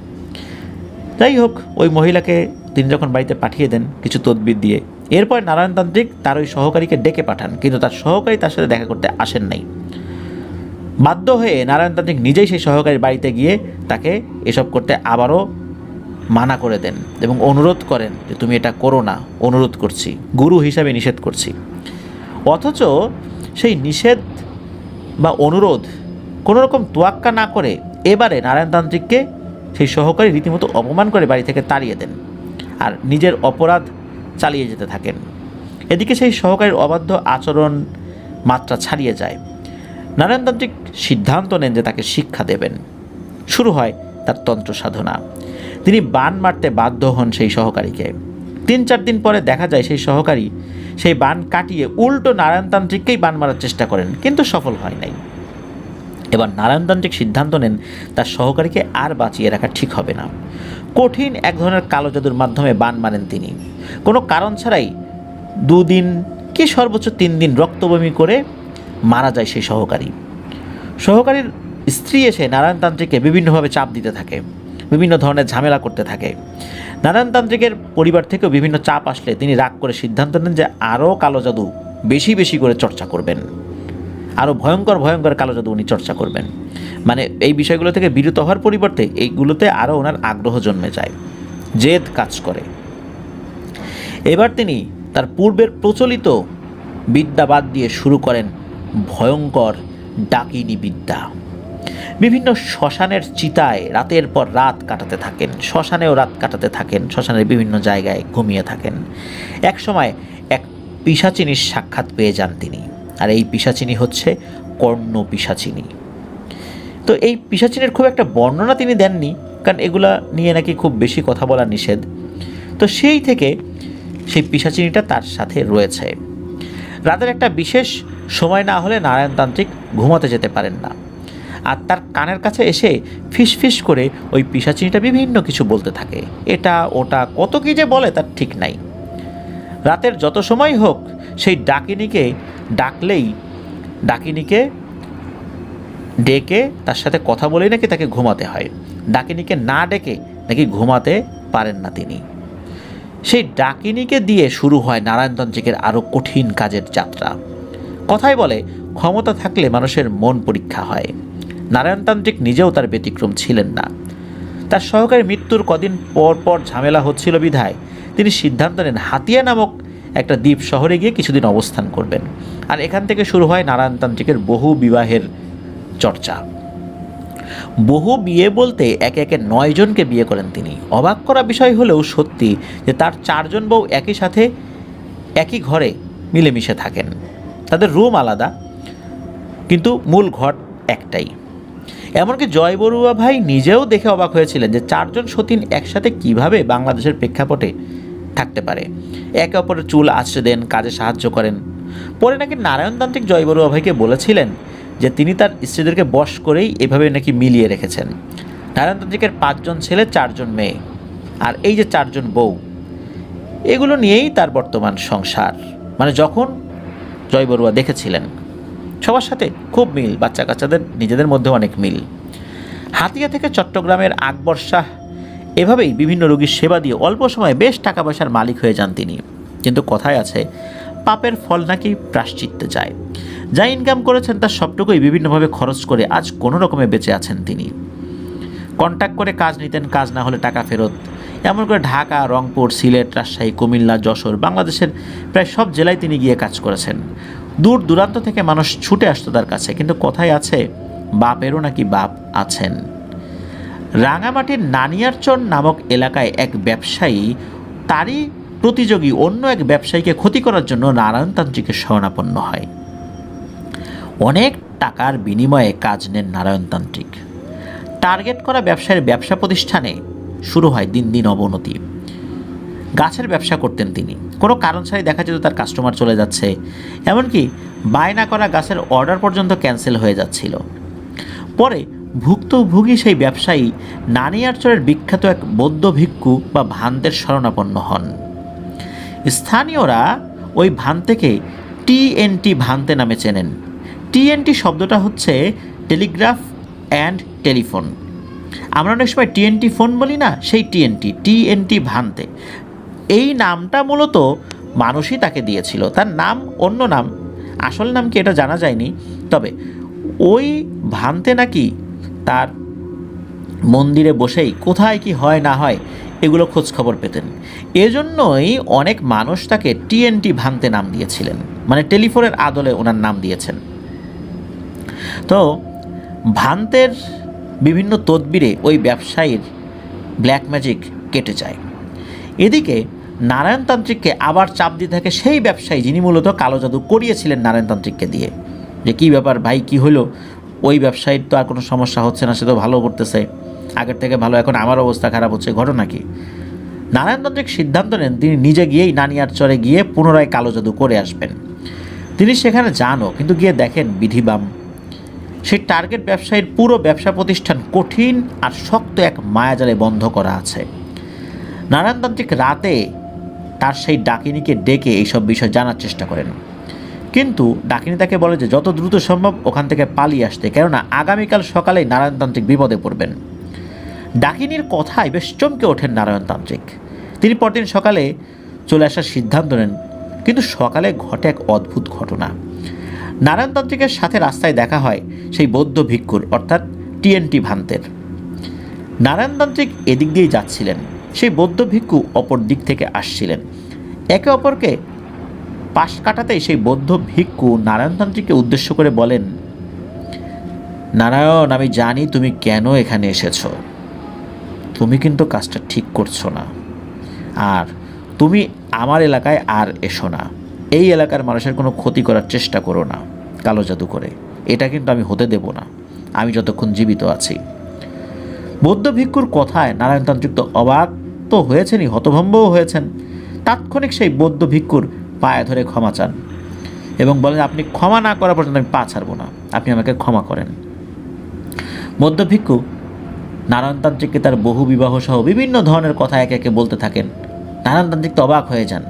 যাই হোক, ওই মহিলাকে তিনি যখন বাড়িতে পাঠিয়ে দেন কিছু তদবির দিয়ে, এরপর নারায়ণতান্ত্রিক তার ওই সহকারীকে ডেকে পাঠান, কিন্তু তার সহকারী তার সাথে দেখা করতে আসেন নাই। বাধ্য হয়ে নারায়ণতান্ত্রিক নিজেই সেই সহকারীর বাড়িতে গিয়ে তাকে এসব করতে আবারও মানা করে দেন এবং অনুরোধ করেন যে তুমি এটা করো না, অনুরোধ করছি, গুরু হিসাবে নিষেধ করছি। অথচ সেই নিষেধ বা অনুরোধ কোনো রকম তোয়াক্কা না করে এবারে নারায়ণতান্ত্রিককে সেই সহকারী রীতিমতো অপমান করে বাড়ি থেকে তাড়িয়ে দেন আর নিজের অপরাধ চালিয়ে যেতে থাকেন। এদিকে সেই সহকারীর অবাধ্য আচরণ মাত্রা ছাড়িয়ে যায়। নারায়ণতান্ত্রিক সিদ্ধান্ত নেন যে তাকে শিক্ষা দেবেন। শুরু হয় তার তন্ত্র সাধনা। তিনি বান মারতে বাধ্য হন সেই সহকারীকে। 3-4 দিন পরে দেখা যায় সেই সহকারী সেই বান কাটিয়ে উল্টো নারায়ণতান্ত্রিককেই বান মারার চেষ্টা করেন, কিন্তু সফল হয় নাই। এবার নারায়ণতান্ত্রিক সিদ্ধান্ত নেন তার সহকারীকে আর বাঁচিয়ে রাখা ঠিক হবে না। কঠিন এক ধরনের কালো জাদুর মাধ্যমে বান মারেন তিনি। কোনো কারণ ছাড়াই 2 দিন কি সর্বোচ্চ 3 দিন রক্তবমি করে মারা যায় সেই সহকারী। সহকারীর স্ত্রী এসে নারায়ণতান্ত্রিককে বিভিন্নভাবে চাপ দিতে থাকে, বিভিন্ন ধরনের ঝামেলা করতে থাকে। নারায়ণতান্ত্রিকের পরিবার থেকেও বিভিন্ন চাপ আসলে তিনি রাগ করে সিদ্ধান্ত নেন যে আরও কালো জাদু বেশি বেশি করে চর্চা করবেন, আরও ভয়ঙ্কর ভয়ঙ্কর কালো জাদু উনি চর্চা করবেন। মানে এই বিষয়গুলো থেকে বিরত হওয়ার পরিবর্তে এইগুলোতে আরও ওনার আগ্রহ জন্মে যায়, জেদ কাজ করে। এবার তিনি তার পূর্বের প্রচলিত বিদ্যা বাদ দিয়ে শুরু করেন ভয়ঙ্কর ডাকিনী বিদ্যা। বিভিন্ন শ্মশানের চিতায় রাতের পর রাত কাটাতে থাকেন, শ্মশানেও রাত কাটাতে থাকেন, শ্মশানের বিভিন্ন জায়গায় ঘুমিয়ে থাকেন। এক সময় এক পিশাচিনীর সাক্ষাৎ পেয়ে যান তিনি, আর এই পিশাচিনী হচ্ছে কর্ণ পিশাচিনী। তো এই পিশাচিনীর খুব একটা বর্ণনা তিনি দেননি, কারণ এগুলা নিয়ে নাকি খুব বেশি কথা বলা নিষেধ। তো সেই থেকে সেই পিশাচিনীটা তার সাথে রয়েছে। রাতের একটা বিশেষ সময় না হলে নারায়ণতান্ত্রিক ঘুমাতে যেতে পারেন না, আর তার কানের কাছে এসে ফিস ফিস করে ওই পিশাচিনীটা বিভিন্ন কিছু বলতে থাকে, এটা ওটা কত কী যে বলে তার ঠিক নাই। রাতের যত সময় হোক সেই ডাকিনীকে ডাকলেই, ডাকিনীকে ডেকে তার সাথে কথা বলেই নাকি তাকে ঘুমাতে হয়। ডাকিনীকে না ডেকে নাকি ঘুমাতে পারেন না তিনি। সেই ডাকিনীকে দিয়ে শুরু হয় নারায়ণতান্ত্রিকের আরও কঠিন কাজের যাত্রা। কথায় বলে ক্ষমতা থাকলে মানুষের মন পরীক্ষা হয়। নারায়ণতান্ত্রিক নিজেও তার ব্যতিক্রম ছিলেন না। তার সহকারী মৃত্যুর কদিন পর পর ঝামেলা হচ্ছিল বিধায় তিনি সিদ্ধান্ত নেন হাতিয়া নামক একটা দ্বীপ শহরে গিয়ে কিছুদিন অবস্থান করবেন। আর এখান থেকে শুরু হয় নারায়ণতান্ত্রিকের বহু বিবাহের চর্চা। বহু বিয়ে বলতে একে একে 9 জনকে বিয়ে করেন তিনি। অবাক করা বিষয় হলেও সত্যি যে তার 4 জন বউ একই সাথে একই ঘরে মিলেমিশে থাকেন। তাদের রুম আলাদা, কিন্তু মূল ঘর একটাই। এমনকি জয় বড়ুয়া ভাই নিজেও দেখে অবাক হয়েছিলেন যে 4 জন সতীন একসাথে কিভাবে বাংলাদেশের প্রেক্ষাপটে থাকতে পারে। একে অপরের চুল আঁচড়ে দেন, কাজে সাহায্য করেন। পরে নাকি নারায়ণতান্ত্রিক জয় বড়ুয়া ভাইকে বলেছিলেন যে তিনি তার স্ত্রীদেরকে বশ করেই এভাবে নাকি মিলিয়ে রেখেছেন। নারায়ণতান্ত্রিকের 5 জন ছেলে, 4 জন মেয়ে, আর এই যে 4 জন বউ, এগুলো নিয়েই তার বর্তমান সংসার। মানে যখন জয় বড়ুয়া দেখেছিলেন সবার সাথে খুব মিল, বাচ্চা কাচ্চাদের নিজেদের মধ্যে অনেক মিল। হাতিয়া থেকে চট্টগ্রামের আকবর শাহ এভাবেই বিভিন্ন রোগীর সেবা দিয়ে অল্প সময়ে বেশ টাকা পয়সার মালিক হয়ে যান তিনি। কিন্তু কথায় আছে পাপের ফল নাকি প্রায়শ্চিত্তে যায়। যা ইনকাম করেছেন তার সবটুকুই বিভিন্নভাবে খরচ করে আজ কোনো রকমে বেঁচে আছেন তিনি। কন্ট্যাক্ট করে কাজ নিতেন, কাজ না হলে টাকা ফেরত। এমন করে ঢাকা, রংপুর, সিলেট, রাজশাহী, কুমিল্লা, যশোর, বাংলাদেশের প্রায় সব জেলায় তিনি গিয়ে কাজ করেছেন। দূর দূরান্ত থেকে মানুষ ছুটে আসতো তার কাছে। কিন্তু কথায় আছে বাপেরও নাকি বাপ আছেন। রাঙামাটির নানিয়ারচর নামক এলাকায় এক ব্যবসায়ী তারই প্রতিযোগী অন্য এক ব্যবসায়ীকে ক্ষতি করার জন্য নারায়ণতান্ত্রিকের শরণাপন্ন হয়। অনেক টাকার বিনিময়ে কাজ নেন নারায়ণতান্ত্রিক। টার্গেট করা ব্যবসায়ের ব্যবসা প্রতিষ্ঠানে শুরু হয় দিন দিন অবনতি। গাছের ব্যবসা করতেন তিনি, কোনো কারণ ছাড়াই দেখা যেত তার কাস্টমার চলে যাচ্ছে, এমনকি বায়না করা গাছের অর্ডার পর্যন্ত ক্যান্সেল হয়ে যাচ্ছিল। পরে ভুক্তভোগী সেই ব্যবসায়ী নানিয়ারচরের বিখ্যাত এক বৌদ্ধ ভিক্ষু বা ভান্তের শরণাপন্ন হন। স্থানীয়রা ওই ভান্তেকে TNT ভান্তে নামে চেনেন। TNT শব্দটা হচ্ছে টেলিগ্রাফ অ্যান্ড টেলিফোন। আমরা অনেক সময় টিএনটি ফোন বলি না, সেই টিএনটি ভান্তে, এই নামটা মূলত মানুষই তাকে দিয়েছিল। তার নাম অন্য নাম, আসল নাম কি এটা জানা যায়নি। তবে ওই ভান্তে নাকি তার মন্দিরে বসেই কোথায় কি হয় না হয় এগুলো খোঁজ খবর পেতেন। এজন্যই অনেক মানুষ তাকে টিএনটি ভান্তে নাম দিয়েছিলেন, মানে টেলিফোনের আদলে ওনার নাম দিয়েছেন। তো ভান্তের বিভিন্ন তদবিরে ওই ব্যবসায়ীর ব্ল্যাক ম্যাজিক কেটে যায়। এদিকে নারায়ণতান্ত্রিককে আবার চাপ দিতে থাকে সেই ব্যবসায়ী যিনি মূলত কালো জাদু করিয়েছিলেন নারায়ণতান্ত্রিককে দিয়ে, যে কী ব্যাপার ভাই, কী হলো, ওই ব্যবসায়ীর তো আর কোনো সমস্যা হচ্ছে না, সে তো ভালো করতেছে, আগের থেকে ভালো, এখন আমার অবস্থা খারাপ হচ্ছে, ঘটনা কি? নারায়ণতান্ত্রিক সিদ্ধান্ত নেন তিনি নিজে গিয়েই নানিয়ারচরে গিয়ে পুনরায় কালো জাদু করে আসবেন। তিনি সেখানে যানও, কিন্তু গিয়ে দেখেন বিধিবাম। সেই টার্গেট ব্যবসায়ীর পুরো ব্যবসা প্রতিষ্ঠান কঠিন আর শক্ত এক মায়াজালে বন্ধ করা আছে। নারায়ণতান্ত্রিক রাতে তার সেই ডাকিনীকে ডেকে এইসব বিষয় জানার চেষ্টা করেন, কিন্তু ডাকিনী তাকে বলে যে যত দ্রুত সম্ভব ওখান থেকে পালিয়ে আসতে, কেননা আগামীকাল সকালেই নারায়ণতান্ত্রিক বিপদে পড়বেন। ডাকিনীর কথায় বেশ চমকে ওঠেন নারায়ণতান্ত্রিক। তিনি পরদিন সকালে চলে আসার সিদ্ধান্ত নেন, কিন্তু সকালে ঘটে এক অদ্ভুত ঘটনা। নারায়ণতান্ত্রিকের সাথে রাস্তায় দেখা হয় সেই বৌদ্ধ ভিক্ষুর, অর্থাৎ টিএনটি ভান্তের। নারায়ণতান্ত্রিক এদিক দিয়েই যাচ্ছিলেন, সেই বৌদ্ধ ভিক্ষু অপর দিক থেকে আসছিলেন। একে অপরকে পাশ কাটাতেই সেই বৌদ্ধ ভিক্ষু নারায়ণতান্ত্রিককে উদ্দেশ্য করে বলেন, নারায়ণ, আমি জানি তুমি কেন এখানে এসেছো। তুমি কিন্তু কাজটা ঠিক করছো না, আর তুমি আমার এলাকায় আর এসো না। এই এলাকার মানুষের কোনো ক্ষতি করার চেষ্টা করো না কালো জাদু করে, এটা কিন্তু আমি হতে দেব না আমি যতক্ষণ জীবিত আছি। বৌদ্ধ ভিক্ষুর কথায় নারায়ণতান্ত্রিক তো অবাক তো হয়েছেনই, হতভম্বও হয়েছেন। তাৎক্ষণিক সেই বৌদ্ধ ভিক্ষুর পায়ে ধরে ক্ষমা চান এবং বলেন, আপনি ক্ষমা না করা পর্যন্ত আমি পা ছাড়ব না, আপনি আমাকে ক্ষমা করেন। বৌদ্ধ ভিক্ষু নারায়ণতান্ত্রিককে তার বহু বিবাহ সহ বিভিন্ন ধরনের কথা একে একে বলতে থাকেন। নারায়ণতান্ত্রিক তো অবাক হয়ে যান।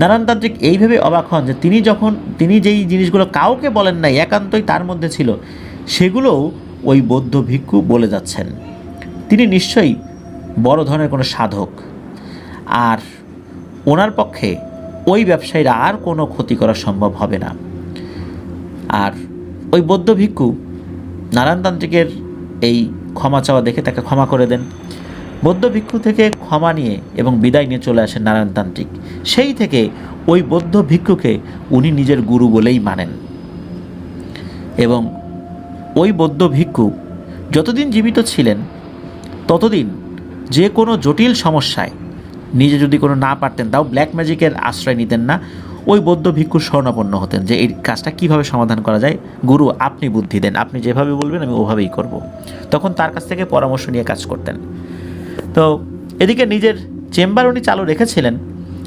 নারায়ণতান্ত্রিক এইভাবে অবাক হন যে তিনি যেই জিনিসগুলো কাউকে বলেন নাই, একান্তই তার মধ্যে ছিল, সেগুলোও ওই বৌদ্ধ ভিক্ষু বলে যাচ্ছেন। তিনি নিশ্চয়ই বড় ধরনের কোনো সাধক, আর ওনার পক্ষে ওই ব্যবসায়ীরা আর কোনো ক্ষতি করা সম্ভব হবে না। আর ওই বৌদ্ধ ভিক্ষু নারায়ণতান্ত্রিকের এই ক্ষমা চাওয়া দেখে তাকে ক্ষমা করে দেন। বৌদ্ধ ভিক্ষু থেকে ক্ষমা নিয়ে এবং বিদায় নিয়ে চলে আসেন নারায়ণতান্ত্রিক। সেই থেকে ওই বৌদ্ধ ভিক্ষুকে উনি নিজের গুরু বলেই মানেন, এবং ওই বৌদ্ধ ভিক্ষু যতদিন জীবিত ছিলেন ততদিন যে কোনো জটিল সমস্যায় নিজে যদি কোনো না পারতেন, তাও ব্ল্যাক ম্যাজিকের আশ্রয় নিতেন না, ওই বৌদ্ধ ভিক্ষুর শরণাপন্ন হতেন যে এই কাজটা কীভাবে সমাধান করা যায়, গুরু আপনি বুদ্ধি দেন, আপনি যেভাবে বলবেন আমি ওভাবেই করব। তখন তার কাছ থেকে পরামর্শ নিয়ে কাজ করতেন। তো এদিকে নিজের চেম্বার উনি চালু রেখেছিলেন।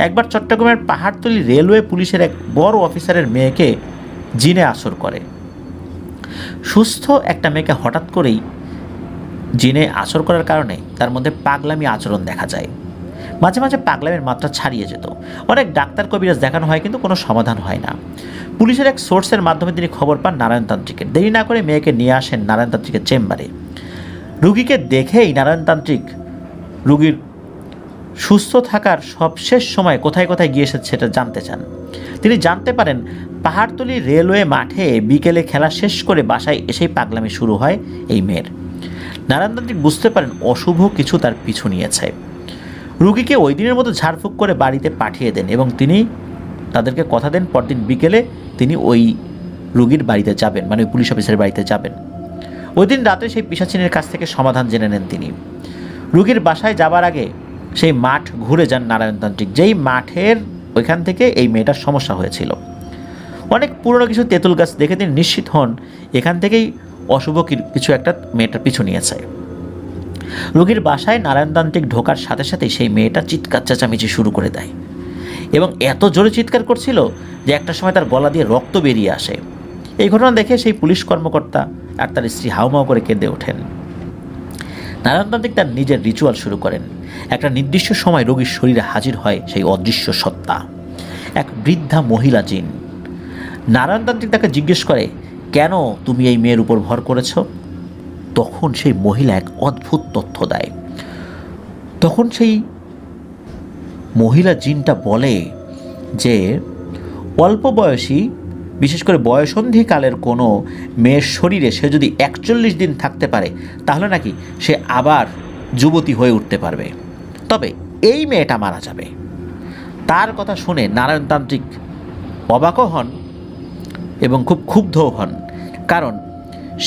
একবার চট্টগ্রামের পাহাড়তলী রেলওয়ে পুলিশের এক বড় অফিসারের মেয়েকে জিনে আসর করে। সুস্থ একটা মেয়েকে হঠাৎ করেই জিনে আসর করার কারণে তার মধ্যে পাগলামি আচরণ দেখা যায়। মাঝে মাঝে পাগলামির মাত্রা ছাড়িয়ে যেত। অনেক ডাক্তার কবিরাজ দেখানো হয়, কিন্তু কোনো সমাধান হয় না। পুলিশের এক সোর্সের মাধ্যমে তিনি খবর পান নারায়ণতান্ত্রিকের। দেরি না করে মেয়েকে নিয়ে আসেন নারায়ণতান্ত্রিকের চেম্বারে। রুগীকে দেখেই নারায়ণতান্ত্রিক রুগীর সুস্থ থাকার সবশেষ সময় কোথায় কোথায় গিয়েছে সেটা জানতে চান। তিনি জানতে পারেন পাহাড়তলী রেলওয়ে মাঠে বিকেলে খেলা শেষ করে বাসায় এসেই পাগলামি শুরু হয় এই মেয়ের। নারায়ণতান্ত্রিক বুঝতে পারেন অশুভ কিছু তার পিছু নিয়েছে। রুগীকে ওই দিনের মতো ঝাড়ফুঁক করে বাড়িতে পাঠিয়ে দেন এবং তিনি তাদেরকে কথা দেন পরদিন বিকেলে তিনি ওই রুগীর বাড়িতে যাবেন, মানে ওই পুলিশ অফিসারের বাড়িতে যাবেন। ওই দিন রাতে সেই পিশাচিনীর কাছ থেকে সমাধান জেনে নেন তিনি। রুগীর বাসায় যাবার আগে সেই মাঠ ঘুরে যান নারায়ণতান্ত্রিক, যেই মাঠের ওইখান থেকে এই মেয়েটার সমস্যা হয়েছিল। অনেক পুরনো কিছু তেঁতুল গাছ দেখে তিনি নিশ্চিত হন এখান থেকেই অশুভ কিছু একটা মেয়েটার পিছু নিয়েছে। রোগীর বাসায় নারায়ণতান্ত্রিক ঢোকার সাথে সাথেই সেই মেয়েটা চিৎকার চেঁচামেচি শুরু করে দেয় এবং এত জোরে চিৎকার করছিল যে একটা সময় তার গলা দিয়ে রক্ত বেরিয়ে আসে। এই ঘটনা দেখে সেই পুলিশ কর্মকর্তা আর তার স্ত্রী হাউমাউ করে কেঁদে ওঠেন। নারায়ণতান্ত্রিক তার নিজের রিচুয়াল শুরু করেন। একটা নির্দিষ্ট সময় রোগীর শরীরে হাজির হয় সেই অদৃশ্য সত্তা, এক বৃদ্ধা মহিলা জিন। নারায়ণতান্ত্রিক তাকে জিজ্ঞেস করে, কেন তুমি এই মেয়ের উপর ভর করেছ? তখন সেই মহিলা এক অদ্ভুত তথ্য দেয়। তখন সেই মহিলা জিনটা বলে যে অল্প বয়সী, বিশেষ করে বয়সন্ধিকালের কোনো মেয়ের শরীরে সে যদি 41 দিন থাকতে পারে তাহলে নাকি সে আবার যুবতী হয়ে উঠতে পারবে, তবে এই মেয়েটা মারা যাবে। তার কথা শুনে নারায়ণতান্ত্রিক অবাকও হন এবং খুব ক্ষুব্ধও হন, কারণ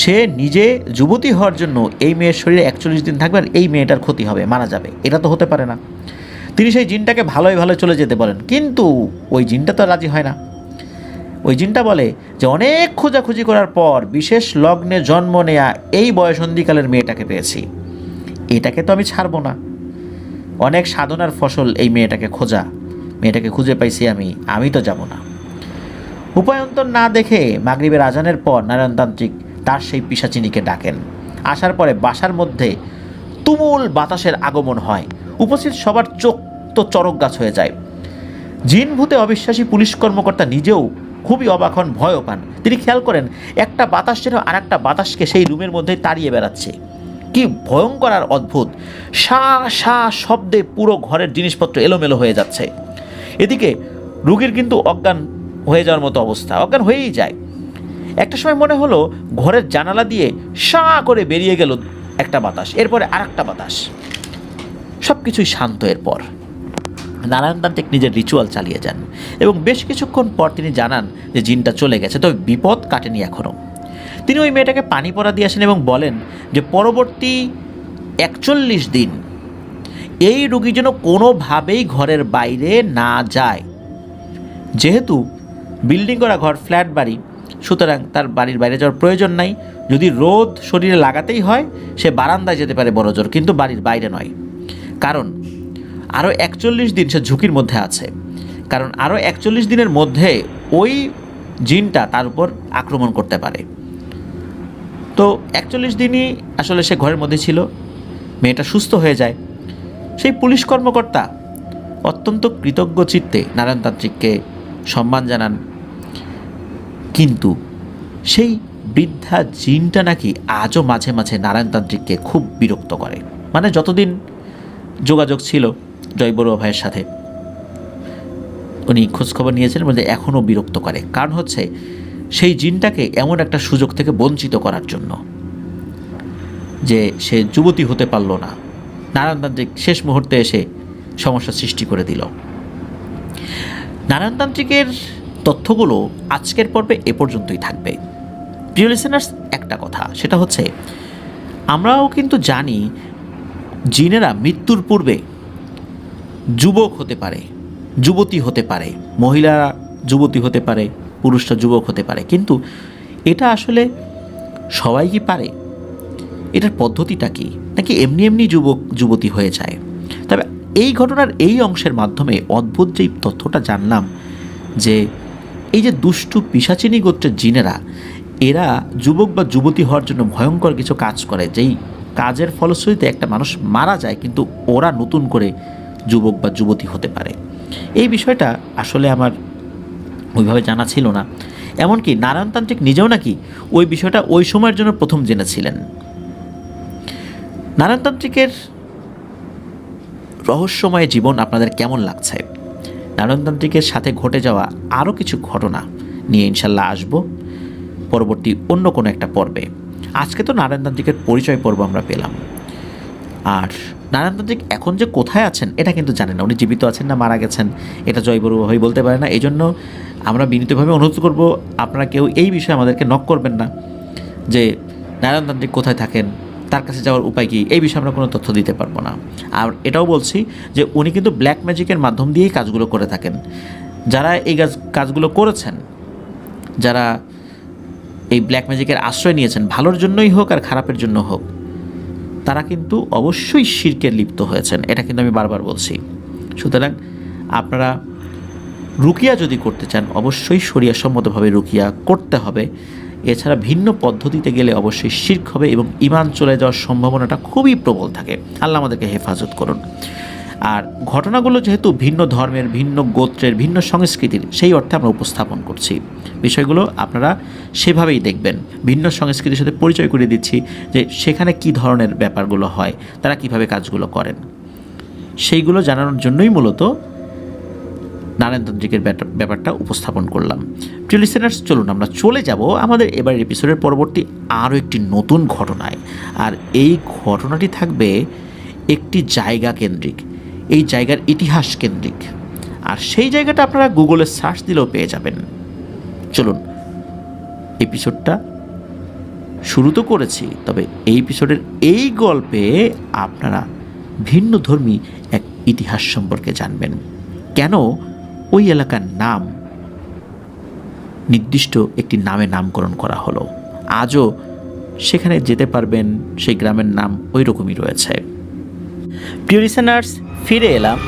সে নিজে যুবতী হওয়ার জন্য এই মেয়ের শরীরে 41 দিন থাকবে আর এই মেয়েটার ক্ষতি হবে, মারা যাবে, এটা তো হতে পারে না। তিনি সেই জিনটাকে ভালোই চলে যেতে বলেন, কিন্তু ওই জিনটা তো রাজি হয় না। ওই জিনটা বলে যে অনেক খোঁজাখুঁজি করার পর বিশেষ লগ্নে জন্ম নেয়া এই বয়সন্ধিকালের মেয়েটাকে পেয়েছি, এটাকে তো আমি ছাড়বো না। অনেক সাধনার ফসল এই মেয়েটাকে খোঁজা, মেয়েটাকে খুঁজে পাইছি আমি তো যাব না। উপায়ন্তর না দেখে মাগরিবের আজানের পর নারায়ণতান্ত্রিক তার সেই পিশাচিনীকে ডাকেন। আসার পরে বাসার মধ্যে তুমুল বাতাসের আগমন হয়, উপস্থিত সবার চোখ তো চরক গাছ হয়ে যায়। জিন ভূতে অবিশ্বাসী পুলিশ কর্মকর্তা নিজেও খুবই অবাক হন, ভয়ও পান। তিনি খেয়াল করেন একটা বাতাস যেন আর একটা বাতাসকে সেই রুমের মধ্যে তাড়িয়ে বেড়াচ্ছে। কি ভয়ঙ্কর আর অদ্ভুত! শা শা শব্দে পুরো ঘরের জিনিসপত্র এলোমেলো হয়ে যাচ্ছে। এদিকে রুগীর কিন্তু অজ্ঞান হয়ে যাওয়ার মতো অবস্থা, অজ্ঞান হয়েই যায়। একটা সময় মনে হলো ঘরের জানালা দিয়ে শা করে বেরিয়ে গেল একটা বাতাস, এরপরে আর একটা বাতাস। সব কিছুই শান্ত। এরপর নারায়ণতান্ত্রিক নিজের রিচুয়াল চালিয়ে যান এবং বেশ কিছুক্ষণ পর তিনি জানান যে জিনটা চলে গেছে, তবে বিপদ কাটেনি এখনও। তিনি ওই মেয়েটাকে পানি পরা দিয়ে আসেন এবং বলেন যে পরবর্তী 41 দিন এই রোগী যেন কোনোভাবেই ঘরের বাইরে না যায়। যেহেতু বিল্ডিং করা ঘর, ফ্ল্যাট বাড়ি, সুতরাং তার বাড়ির বাইরে যাওয়ার প্রয়োজন নাই। যদি রোদ শরীরে লাগাতেই হয় সে বারান্দায় যেতে পারে বড়জোর, কিন্তু বাড়ির বাইরে নয়। কারণ আরও 41 দিন সে ঝুঁকির মধ্যে আছে, কারণ আরও 41 দিনের মধ্যে ওই জিনটা তার উপর আক্রমণ করতে পারে। তো 41 দিনই আসলে সে ঘরের মধ্যে ছিল। মেয়েটা সুস্থ হয়ে যায়। সেই পুলিশ কর্মকর্তা অত্যন্ত কৃতজ্ঞ চিত্তে নারায়ণতান্ত্রিককে সম্মান জানান, কিন্তু সেই বৃদ্ধা জিনটা নাকি আজও মাঝে মাঝে নারায়ণতান্ত্রিককে খুব বিরক্ত করে। মানে যতদিন যোগাযোগ ছিল জয় বড়ুয়া ভাইয়ের সাথে, উনি খোঁজখবর নিয়েছেন, বলতে এখনও বিরক্ত করে। কারণ হচ্ছে সেই জিনটাকে এমন একটা সুযোগ থেকে বঞ্চিত করার জন্য যে সে যুবতী হতে পারল না। নারায়ণতান্ত্রিক শেষ মুহূর্তে এসে সমস্যা সৃষ্টি করে দিল। নারায়ণতান্ত্রিকের তথ্যগুলো আজকের পর্বে এ পর্যন্তই থাকবে। প্রিয় লিসেনার্স, একটা কথা, সেটা হচ্ছে আমরাও কিন্তু জানি জিনেরা মৃত্যুর পূর্বে যুবক হতে পারে, যুবতী হতে পারে, মহিলারা যুবতী হতে পারে, পুরুষরা যুবক হতে পারে, কিন্তু এটা আসলে সবাই কি পারে? এটার পদ্ধতিটা কি? নাকি এমনি এমনি যুবক যুবতী হয়ে যায়? তবে এই ঘটনার এই অংশের মাধ্যমে অদ্ভুত যেই তথ্যটা জানলাম যে এই যে দুষ্টু পিশাচিনী গোত্রের জিনেরা, এরা যুবক বা যুবতী হওয়ার জন্য ভয়ঙ্কর কিছু কাজ করে, যেই কাজের ফলশ্রুতিতে একটা মানুষ মারা যায়, কিন্তু ওরা নতুন করে যুবক বা যুবতী হতে পারে। এই বিষয়টা আসলে আমার ওইভাবে জানা ছিল না। এমনকি নারায়ণতান্ত্রিক নিজেও নাকি ওই বিষয়টা ওই সময়ের জন্য প্রথম জেনেছিলেন। নারায়ণতান্ত্রিকের রহস্যময় জীবন আপনাদের কেমন লাগছে? নারায়ণতান্ত্রিকের সাথে ঘটে যাওয়া আরও কিছু ঘটনা নিয়ে ইনশাল্লাহ আসব পরবর্তী অন্য কোনো একটা পর্বে। আজকে তো নারায়ণতান্ত্রিকের পরিচয় পর্ব আমরা পেলাম, আর নারায়ণতান্ত্রিক এখন যে কোথায় আছেন এটা কিন্তু জানেন না। উনি জীবিত আছেন না মারা গেছেন এটা জয় বড়ুয়া ভাই বলতে পারে না। এই জন্য আমরা বিনীতভাবে অনুরোধ করব, আপনারা কেউ এই বিষয়ে আমাদেরকে নক করবেন না যে নারায়ণতান্ত্রিক কোথায় থাকেন, তার কাছে যাওয়ার উপায় কী, এই বিষয়ে আমরা কোনো তথ্য দিতে পারবো না। আর এটাও বলছি যে উনি কিন্তু ব্ল্যাক ম্যাজিকের মাধ্যম দিয়েই কাজগুলো করে থাকেন। যারা এই কাজগুলো করেছেন, যারা এই ব্ল্যাক ম্যাজিকের আশ্রয় নিয়েছেন, ভালোর জন্যই হোক আর খারাপের জন্য হোক, তারা কিন্তু অবশ্যই শিরকে লিপ্ত হয়েছেন, এটা কিন্তু আমি বারবার বলছি। সুতরাং আপনারা রুকিয়া যদি করতে চান অবশ্যই শরিয়াসম্মতভাবে রুকিয়া করতে হবে। এছাড়া ভিন্ন পদ্ধতিতে গেলে অবশ্যই শিরক হবে এবং ঈমান চলে যাওয়ার সম্ভাবনাটা খুবই প্রবল থাকে। আল্লাহ আমাদেরকে হেফাজত করুন। আর ঘটনাগুলো যেহেতু ভিন্ন ধর্মের, ভিন্ন গোত্রের, ভিন্ন সংস্কৃতির, সেই অর্থে আমরা উপস্থাপন করছি। বিষয়গুলো আপনারা সেভাবেই দেখবেন। ভিন্ন সংস্কৃতির সাথে পরিচয় করে দিচ্ছি যে সেখানে কী ধরনের ব্যাপারগুলো হয়, তারা কিভাবে কাজগুলো করেন, সেইগুলো জানানোর জন্যই মূলত নারায়ণতান্ত্রিকের ব্যাপারটা উপস্থাপন করলাম। প্রিয় লিসেনার্স, চলুন আমরা চলে যাব আমাদের এবারের এপিসোডের পরবর্তী আরও একটি নতুন ঘটনায়। আর এই ঘটনাটি থাকবে একটি জায়গা কেন্দ্রিক, এই জায়গার ইতিহাস কেন্দ্রিক। আর সেই জায়গাটা আপনারা গুগলে সার্চ দিলেও পেয়ে যাবেন। চলুন এপিসোডটা শুরু তো করেছি, তবে এই এপিসোডের এই গল্পে আপনারা ভিন্নধর্মী এক ইতিহাস সম্পর্কে জানবেন। কেন ওই এলাকার নাম নির্দিষ্ট একটি নামে নামকরণ করা হলো, আজও সেখানে যেতে পারবেন, সেই গ্রামের নাম ওই রকমই রয়েছে। প্রিয় লিসেনার্স, ফিরে এলাম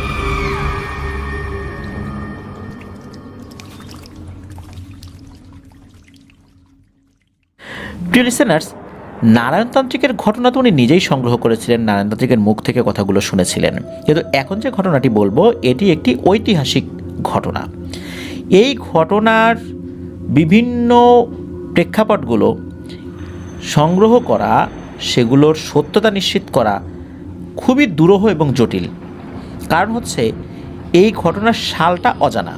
প্রিয় লিসেনার্স, নারায়ণতান্ত্রিকের ঘটনা তো উনি নিজেই সংগ্রহ করেছিলেন, নারায়ণতান্ত্রিকের মুখ থেকে কথাগুলো শুনেছিলেন। কিন্তু এখন যে ঘটনাটি বলবো এটি একটি ঐতিহাসিক ঘটনা। এই ঘটনার বিভিন্ন প্রেক্ষাপটগুলো সংগ্রহ করা, সেগুলোর সত্যতা নিশ্চিত করা খুবই দুরূহ এবং জটিল। কারণ হচ্ছে এই ঘটনার সালটা অজানা,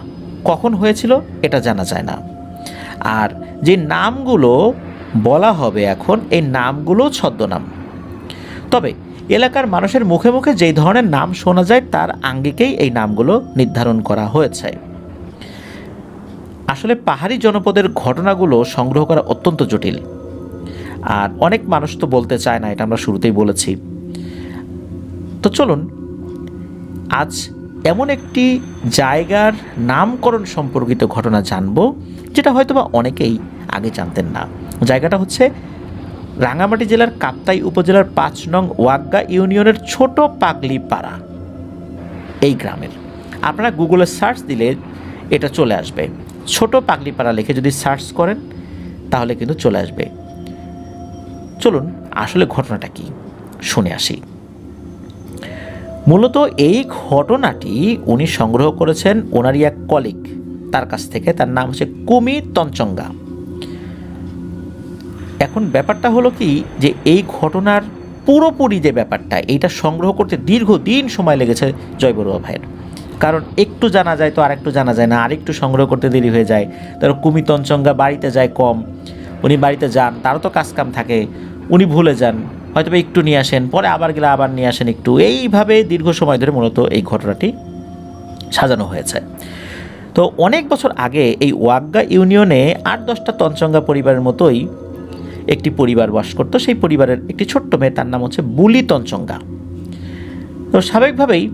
কখন হয়েছিল এটা জানা যায় না। আর যে নামগুলো বলা হবে এখন, এই নামগুলো ছদ্মনাম। তবে এলাকার মানুষের মুখে মুখে যেই ধরনের নাম শোনা যায় তার আঙ্গিকেই এই নামগুলো নির্ধারণ করা হয়েছে। আসলে পাহাড়ি জনপদের ঘটনাগুলো সংগ্রহ করা অত্যন্ত জটিল, আর অনেক মানুষ তো বলতে চায় না, এটা আমরা শুরুতেই বলেছি। তো চলুন আজ এমন একটি জায়গার নামকরণ সম্পর্কিত ঘটনা জানব, যেটা হয়তোবা অনেকেই আগে জানতেন না। জায়গাটা হচ্ছে রাঙামাটি জেলার কাপ্তাই উপজেলার ৫ নং ওয়াগ্গা ইউনিয়নের ছোট পাগলি পাড়া। এই গ্রামের আপনারা গুগলে সার্চ দিলে এটা চলে আসবে। ছোট পাগলি পাড়া লিখে যদি সার্চ করেন তাহলে কিন্তু চলে আসবে। চলুন আসলে ঘটনাটা কি শুনে আসি। মূলত এই ঘটনাটি উনি সংগ্রহ করেছেন ওনারই এক কলিগ তার কাছ থেকে। তার নাম হচ্ছে কুমি তঞ্চঙ্গা। এখন ব্যাপারটা হলো কি, যে এই ঘটনার পুরোপুরি যে ব্যাপারটা, এইটা সংগ্রহ করতে দীর্ঘদিন সময় লেগেছে জয় বড়ুয়া ভাইয়ের। কারণ একটু জানা যায় তো আরেকটু জানা যায় না, আরেকটু সংগ্রহ করতে দেরি হয়ে যায়। তার কুমি তঞ্চঙ্গা বাড়িতে যায় কম, উনি বাড়িতে যান, তারও তো কাজকাম থাকে, উনি ভুলে যান, হয়তো একটু নিয়ে আসেন, পরে আবার গেলে আবার নিয়ে আসেন একটু। এইভাবে দীর্ঘ সময় ধরে মূলত এই ঘটনাটি সাজানো হয়েছে। তো অনেক বছর আগে এই ওয়াগ্গা ইউনিয়নে ৮-১০টা তঞ্চঙ্গা পরিবারের মতোই একটি পরিবার বাস করতো। সেই পরিবারের একটি ছোট্ট মেয়ে, তার নাম হচ্ছে বুলি তঞ্চঙ্গা। তো স্বাভাবিকভাবেই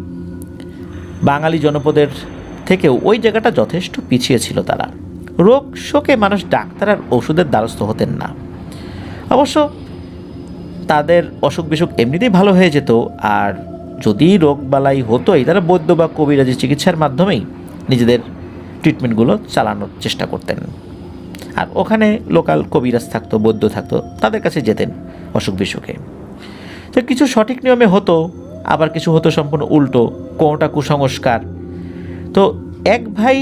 বাঙালি জনপদের থেকেও ওই জায়গাটা যথেষ্ট পিছিয়ে ছিল। তারা রোগ শোকে মানুষ ডাক্তার আর ওষুধের দ্বারস্থ হতেন না। অবশ্য তাদের অসুখ বিসুখ এমনিতেই ভালো হয়ে যেত, আর যদি রোগ বালাই হতোই তারা বৈদ্য বা কবিরাজি চিকিৎসার মাধ্যমেই নিজেদের ট্রিটমেন্টগুলো চালানোর চেষ্টা করতেন। আর ওখানে লোকাল কবিরাজ থাকতো, বৈদ্য থাকতো, তাদের কাছে যেতেন অসুখ বিসুখে। তো কিছু সঠিক নিয়মে হতো, আবার কিছু হতো সম্পূর্ণ উল্টো, কোনোটা কুসংস্কার। তো এক ভাই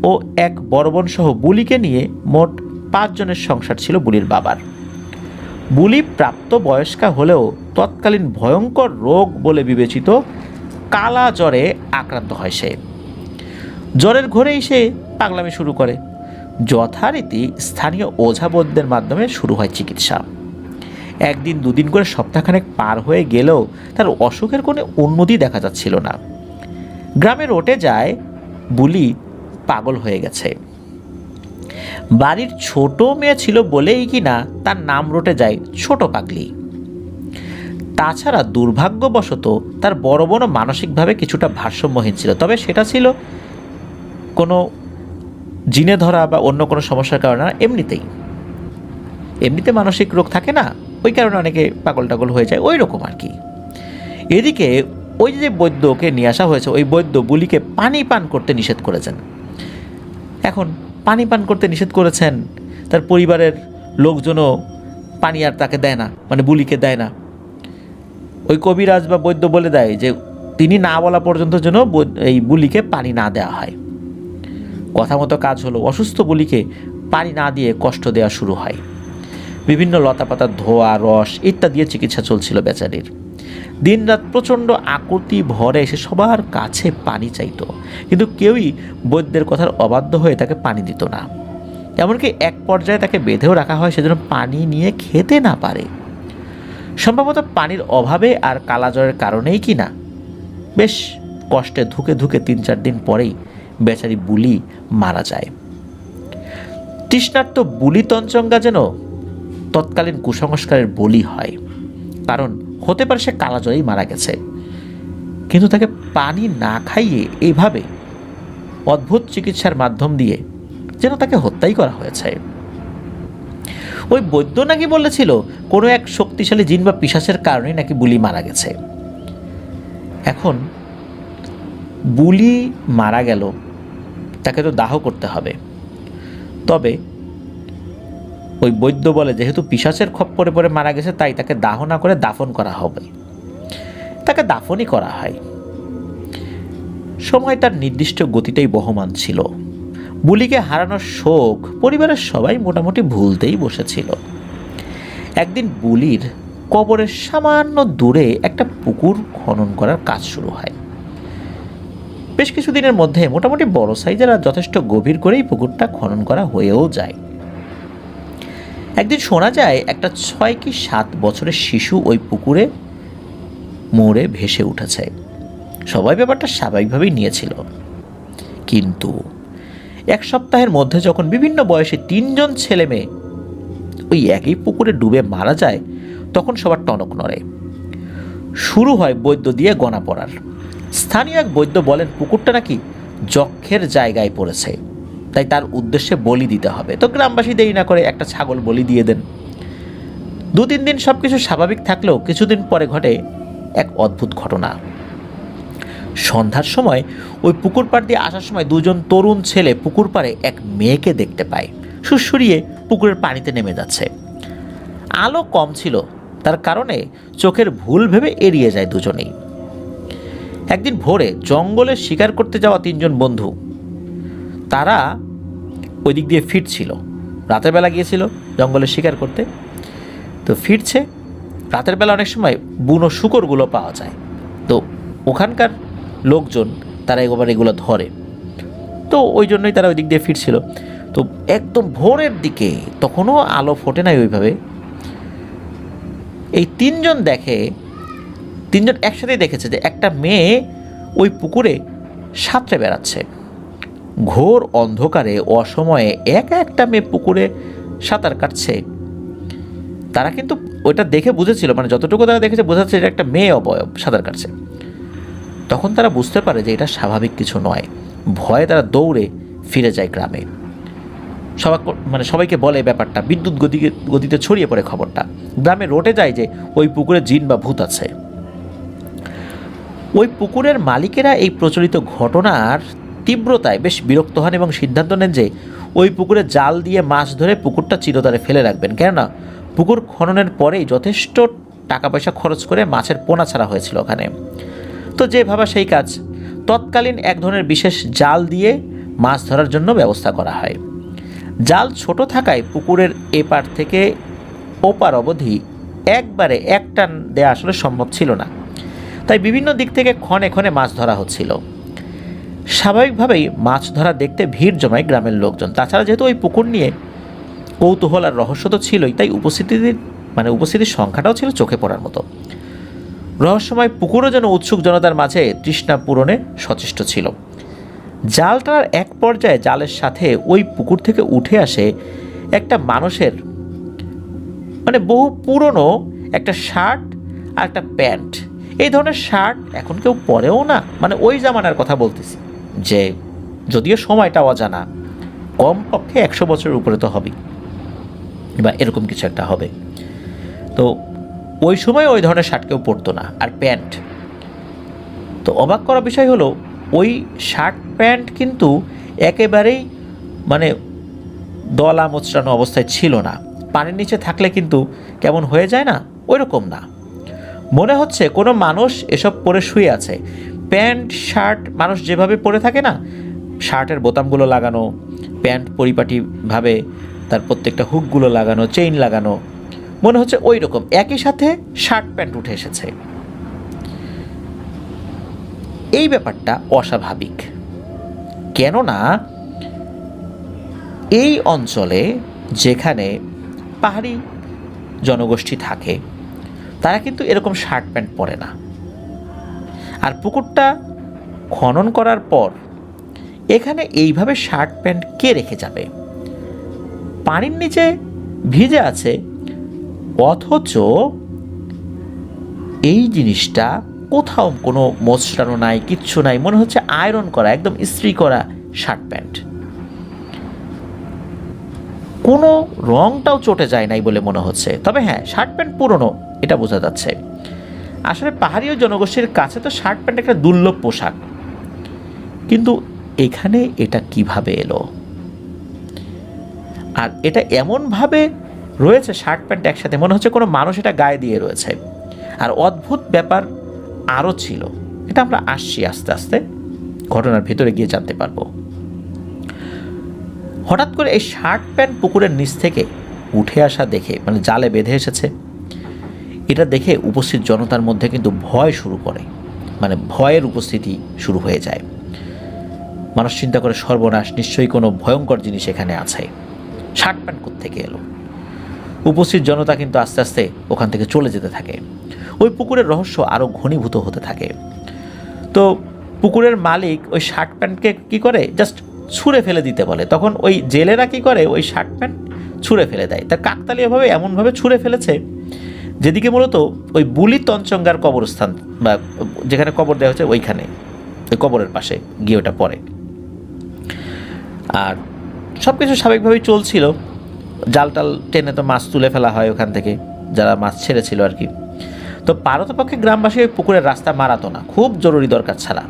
ও এক বড় বোন সহ বুলিকে নিয়ে মোট 5 জনের সংসার ছিল বুলির বাবার। বুলি প্রাপ্ত বয়স্কা হলেও তৎকালীন ভয়ঙ্কর রোগ বলে বিবেচিত কালা জ্বরে আক্রান্ত হয় সে। জ্বরের ঘোরেই সে পাগলামি শুরু করে। যথারীতি স্থানীয় ওঝা বৈদ্যের মাধ্যমে শুরু হয় চিকিৎসা। একদিন দুদিন করে সপ্তাহখানেক পার হয়ে গেলেও তার অসুখের কোনো উন্নতি দেখা যাচ্ছিল না। গ্রামে রটে যায় বুলি পাগল হয়ে গেছে। বাড়ির ছোট মেয়ে ছিল বলেই কি না তার নাম রটে যায় ছোট পাগলি। তাছাড়া দুর্ভাগ্যবশত তার বড় বোনও মানসিকভাবে কিছুটা ভারসাম্যহীন ছিল, তবে সেটা ছিল কোনো জিনে ধরা বা অন্য কোনো সমস্যার কারণে না, এমনিতে মানসিক রোগ থাকে না, ওই কারণে অনেকে পাগল টাগল হয়ে যায়, ওই রকম আর কি। এদিকে ওই যে বৈদ্যকে নিয়ে আসা হয়েছে, ওই বৈদ্য বুলিকে পানি পান করতে নিষেধ করেছেন। এখন পানি পান করতে নিষেধ করেছেন, তার পরিবারের লোকজনও পানি আর তাকে দেয় না, মানে বুলিকে দেয় না। ওই কবিরাজ বা বৈদ্য বলে দেয় যে তিনি না বলা পর্যন্ত যেন এই বুলিকে পানি না দেওয়া হয়। কথা মতো কাজ হলো, অসুস্থ বুলিকে পানি না দিয়ে কষ্ট দেওয়া শুরু হয়। বিভিন্ন লতাপাতার ধোয়া, রস ইত্যাদি দিয়ে চিকিৎসা চলছিল বেচারির। দিনরাত প্রচণ্ড আকুতি ভরে এসে সবার কাছে পানি চাইতো, কিন্তু কেউই বৈদ্যের কথার অবাধ্য হয়ে তাকে পানি দিত না। এমনকি এক পর্যায়ে তাকে বেঁধেও রাখা হয় সেজন্য পানি নিয়ে খেতে না পারে। সম্ভবত পানির অভাবে আর কালাজ্বরের কারণেই কি না, বেশ কষ্টে ধুকে ধুকে 3-4 দিন পরেই বেচারি বুলি মারা যায়। তৃষ্ণার্ত বুলি তঞ্চঙ্গা যেন তৎকালীন কুসংস্কারের বলি হয়, কারণ হতে পারে সে কালাজ্বরেই মারা গেছে, কিন্তু তাকে পানি না খাইয়ে এইভাবে অদ্ভুত চিকিৎসার মাধ্যম দিয়ে যেন তাকে হত্যাই করা হয়েছে। ওই বৈদ্য নাকি বলেছিল কোনো এক শক্তিশালী জিন বা পিশাচের কারণেই নাকি বুলি মারা গেছে। এখন বুলি মারা গেল, তাকে তো দাহ করতে হবে। তবে ওই বৈদ্য বলে যেহেতু পিশাচের খপ্পরে পড়ে মারা গেছে, তাই তাকে দাহ না করে দাফন করা হবে। তাকে দাফনই করা হয়। সময় তার নির্দিষ্ট গতিটাই বহমান ছিল। বুলিকে হারানোর শোক পরিবারের সবাই মোটামুটি ভুলতেই বসেছিল। একদিন বুলির কবরের সামান্য দূরে একটা পুকুর খনন করার কাজ শুরু হয়। বেশ কিছুদিনের মধ্যে মোটামুটি বড় সাইজের আর যথেষ্ট গভীর করেই পুকুরটা খনন করা হয়েও যায়। একদিন শোনা যায় একটা 6 কি 7 বছরের শিশু ওই পুকুরে মরে ভেসে উঠেছে। সবাই ব্যাপারটা স্বাভাবিকভাবেই নিয়েছিল, কিন্তু 1 সপ্তাহের মধ্যে যখন বিভিন্ন বয়সে 3 জন ছেলে মেয়ে ওই একই পুকুরে ডুবে মারা যায়, তখন সবার টনক নড়ে। শুরু হয় বৈদ্য দিয়ে গণা পড়ার। স্থানীয় এক বৈদ্য বলেন পুকুরটা নাকি যক্ষের জায়গায় পড়েছে, তাই তার উদ্দেশ্যে বলি দিতে হবে। তো গ্রামবাসী দেরি না করে একটা ছাগল বলি দিয়ে দেন। 2-3 দিন সব কিছু স্বাভাবিক থাকলেও কিছুদিন পরে ঘটে এক অদ্ভুত ঘটনা। সন্ধ্যার সময় ওই পুকুর পাড় দিয়ে আসার সময় 2 জন তরুণ ছেলে পুকুর পাড়ে এক মেয়েকে দেখতে পায় সুড়সুড়িয়ে পুকুরের পানিতে নেমে যাচ্ছে। আলো কম ছিল, তার কারণে চোখের ভুল ভেবে এড়িয়ে যায় দুজনেই। একদিন ভোরে জঙ্গলে শিকার করতে যাওয়া 3 জন বন্ধু, তারা ওই দিক দিয়ে ফিরছিল। রাতের বেলা গিয়েছিল জঙ্গলে শিকার করতে, তো ফিরছে। রাতের বেলা অনেক সময় বুনো শূকরগুলো পাওয়া যায়, তো ওখানকার লোকজন তারা এগুলো ধরে, তো ওই জন্যই তারা ওই দিক দিয়ে ফিরছিল। তো একদম ভোরের দিকে, তখনও আলো ফোটে নাই ওইভাবে, এই 3 জন একসাথেই দেখেছে যে একটা মেয়ে ওই পুকুরে সাঁতরে বেড়াচ্ছে। ঘোর অন্ধকারে অসময়ে একটা মেয়ে পুকুরে সাঁতার কাটছে। তারা কিন্তু ওইটা দেখে বুঝেছিল, মানে যতটুকু তারা দেখেছে বোঝাচ্ছে এটা একটা মেয়ে অবয়ব সাঁতার কাটছে। তখন তারা বুঝতে পারে যে এটা স্বাভাবিক কিছু নয়। ভয়ে তারা দৌড়ে ফিরে যায় গ্রামে। সবাইকে বলে ব্যাপারটা, বিদ্যুৎ গতিতে ছড়িয়ে পড়ে খবরটা। গ্রামে রটে যায় যে ওই পুকুরে জিন বা ভূত আছে। ওই পুকুরের মালিকেরা এই প্রচলিত ঘটনার তীব্রতায় বেশ বিরক্ত হন এবং সিদ্ধান্ত নেন যে ওই পুকুরে জাল দিয়ে মাছ ধরে পুকুরটা চিরতরে ফেলে রাখবেন, কেননা পুকুর খননের পরেই যথেষ্ট টাকা পয়সা খরচ করে মাছের পোনা ছাড়া হয়েছিল ওখানে। তো যে ভাবা সেই কাজ। তৎকালীন এক ধরনের বিশেষ জাল দিয়ে মাছ ধরার জন্য ব্যবস্থা করা হয়। জাল ছোট থাকায় পুকুরের এপার থেকে ওপার অবধি একবারে এক টান দেওয়া আসলে সম্ভব ছিল না, তাই বিভিন্ন দিক থেকে ক্ষণে ক্ষণে মাছ ধরা হচ্ছিল। স্বাভাবিকভাবেই মাছ ধরা দেখতে ভিড় জমায় গ্রামের লোকজন। তাছাড়া যেহেতু ওই পুকুর নিয়ে কৌতূহল আর রহস্য তো ছিলই, তাই উপস্থিতির সংখ্যাটাও ছিল চোখে পড়ার মতো। রহস্যময় পুকুরও যেন উৎসুক জনতার মাঝে তৃষ্ণা পূরণে সচেষ্ট ছিল। জালটার এক পর্যায়ে জালের সাথে ওই পুকুর থেকে উঠে আসে একটা মানুষের বহু পুরনো একটা শার্ট আর একটা প্যান্ট। এই ধরনের শার্ট এখন কেউ পরেও না, ওই জামানার কথা বলতেছি, যে যদিও সময়টা অজানা, কমপক্ষে 100 বছরের উপরে তো হবেই, বা এরকম কিছু একটা হবে। তো ওই সময় ওই ধরনের শার্ট কেউ পরতো না, আর প্যান্ট। তো অবাক করা বিষয় হলো ওই শার্ট প্যান্ট কিন্তু একেবারেই দলা মোচড়ানো অবস্থায় ছিল না। পানির নিচে থাকলে কিন্তু কেমন হয়ে যায় না, ওই রকম না, মনে হচ্ছে কোনো মানুষ এসব পরে শুয়ে আছে। প্যান্ট শার্ট মানুষ যেভাবে পরে থাকে না, শার্টের বোতামগুলো লাগানো, প্যান্ট পরিপাটিভাবে তার প্রত্যেকটা হুকগুলো লাগানো, চেইন লাগানো, মনে হচ্ছে ওই রকম একই সাথে শার্ট প্যান্ট উঠে এসেছে। এই ব্যাপারটা অস্বাভাবিক, কেননা এই অঞ্চলে যেখানে পাহাড়ি জনগোষ্ঠী থাকে তারা কিন্তু এরকম শার্ট প্যান্ট পরে না। আর পুকুরটা খনন করার পর এখানে এইভাবে শার্ট প্যান্ট কে রেখে যাবে? পানির নিচে ভিজে আছে, অথচ এই জিনিসটা কোথাও কোনো মসৃণ নাই, কিচ্ছু নাই, মনে হচ্ছে আয়রন করা, একদম ইস্ত্রি করা শার্ট প্যান্ট। কোনো রংটাও চটে যায় নাই বলে মনে হচ্ছে। তবে হ্যাঁ, শার্ট প্যান্ট পুরনো, এটা বোঝা যাচ্ছে। আসলে পাহাড়ি জনগোষ্ঠীর কাছে তো শার্ট প্যান্ট একটা দুর্লভ পোশাক, কিন্তু এখানে এটা কিভাবে এলো? আর এটা এমনভাবে রয়েছে শার্ট প্যান্ট একসাথে, মনে হচ্ছে কোনো মানুষ এটা গায়ে দিয়ে রয়েছে। আর অদ্ভুত ব্যাপার আরও ছিল, এটা আমরা আসছি আস্তে আস্তে, ঘটনার ভেতরে গিয়ে জানতে পারবো। হঠাৎ করে এই শার্ট প্যান্ট পুকুরের নিচ থেকে উঠে আসা দেখে, মানে জালে বেঁধে এসেছে, এটা দেখে উপস্থিত জনতার মধ্যে কিন্তু ভয় শুরু করে, মানে ভয়ের উপস্থিতি শুরু হয়ে যায়। মানুষ চিন্তা করে, সর্বনাশ, নিশ্চয়ই কোনো ভয়ঙ্কর জিনিস এখানে আছে। শার্ট প্যান্ট কোত্থেকে এলো? উপস্থিত জনতা কিন্তু আস্তে আস্তে ওখান থেকে চলে যেতে থাকে। ওই পুকুরের রহস্য আরও ঘনীভূত হতে থাকে। তো পুকুরের মালিক ওই শার্ট প্যান্টকে কী করে, জাস্ট ছুঁড়ে ফেলে দিতে বলে। তখন ওই জেলেরা কী করে, ওই শার্ট প্যান্ট ছুঁড়ে ফেলে দেয়। তা কাকতালীয়ভাবে এমনভাবে ছুঁড়ে ফেলেছে যেদিকে মূলত ওই বুলি তঞ্চঙ্গার কবরস্থান, বা যেখানে কবর দেওয়া হচ্ছে ওইখানে, ওই কবরের পাশে গিয়ে ওটা পড়ে। আর সব কিছু স্বাভাবিকভাবেই চলছিল। জাল টাল টেনে তো মাছ তুলে ফেলা হয় ওখান থেকে, যারা মাছ ছেড়েছিল আর কি। তো পারতপক্ষে গ্রামবাসী ওই পুকুরের রাস্তা মারাতো না, খুব জরুরি দরকার ছাড়া।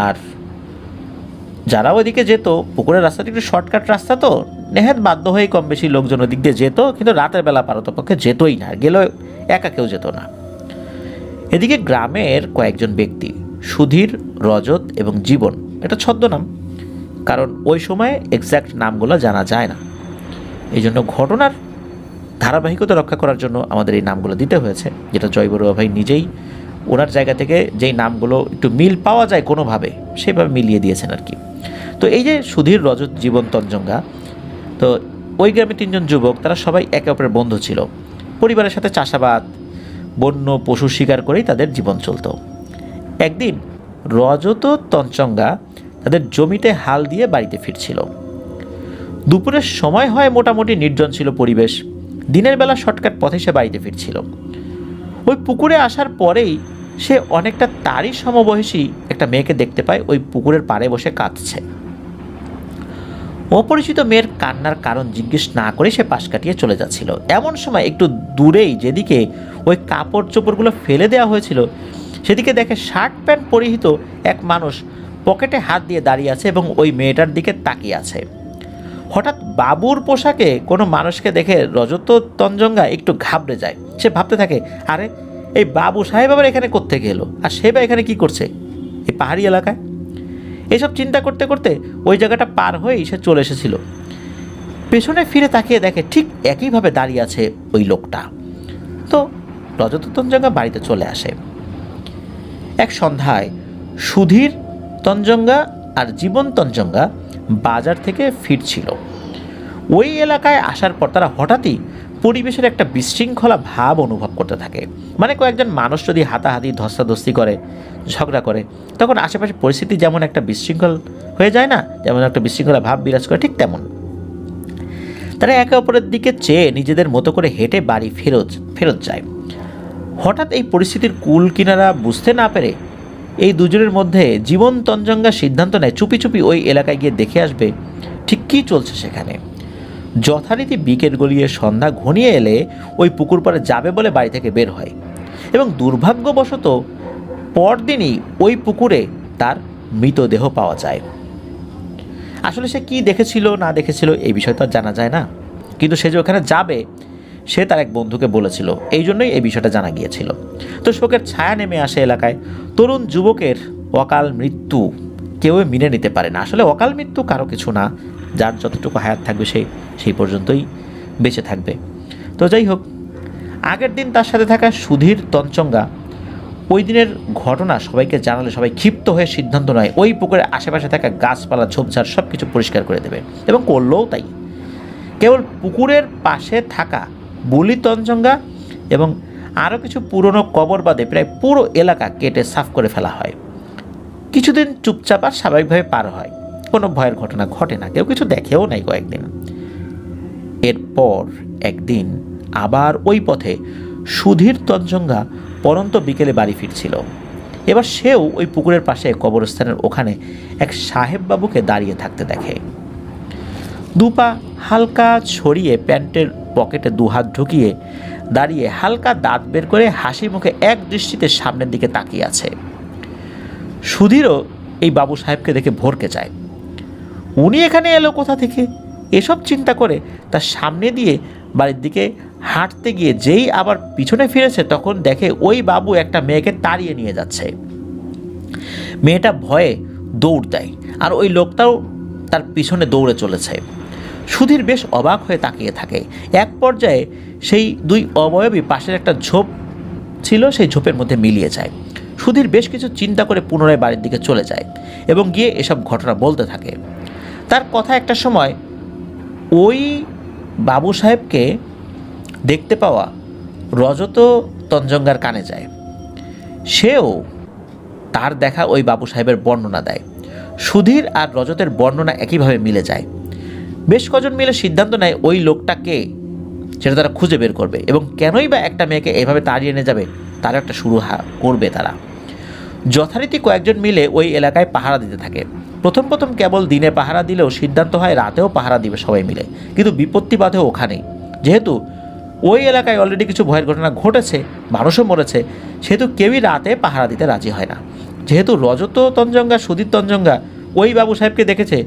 আর যারা ওইদিকে যেত, পুকুরের রাস্তাটি একটু শর্টকাট রাস্তা, তো নেহাত বাধ্য হয়ে কম বেশি লোকজন ওদিক দিয়ে যেত, কিন্তু রাতের বেলা পারতপক্ষে যেতই না, গেলেও একা কেউ যেত না। এদিকে গ্রামের কয়েকজন ব্যক্তি, সুধীর, রজত এবং জীবন, এটা ছদ্মনাম, কারণ ওই সময়ে এক্স্যাক্ট নামগুলো জানা যায় না, এই জন্য ঘটনার ধারাবাহিকতা রক্ষা করার জন্য আমাদের এই নামগুলো দিতে হয়েছে, যেটা জয় বড়ুয়া ভাই নিজেই ওনার জায়গা থেকে যেই নামগুলো একটু মিল পাওয়া যায় কোনোভাবে, সেভাবে মিলিয়ে দিয়েছেন আর কি। তো এই যে সুধীর, রজত, জীবন, তঞ্জঙ্গা, তো ওই গ্রামে তিনজন যুবক, তারা সবাই একে অপরের বন্ধু ছিল। পরিবারের সাথে চাষাবাদ, বন্য পশু শিকার করেই তাদের জীবন চলত। একদিন রজত, তঞ্চঙ্গা তাদের জমিতে হাল দিয়ে বাড়িতে ফিরছিল। দুপুরের সময় হয়, মোটামুটি নির্জন ছিল পরিবেশ। দিনের বেলা শর্টকাট পথে সে বাড়িতে ফিরছিল। ওই পুকুরে আসার পরেই সে অনেকটা তারই সমবয়সী একটা মেয়েকে দেখতে পায়, ওই পুকুরের পাড়ে বসে কাঁদছে। অপরিচিত মেয়ের কান্নার কারণ জিজ্ঞেস না করে সে পাশ কাটিয়ে চলে যাচ্ছিল। এমন সময় একটু দূরেই যেদিকে ওই কাপড় চোপড়গুলো ফেলে দেওয়া হয়েছিল, সেদিকে দেখে শার্ট প্যান্ট পরিহিত এক মানুষ পকেটে হাত দিয়ে দাঁড়িয়ে আছে এবং ওই মেয়েটার দিকে তাকিয়ে আছে। হঠাৎ বাবুর পোশাকে কোনো মানুষকে দেখে রজত, তঞ্জঙ্গা একটু ঘাবড়ে যায়। সে ভাবতে থাকে, আরে এই বাবু সাহেব আবার এখানে কোত্থেকে এলো, আর সে বা এখানে কী করছে এই পাহাড়ি এলাকায়? এইসব চিন্তা করতে করতে ওই জায়গাটা পার হয়েই সে চলে এসেছিল। পেছনে ফিরে তাকিয়ে দেখে ঠিক একইভাবে দাঁড়িয়ে আছে ওই লোকটা। তো রজত, তঞ্জঙ্গা বাড়িতে চলে আসে। এক সন্ধ্যায় সুধীর, তঞ্জঙ্গা আর জীবন, তঞ্জঙ্গা বাজার থেকে ফিরছিল। ওই এলাকায় আসার পর তারা হঠাৎই পরিবেশের একটা বিশৃঙ্খলা ভাব অনুভব করতে থাকে। মানে কয়েকজন মানুষ যদি হাতাহাতি, ধস্তাধস্তি করে, ঝগড়া করে, তখন আশেপাশে পরিস্থিতি যেমন একটা বিশৃঙ্খল হয়ে যায় না, যেমন একটা বিশৃঙ্খলা ভাব বিরাজ করে, ঠিক তেমন। তারা একে অপরের দিকে চেয়ে নিজেদের মতো করে হেঁটে বাড়ি ফেরত যায়। হঠাৎ এই পরিস্থিতির কুল কিনারা বুঝতে না পেরে এই দুজনের মধ্যে জীবন, তঞ্জঙ্গা সিদ্ধান্ত নেয় চুপি চুপি ওই এলাকায় গিয়ে দেখে আসবে ঠিক কী চলছে সেখানে। যথারীতি বিকেল গড়িয়ে সন্ধ্যা ঘনিয়ে এলে ওই পুকুর পাড়ে যাবে বলে বাড়ি থেকে বের হয়, এবং দুর্ভাগ্যবশত পরদিনই ওই পুকুরে তার মৃতদেহ পাওয়া যায়। আসলে সে কী দেখেছিল না দেখেছিল এই বিষয় তো আর জানা যায় না, কিন্তু সে যে ওখানে যাবে সে তার এক বন্ধুকে বলেছিল, এই জন্যই এই বিষয়টা জানা গিয়েছিল। তো শোকের ছায়া নেমে আসে এলাকায়। তরুণ যুবকের অকাল মৃত্যু কেউ মেনে নিতে পারে না। আসলে অকাল মৃত্যু কারো কিছু না, যার যতটুকু হায়াত থাকবে সেই পর্যন্তই বেঁচে থাকবে। তো যাই হোক, আগের দিন তার সাথে থাকা সুধীর তঞ্চঙ্গা ওই দিনের ঘটনা সবাইকে জানালে সবাই ক্ষিপ্ত হয়ে সিদ্ধান্ত নেয় ওই পুকুরের আশেপাশে থাকা গাছপালা ঝোপঝাড় সব কিছু পরিষ্কার করে দেবে, এবং করলেও তাই। কেবল পুকুরের পাশে থাকা বুলি তঞ্চঙ্গা এবং আরও কিছু পুরনো কবর বাদে প্রায় পুরো এলাকা কেটে সাফ করে ফেলা হয়। কিছুদিন চুপচাপ আর স্বাভাবিকভাবে পার হয়, কোনো ভয়ের ঘটনা ঘটে না, কেউ কিছু দেখেও নাই কয়েকদিন। এরপর একদিন আবার ওই পথে সুধীর তঞ্চঙ্গা পরন্ত বিকেলে বাড়ি ফিরছিল। এবার সেও ওই পুকুরের পাশে কবরস্থানের ওখানে এক সাহেব বাবুকে দাঁড়িয়ে থাকতে দেখে। দুপা হালকা ছড়িয়ে প্যান্টের পকেটে দুহাত ঢুকিয়ে দাঁড়িয়ে হালকা দাঁত বের করে হাসি মুখে এক দৃষ্টিতে সামনের দিকে তাকিয়ে আছে। সুধীরও এই বাবু সাহেবকে দেখে ভরকে যায়। উনি এখানে এলো কোথা থেকে, এসব চিন্তা করে তার সামনে দিয়ে বাড়ির দিকে হাঁটতে গিয়ে যেই আবার পিছনে ফিরেছে, তখন দেখে ওই বাবু একটা মেয়েকে তাড়িয়ে নিয়ে যাচ্ছে। মেয়েটা ভয়ে দৌড় দেয়, আর ওই লোকটাও তার পিছনে দৌড়ে চলেছে। সুধীর বেশ অবাক হয়ে তাকিয়ে থাকে। এক পর্যায়ে সেই দুই অবয়বী পাশের একটা ঝোপ ছিল, সেই ঝোপের মধ্যে মিলিয়ে যায়। সুধীর বেশ কিছু চিন্তা করে পুনরায় বাড়ির দিকে চলে যায় এবং গিয়ে এসব ঘটনা বলতে থাকে। তার কথা একটা সময় ওই বাবু সাহেবকে দেখতে পাওয়া রজত তঞ্চঙ্গার কানে যায়। সেও তার দেখা ওই বাবু সাহেবের বর্ণনা দেয়। সুধীর আর রজতের বর্ণনা একইভাবে মিলে যায়। বেশ কজন মিলে সিদ্ধান্ত নেয় ওই লোকটাকে সেটা তারা খুঁজে বের করবে, এবং কেনই বা একটা মেয়েকে এভাবে তাড়িয়ে নিয়ে যাবে তার একটা শুরু করবে তারা। যথারীতি কয়েকজন মিলে ওই এলাকায় পাহারা দিতে থাকে। প্রথম প্রথম কেবল দিনে পাহারা দিলেও সিদ্ধান্ত হয় রাতেও পাহারা দিবে সবাই মিলে, কিন্তু বিপত্তি বাধে ওখানেই। যেহেতু ওই এলাকায় অলরেডি কিছু ভয়ের ঘটনা ঘটেছে, মানুষও মরেছে, সেহেতু কেউই রাতে পাহারা দিতে রাজি হয় না। যেহেতু রজত তঞ্চঙ্গা সুধীর তঞ্চঙ্গা ওই বাবু সাহেবকে দেখেছে,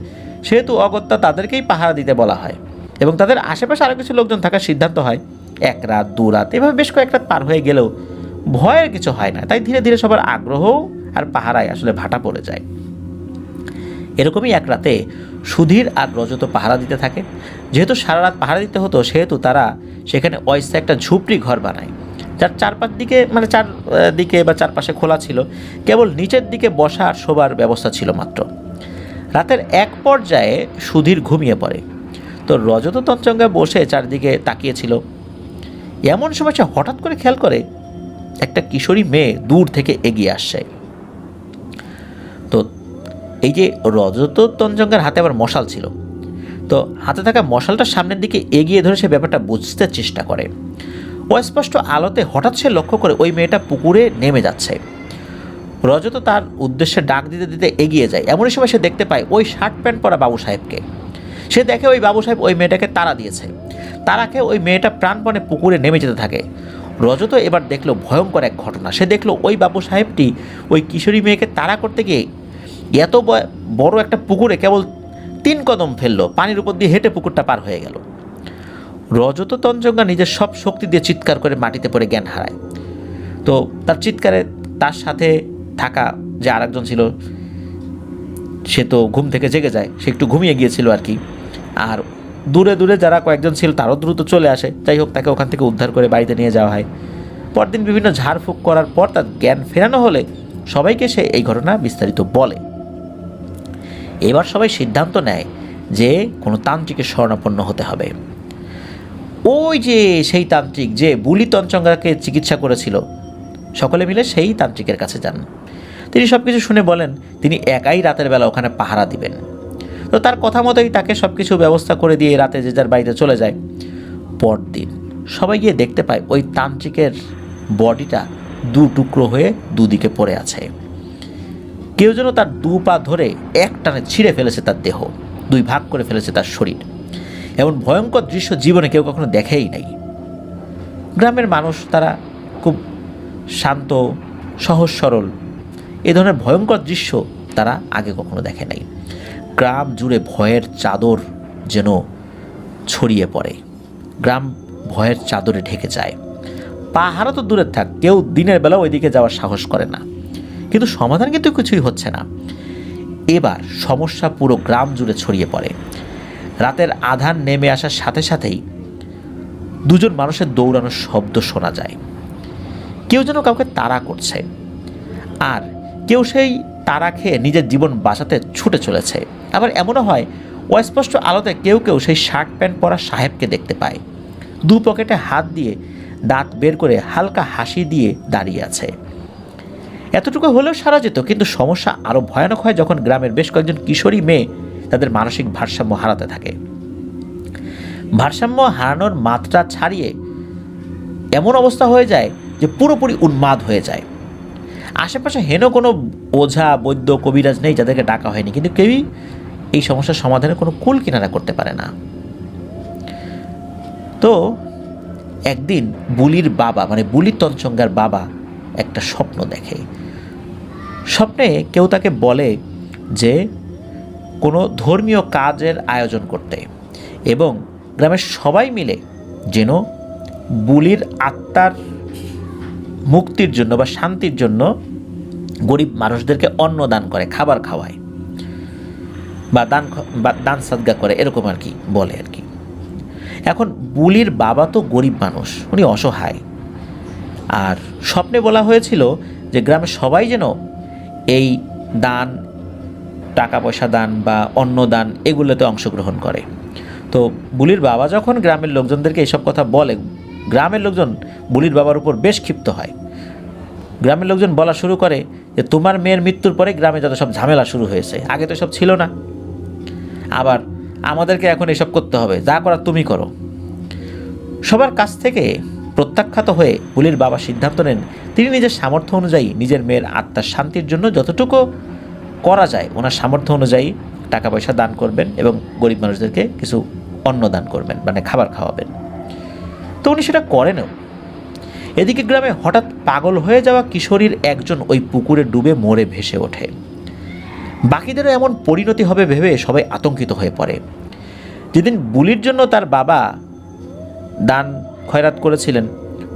সেহেতু অগত্যা তাদেরকেই পাহারা দিতে বলা হয়, এবং তাদের আশেপাশে আরও কিছু লোকজন থাকার সিদ্ধান্ত হয়। এক রাত দু রাত এভাবে বেশ কয়েক রাত পার হয়ে গেলেও ভয়ের কিছু হয় না, তাই ধীরে ধীরে সবার আগ্রহ আর পাহারায় আসলে ভাটা পড়ে যায়। এরকমই এক রাতে সুধীর আর রজত পাহারা দিতে থাকে। যেহেতু সারা রাত পাহারা দিতে হতো, সেহেতু তারা সেখানে অস্থায়ী একটা ঝুপড়ি ঘর বানায়, যার চারদিকে বা চারপাশে খোলা ছিল, কেবল নিচের দিকে বসা আর শোবার ব্যবস্থা ছিল মাত্র। রাতের এক পর্যায়ে সুধীর ঘুমিয়ে পড়ে। তো রজত তঞ্চঙ্গা বসে চারদিকে তাকিয়েছিল। এমন সময় সে হঠাৎ করে খেয়াল করে একটা কিশোরী মেয়ে দূর থেকে এগিয়ে আসছে। তো এই যে রজত তঞ্চঙ্গার হাতে আবার মশাল ছিল, তো হাতে থাকা মশালটা সামনের দিকে এগিয়ে ধরে সে ব্যাপারটা বুঝতে চেষ্টা করে। অস্পষ্ট আলোতে হঠাৎ সে লক্ষ্য করে ওই মেয়েটা পুকুরে নেমে যাচ্ছে। রজত তার উদ্দেশ্যে ডাক দিতে দিতে এগিয়ে যায়। এমনই সময় সে দেখতে পায় ওই শার্ট প্যান্ট পরা বাবু সাহেবকে। সে দেখে ওই বাবু সাহেব ওই মেয়েটাকে তাড়া দিয়েছে। তারাকে ওই মেয়েটা প্রাণপণে পুকুরে নেমে যেতে থাকে। রজত এবার দেখলো ভয়ঙ্কর এক ঘটনা। সে দেখলো ওই বাবু সাহেবটি ওই কিশোরী মেয়েকে তাড়া করতে গিয়ে এত বড় একটা পুকুরে কেবল 3 কদম ফেললো, পানির উপর দিয়ে হেঁটে পুকুরটা পার হয়ে গেল। রজত তঞ্চঙ্গা নিজের সব শক্তি দিয়ে চিৎকার করে মাটিতে পড়ে জ্ঞান হারায়। তো তার চিৎকারে তার সাথে থাকা যে আরেকজন ছিল, সে তো ঘুম থেকে জেগে যায়, সে একটু ঘুমিয়ে গিয়েছিল আর কি। আর দূরে দূরে যারা কয়েকজন ছিল তারও দ্রুত চলে আসে। যাই হোক, তাকে ওখান থেকে উদ্ধার করে বাড়িতে নিয়ে যাওয়া হয়। পরদিন বিভিন্ন ঝাড়ফুঁক করার পর তার জ্ঞান ফেরানো হলে সবাইকে সে এই ঘটনা বিস্তারিত বলে। এবার সবাই সিদ্ধান্ত নেয় যে কোনো তান্ত্রিকের শরণাপন্ন হতে হবে। ওই যে সেই তান্ত্রিক যে বুলি তঞ্চঙ্গাকে চিকিৎসা করেছিল, সকলে মিলে সেই তান্ত্রিকের কাছে যান। তিনি সব কিছু শুনে বলেন তিনি একাই রাতের বেলা ওখানে পাহারা দিবেন। তো তার কথা মতোই তাকে সব কিছু ব্যবস্থা করে দিয়ে রাতে যে যার বাড়িতে চলে যায়। পরদিন সবাই গিয়ে দেখতে পায় ওই তান্ত্রিকের বডিটা 2 টুকরো হয়ে দুদিকে পড়ে আছে। কেউ যেন তার 2 পা ধরে এক টানে ছিঁড়ে ফেলেছে তার দেহ, 2 ভাগ করে ফেলেছে তার শরীর। এমন ভয়ঙ্কর দৃশ্য জীবনে কেউ কখনো দেখেই নাই। গ্রামের মানুষ তারা খুব শান্ত, সহজ সরল, এ ধরনের ভয়ঙ্কর দৃশ্য তারা আগে কখনো দেখে নাই। গ্রাম জুড়ে ভয়ের চাদর যেন ছড়িয়ে পড়ে। গ্রাম ভয়ের চাদরে ঢেকে যায়। পাহারা তো দূরে থাক, কেউ দিনের বেলা ওইদিকে যাওয়ার সাহস করে না। কিন্তু সমাধান কিন্তু কিছুই হচ্ছে না। এবার সমস্যা পুরো গ্রাম জুড়ে ছড়িয়ে পড়ে। রাতের আধার নেমে আসার সাথে সাথেই দুজন মানুষের দৌড়ানোর শব্দ শোনা যায়। কেউ যেন কাউকে তাড়া করছে, আর কেউ সেই তাড়া খেয়ে নিজের জীবন বাঁচাতে ছুটে চলেছে। আবার এমনও হয় অস্পষ্ট আলোতে কেউ কেউ সেই শার্ট প্যান্ট পরা সাহেবকে দেখতে পায়। দু পকেটে হাত দিয়ে দাঁত বের করে হালকা হাসি দিয়ে দাঁড়িয়ে আছে। এতটুকু হলেও সারা যেত, কিন্তু সমস্যা আরও ভয়ানক হয় যখন গ্রামের বেশ কয়েকজন কিশোরী মেয়ে তাদের মানসিক ভারসাম্য হারাতে থাকে। ভারসাম্য হারানোর মাত্রা ছাড়িয়ে এমন অবস্থা হয়ে যায় যে পুরোপুরি উন্মাদ হয়ে যায়। আশেপাশে হেন কোনো ওঝা, বৈদ্য, কবিরাজ নেই যাদেরকে ডাকা হয়নি, কিন্তু কেউই এই সমস্যার সমাধানের কোনো কুল কিনারা করতে পারে না। তো একদিন বুলির বাবা, মানে বুলি তঞ্চঙ্গার বাবা একটা স্বপ্ন দেখে। স্বপ্নে কেউ তাকে বলে যে কোনো ধর্মীয় কাজের আয়োজন করতে, এবং গ্রামের সবাই মিলে যেন বুলির আত্মার মুক্তির জন্য বা শান্তির জন্য গরিব মানুষদেরকে অন্ন দান করে, খাবার খাওয়ায়, বা দান সাদগা করে, এরকম আর কি বলে আর কি। এখন বুলির বাবা তো গরিব মানুষ, উনি অসহায়। আর স্বপ্নে বলা হয়েছিল যে গ্রামের সবাই যেন এই দান, টাকা পয়সা দান বা অন্ন দান এগুলোতে অংশগ্রহণ করে। তো বুলির বাবা যখন গ্রামের লোকজনদেরকে এইসব কথা বলে, গ্রামের লোকজন বুলির বাবার উপর বেশ ক্ষিপ্ত হয়। গ্রামের লোকজন বলা শুরু করে যে তোমার মেয়ের মৃত্যুর পরে গ্রামে যত সব ঝামেলা শুরু হয়েছে, আগে তো সব ছিল না, আবার আমাদেরকে এখন এসব করতে হবে, যা করার তুমি করো। সবার কাছ থেকে প্রত্যাখ্যাত হয়ে বুলির বাবা সিদ্ধান্ত নেন তিনি নিজের সামর্থ্য অনুযায়ী নিজের মেয়ের আত্মার শান্তির জন্য যতটুকু করা যায় ওনার সামর্থ্য অনুযায়ী টাকা পয়সা দান করবেন এবং গরিব মানুষদেরকে কিছু অন্ন দান করবেন, মানে খাবার খাওয়াবেন। তো উনি সেটা করেনও। এদিকে গ্রামে হঠাৎ পাগল হয়ে যাওয়া কিশোরীর একজন ওই পুকুরে ডুবে মরে ভেসে ওঠে। বাকিদেরও এমন পরিণতি হবে ভেবে সবাই আতঙ্কিত হয়ে পড়ে। যেদিন বুলির জন্য তার বাবা দান খয়রাত করেছিলেন,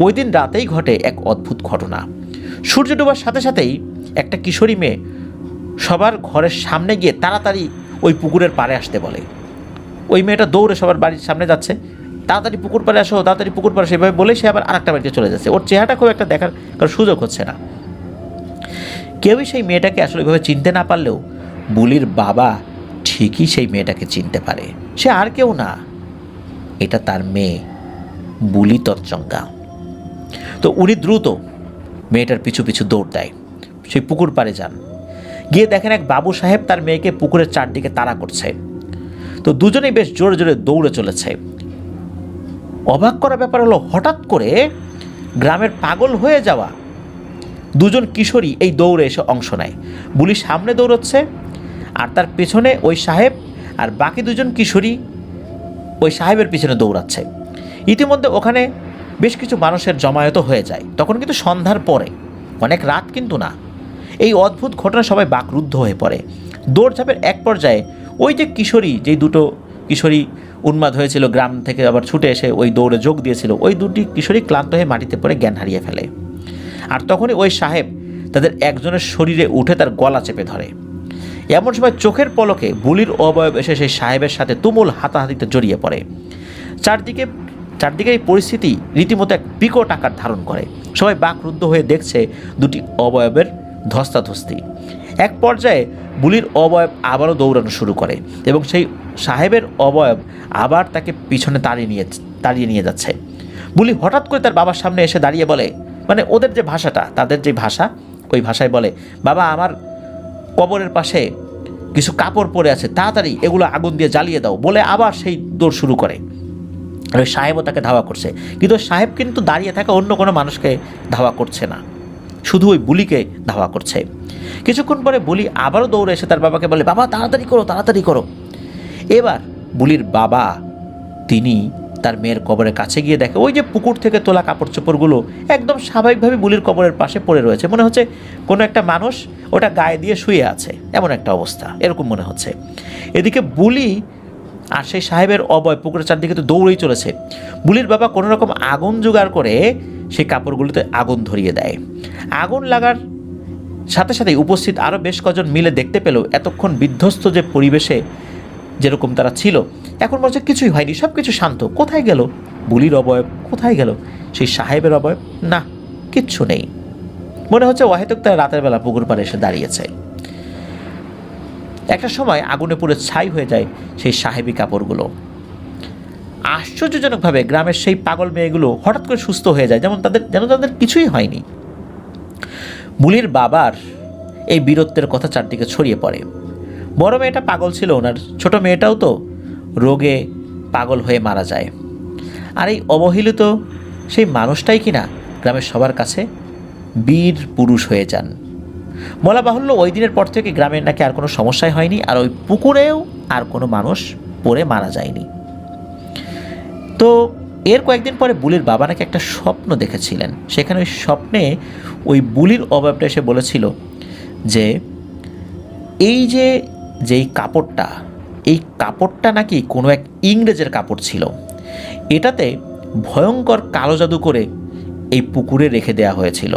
ওই দিন রাতেই ঘটে এক অদ্ভুত ঘটনা। সূর্য ডোবার সাথে সাথেই একটা কিশোরী মেয়ে সবার ঘরের সামনে গিয়ে তাড়াতাড়ি ওই পুকুরের পাড়ে আসতে বলে। ওই মেয়েটা দৌড়ে সবার বাড়ির সামনে যাচ্ছে, তাড়াতাড়ি পুকুর পাড়ে আসো, তাড়াতাড়ি পুকুর পাড়ে, সেভাবে বলে সে আবার আরেকটা বাড়িতে চলে যাচ্ছে। ওর চেহারাটা খুব একটা দেখার কারণ সুযোগ হচ্ছে না। কেউই সেই মেয়েটাকে আসলে এভাবে চিনতে না পারলেও বুলির বাবা ঠিকই সেই মেয়েটাকে চিনতে পারে। সে আর কেউ না, এটা তার মেয়ে বুলি তঞ্চঙ্গা। তো উনি দ্রুত মেয়েটার পিছু পিছু দৌড় দেয়, সেই পুকুর পাড়ে যান। গিয়ে দেখেন এক বাবু সাহেব তার মেয়েকে পুকুরের চারদিকে তাড়া করছে। তো দুজনেই বেশ জোরে জোরে দৌড়ে চলেছে। অবাক করা ব্যাপার হলো, হঠাৎ করে গ্রামের পাগল হয়ে যাওয়া দুজন কিশোরী এই দৌড়ে এসে অংশ নেয়। বুলি সামনে দৌড়চ্ছে আর তার পেছনে ওই সাহেব, আর বাকি দুজন কিশোরী ওই সাহেবের পিছনে দৌড়াচ্ছে। ইতিমধ্যে ওখানে বেশ কিছু মানুষের জমায়েত হয়ে যায়। তখন কিন্তু সন্ধ্যার পরে, অনেক রাত কিন্তু না। এই অদ্ভুত ঘটনা সবাই বাকরুদ্ধ হয়ে পড়ে। দৌড়ঝাঁপের এক পর্যায়ে ওই যে কিশোরী, যেই দুটো কিশোরী উন্মাদ হয়েছিল, গ্রাম থেকে আবার ছুটে এসে ওই দৌড়ে যোগ দিয়েছিল, ওই দুটি কিশোরী ক্লান্ত হয়ে মাটিতে পড়ে জ্ঞান হারিয়ে ফেলে। আর তখনই ওই সাহেব তাদের একজনের শরীরে উঠে তার গলা চেপে ধরে। এমন সময় চোখের পলকে বুলির অবয়ব এসে সেই সাহেবের সাথে তুমুল হাতাহাতিতে জড়িয়ে পড়ে। চারদিকে এই পরিস্থিতি রীতিমতো এক বিকট আকার ধারণ করে। সবাই বাকরুদ্ধ হয়ে দেখছে দুটি অবয়বের ধস্তাধস্তি। এক পর্যায়ে বুলির অবয়ব আবারও দৌড়ানো শুরু করে এবং সেই সাহেবের অবয়ব আবার তাকে পিছনে তাড়িয়ে নিয়ে যাচ্ছে। বুলি হঠাৎ করে তার বাবার সামনে এসে দাঁড়িয়ে বলে, মানে ওদের যে ভাষাটা, তাদের যে ভাষা, ওই ভাষায় বলে, বাবা আমার কবরের পাশে কিছু কাপড় পরে আছে, তাড়াতাড়ি এগুলো আগুন দিয়ে জ্বালিয়ে দাও, বলে আবার সেই দৌড় শুরু করে। আর ওই সাহেবও তাকে ধাওয়া করছে, কিন্তু সাহেব কিন্তু দাঁড়িয়ে থাকা অন্য কোনো মানুষকে ধাওয়া করছে না, শুধু ওই বুলিকে ধাওয়া করছে। কিছুক্ষণ পরে বুলি আবারও দৌড়ে এসে তার বাবাকে বলে, বাবা তাড়াতাড়ি করো, তাড়াতাড়ি করো। এবার বুলির বাবা তিনি তার মেয়ের কবরের কাছে গিয়ে দেখে ওই যে পুকুর থেকে তোলা কাপড় চোপড়গুলো একদম স্বাভাবিকভাবে বুলির কবরের পাশে পড়ে রয়েছে। মনে হচ্ছে কোনো একটা মানুষ ওটা গায়ে দিয়ে শুয়ে আছে, এমন একটা অবস্থা, এরকম মনে হচ্ছে। এদিকে বুলি আর সেই সাহেবের অবয় পুকুরের চারদিকে তো দৌড়েই চলেছে। বুলির বাবা কোনো রকম আগুন জোগাড় করে সেই কাপড়গুলোতে আগুন ধরিয়ে দেয়। আগুন লাগার সাথে সাথেই উপস্থিত আরও বেশ কজন মিলে দেখতে পেল এতক্ষণ বিধ্বস্ত যে পরিবেশে যেরকম তারা ছিল, এখন মনে হচ্ছে কিছুই হয়নি, সব কিছু শান্ত। কোথায় গেল বুলির অবয়ব? কোথায় গেল সেই সাহেবের অবয়ব? না, কিচ্ছু নেই। মনে হচ্ছে অহেতুক তারা রাতের বেলা পুকুর পাড়ে এসে দাঁড়িয়েছে। একটা সময় আগুনে পুরো ছাই হয়ে যায় সেই সাহেবী কাপড়গুলো। আশ্চর্যজনকভাবে গ্রামের সেই পাগল মেয়েগুলো হঠাৎ করে সুস্থ হয়ে যায়, যেন তাদের কিছুই হয়নি। বুলির বাবার এই বীরত্বের কথা চারদিকে ছড়িয়ে পড়ে। বড় মেয়েটা পাগল ছিল, ওনার ছোট মেয়েটাও তো রোগে পাগল হয়ে মারা যায়। আর এই অবহেলিত সেই মানুষটাই কিনা গ্রামের সবার কাছে বীর পুরুষ হয়ে যান। বলা বাহুল্য, ওই দিনের পর থেকে গ্রামের নাকি আর কোনো সমস্যাই হয়নি, আর ওই পুকুরেও আর কোনো মানুষ পড়ে মারা যায়নি। তো এর কয়েকদিন পরে বুলির বাবা নাকি একটা স্বপ্ন দেখেছিলেন। সেখানে ওই স্বপ্নে ওই বুলির অবয়বটা এসে বলেছিল যে যেই কাপড়টা, এই কাপড়টা নাকি কোনো এক ইংরেজের কাপড় ছিল। এটাতে ভয়ঙ্কর কালো জাদু করে এই পুকুরে রেখে দেওয়া হয়েছিল।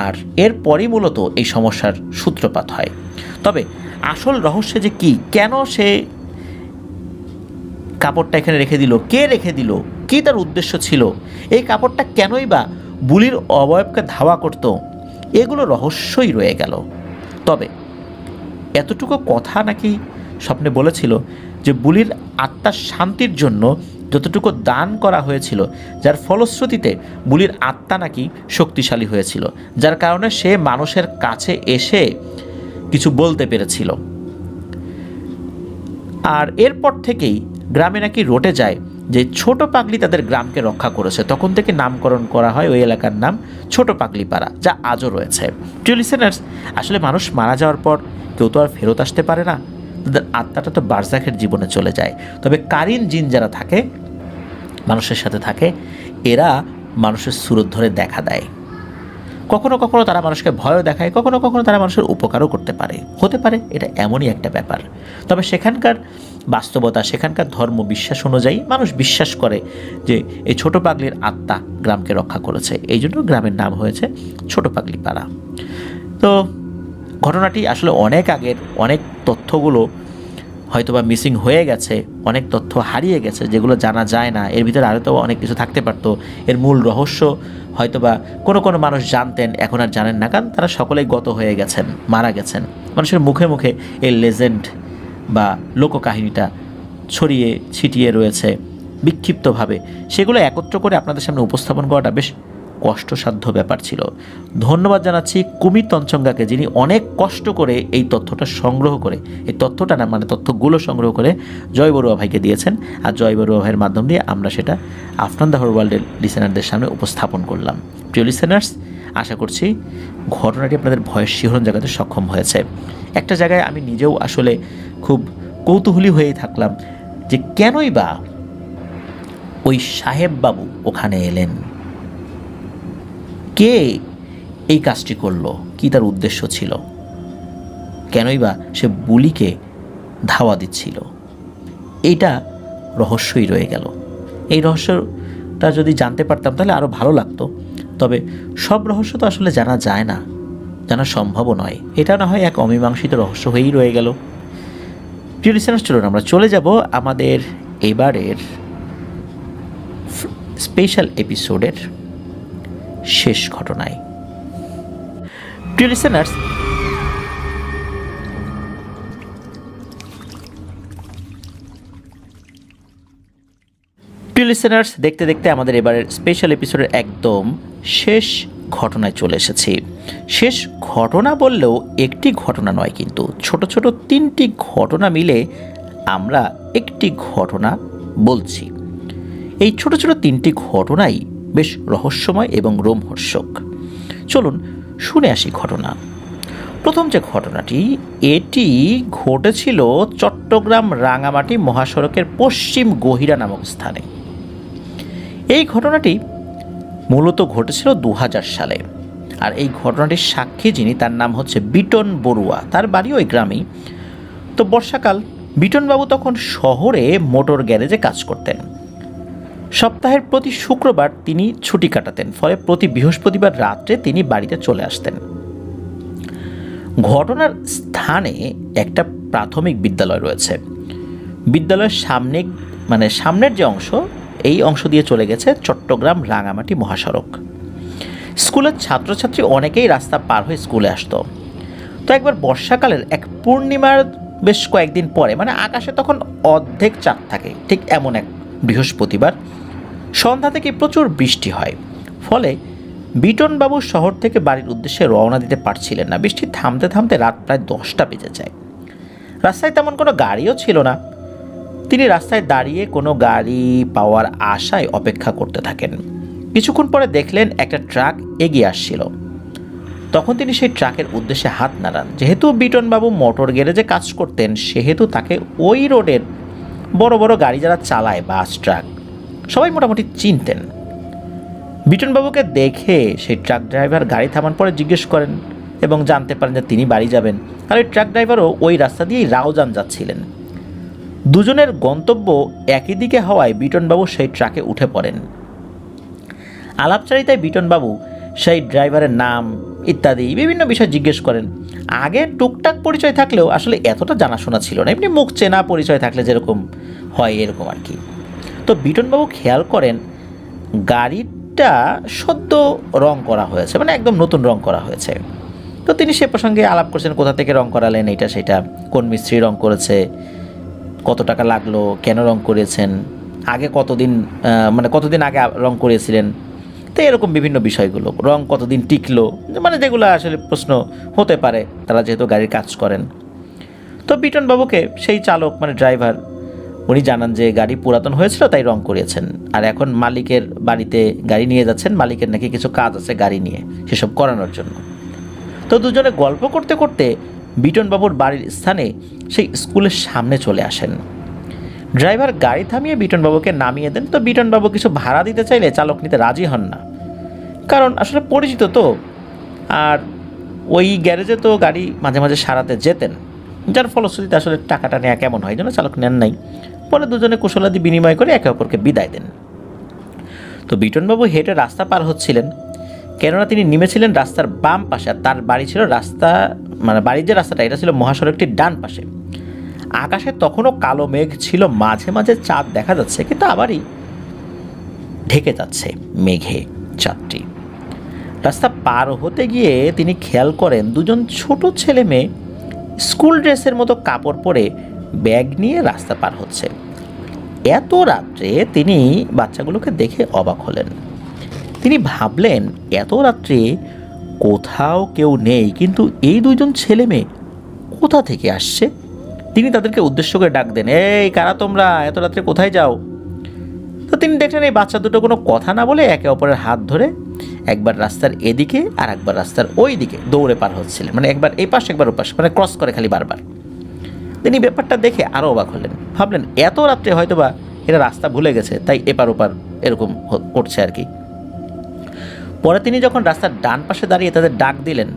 আর এরপরই মূলত এই সমস্যার সূত্রপাত হয়। তবে আসল রহস্য যে কি, কেন সে কাপড়টা এখানে রেখে দিল, কে রেখে দিল, কী তার উদ্দেশ্য ছিল, এই কাপড়টা কেনই বা বুলির অবয়বকে ধাওয়া করত, এগুলো রহস্যই রয়ে গেল। তবে এতটুকু কথা নাকি স্বপ্নে বলেছিল যে বুলির আত্মার শান্তির জন্য যতটুকু দান করা হয়েছিল, যার ফলশ্রুতিতে বুলির আত্মা নাকি শক্তিশালী হয়েছিল, যার কারণে সে মানুষের কাছে এসে কিছু বলতে পেরেছিল। আর এরপর থেকেই গ্রামে নাকি রটে যায় যে ছোট পাগলি তাদের গ্রামকে রক্ষা করেছে। তখন থেকে নামকরণ করা হয় ওই এলাকার নাম ছোট পাগলি পাড়া, যা আজও রয়েছে। প্রিয় লিসেনার্স, আসলে মানুষ মারা যাওয়ার পর কেউ তো আর ফেরত আসতে পারে না, তাদের আত্মাটা তো বারজাখের জীবনে চলে যায়। তবে কারিন জিন যারা থাকে, মানুষের সাথে থাকে, এরা মানুষের সুরত ধরে দেখা দেয়। কখনো কখনো তারা মানুষকে ভয়ও দেখায়, কখনো কখনো তারা মানুষের উপকারও করতে পারে, হতে পারে এটা এমনই একটা ব্যাপার। তবে সেখানকার বাস্তবতা, সেখানকার ধর্ম বিশ্বাস অনুযায়ী মানুষ বিশ্বাস করে যে এই ছোট পাগলির আত্মা গ্রামকে রক্ষা করেছে, এই জন্য গ্রামের নাম হয়েছে ছোট পাগলি পাড়া। তো ঘটনাটি আসলে অনেক আগের, অনেক তথ্যগুলো হয়তোবা মিসিং হয়ে গেছে, অনেক তথ্য হারিয়ে গেছে যেগুলো জানা যায় না। এর ভিতরে আরও তো অনেক কিছু থাকতে পারতো। এর মূল রহস্য হয়তোবা কোনো কোনো মানুষ জানতেন, এখন আর জানেন না, কারণ তারা সকলেই গত হয়ে গেছেন, মারা গেছেন। মানুষের মুখে মুখে এই লেজেন্ড বা লোককাহিনীটা ছড়িয়ে ছিটিয়ে রয়েছে বিক্ষিপ্তভাবে। সেগুলো একত্র করে আপনাদের সামনে উপস্থাপন করাটা বেশ কষ্টসাধ্য ব্যাপার ছিল। ধন্যবাদ জানাচ্ছি কুমির তঞ্চঙ্গাকে, যিনি অনেক কষ্ট করে এই তথ্যটা সংগ্রহ করে, এই তথ্যটা না মানে তথ্যগুলো সংগ্রহ করে জয় বড়ুয়া ভাইকে দিয়েছেন। আর জয় বড়ুয়া ভাইয়ের মাধ্যম দিয়ে আমরা সেটা আফনান দ্য ওয়ার্ল্ডের লিসেনারদের সামনে উপস্থাপন করলাম। প্রিয় লিসেনার্স, আশা করছি ঘটনাটি আপনাদের ভয়ের শিহরণ জাগাতে সক্ষম হয়েছে। একটা জায়গায় আমি নিজেও আসলে খুব কৌতূহলী হয়েই থাকলাম যে কেনই বা ওই সাহেব বাবু ওখানে এলেন, কে এই কাজটি করলো, কি তার উদ্দেশ্য ছিল, কেনই বা সে বুলিকে ধাওয়া দিচ্ছিল, এইটা রহস্যই রয়ে গেল। এই রহস্যটা যদি জানতে পারতাম তাহলে আরও ভালো লাগতো। তবে সব রহস্য তো আসলে জানা যায় না, জানা সম্ভবও নয়। এটা না হয় এক অমীমাংসিত রহস্য হয়েই রয়ে গেল। প্রিয় লিসেনার্স, চলুন আমরা চলে যাব আমাদের এবারের স্পেশাল এপিসোডের শেষ ঘটনায়। প্রিয় লিসেনার্স, দেখতে দেখতে আমাদের এবারের স্পেশাল এপিসোডের একদম শেষ ঘটনায় চলে এসেছি। শেষ ঘটনা বললেও একটি ঘটনা নয়, কিন্তু ছোট ছোট তিনটি ঘটনা মিলে আমরা একটি ঘটনা বলছি। এই ছোট ছোট তিনটি ঘটনাই বেশ রহস্যময় এবং রোমহর্ষক। চলুন শুনে আসি ঘটনা। প্রথম যে ঘটনাটি, এটি ঘটেছিল চট্টগ্রাম রাঙামাটি মহাসড়কের পশ্চিম গহিরা নামক স্থানে। এই ঘটনাটি মূলত ঘটেছিল 2000 সালে। আর এই ঘটনাটির সাক্ষী যিনি, তার নাম হচ্ছে বিটন বড়ুয়া, তার বাড়ি ওই গ্রামেই। তো বর্ষাকাল, বিটনবাবু তখন শহরে মোটর গ্যারেজে কাজ করতেন। সপ্তাহের প্রতি শুক্রবার তিনি ছুটি কাটাতেন, ফলে প্রতি বৃহস্পতিবার রাত্রে তিনি বাড়িতে চলে আসতেন। ঘটনার স্থানে একটা প্রাথমিক বিদ্যালয় রয়েছে। বিদ্যালয়ের সামনের যে অংশ, এই অংশ দিয়ে চলে গেছে চট্টগ্রাম রাঙামাটি মহাসড়ক। স্কুলের ছাত্রছাত্রী অনেকেই রাস্তা পার হয়ে স্কুলে আসতো। তো একবার বর্ষাকালের এক পূর্ণিমার বেশ কয়েকদিন পরে, আকাশে তখন অর্ধেক চাঁদ থাকে, ঠিক এমন এক বৃহস্পতিবার সন্ধ্যা থেকে প্রচুর বৃষ্টি হয়। ফলে বিটনবাবু শহর থেকে বাড়ির উদ্দেশ্যে রওনা দিতে পারছিলেন না। বৃষ্টি থামতে থামতে রাত প্রায় 10টা বেজে যায়। রাস্তায় তেমন কোনো গাড়িও ছিল না। তিনি রাস্তায় দাঁড়িয়ে কোনো গাড়ি পাওয়ার আশায় অপেক্ষা করতে থাকেন। কিছুক্ষণ পরে দেখলেন একটা ট্রাক এগিয়ে আসছিল। তখন তিনি সেই ট্রাকের উদ্দেশ্যে হাত নাড়ান। যেহেতু বিটনবাবু মোটর গ্যারেজে কাজ করতেন, সেহেতু তাকে ওই রোডের বড় বড় গাড়ি যারা চালায়, বাস, ট্রাক, সবাই মোটামুটি চিনতেন। বিটনবাবুকে দেখে সেই ট্রাক ড্রাইভার গাড়ি থামান পরে জিজ্ঞেস করেন এবং জানতে পারেন যে তিনি বাড়ি যাবেন। আর ওই ট্রাক ড্রাইভারও ওই রাস্তা দিয়েই রাউজান যাচ্ছিলেন। দুজনের গন্তব্য একই দিকে হওয়ায় বিটনবাবু সেই ট্রাকে উঠে পড়েন। আলাপচারিতায় বিটনবাবু সেই ড্রাইভারের নাম ইত্যাদি বিভিন্ন বিষয় জিজ্ঞেস করেন। আগে টুকটাক পরিচয় থাকলেও আসলে এতটা জানাশোনা ছিল না, এমনি মুখ চেনা পরিচয় থাকলে যেরকম হয় এরকম আর কি। তো বিটনবাবু খেয়াল করেন গাড়িটা সদ্য রং করা হয়েছে, একদম নতুন রং করা হয়েছে। তো তিনি সে প্রসঙ্গে আলাপ করছেন, কোথা থেকে রং করালেন, এইটা সেটা, কোন মিস্ত্রি রং করেছে, কত টাকা লাগলো, কেন রং করেছেন, আগে কতদিন আগে রং করেছিলেন, তো এরকম বিভিন্ন বিষয়গুলো, রং কতদিন টিকলো, যেগুলো আসলে প্রশ্ন হতে পারে, তারা যেহেতু গাড়ির কাজ করেন। তো বিটনবাবুকে সেই চালক ড্রাইভার উনি জানান যে গাড়ি পুরাতন হয়েছিল তাই রং করিয়েছেন, আর এখন মালিকের বাড়িতে গাড়ি নিয়ে যাচ্ছেন, মালিকের নাকি কিছু কাজ আছে গাড়ি নিয়ে, সেসব করানোর জন্য। তো দুজনে গল্প করতে করতে বিটনবাবুর বাড়ির স্থানে সেই স্কুলের সামনে চলে আসেন। ড্রাইভার গাড়ি থামিয়ে বিটনবাবুকে নামিয়ে দেন। তো বিটনবাবু কিছু ভাড়া দিতে চাইলে চালক নিতে রাজি হন না, কারণ আসলে পরিচিত তো, আর ওই গ্যারেজে তো গাড়ি মাঝে মাঝে সারাতে যেতেন, যার ফলশ্রুতিতে আসলে টাকাটা নেওয়া কেমন হয়, যেন চালক নেন নাই। পরে দুজনে কুশলাদি বিনিময় করে একে অপরকে বিদায় দেন। তো বিটনবাবু হেঁটে রাস্তা পার হচ্ছিলেন, কেননা তিনি নেমেছিলেন রাস্তার বাম পাশে, আর তার বাড়ি ছিল বাড়ির যে রাস্তাটা, এটা ছিল মহাসড়কটির ডান পাশে। আকাশে তখনও কালো মেঘ ছিল, মাঝে মাঝে চাঁদ দেখা যাচ্ছে, কিন্তু আবারই ঢেকে যাচ্ছে মেঘে চাঁদটি। রাস্তা পার হতে গিয়ে তিনি খেয়াল করেন দুজন ছোট ছেলে মেয়ে স্কুল ড্রেসের মতো কাপড় পরে ব্যাগ নিয়ে রাস্তা পার হচ্ছে। এত রাত্রে তিনি বাচ্চাগুলোকে দেখে অবাক হলেন। তিনি ভাবলেন এত রাত্রে কোথাও কেউ নেই, কিন্তু এই দুজন ছেলে মেয়ে কোথা থেকে আসছে। তিনি তাদেরকে উদ্দেশ্য করে ডাক দেন, এই কারা তোমরা, এত রাত্রে কোথায় যাও? তো তিনি দেখলেন এই বাচ্চা দুটো কোনো কথা না বলে একে অপরের হাত ধরে একবার রাস্তার এদিকে আর একবার রাস্তার ওই দিকে দৌড়ে পার হচ্ছিলেন, একবার এই পাশ একবার ও পাশ, ক্রস করে খালি বারবার। তিনি ব্যাপারটা দেখে আরও অবাক হলেন, ভাবলেন এত রাত্রে হয়তোবা এরা রাস্তা ভুলে গেছে, তাই এপার ওপার এরকম করছে আর কি। পরে তিনি যখন রাস্তার ডান পাশে দাঁড়িয়ে তাদের ডাক দিলেন,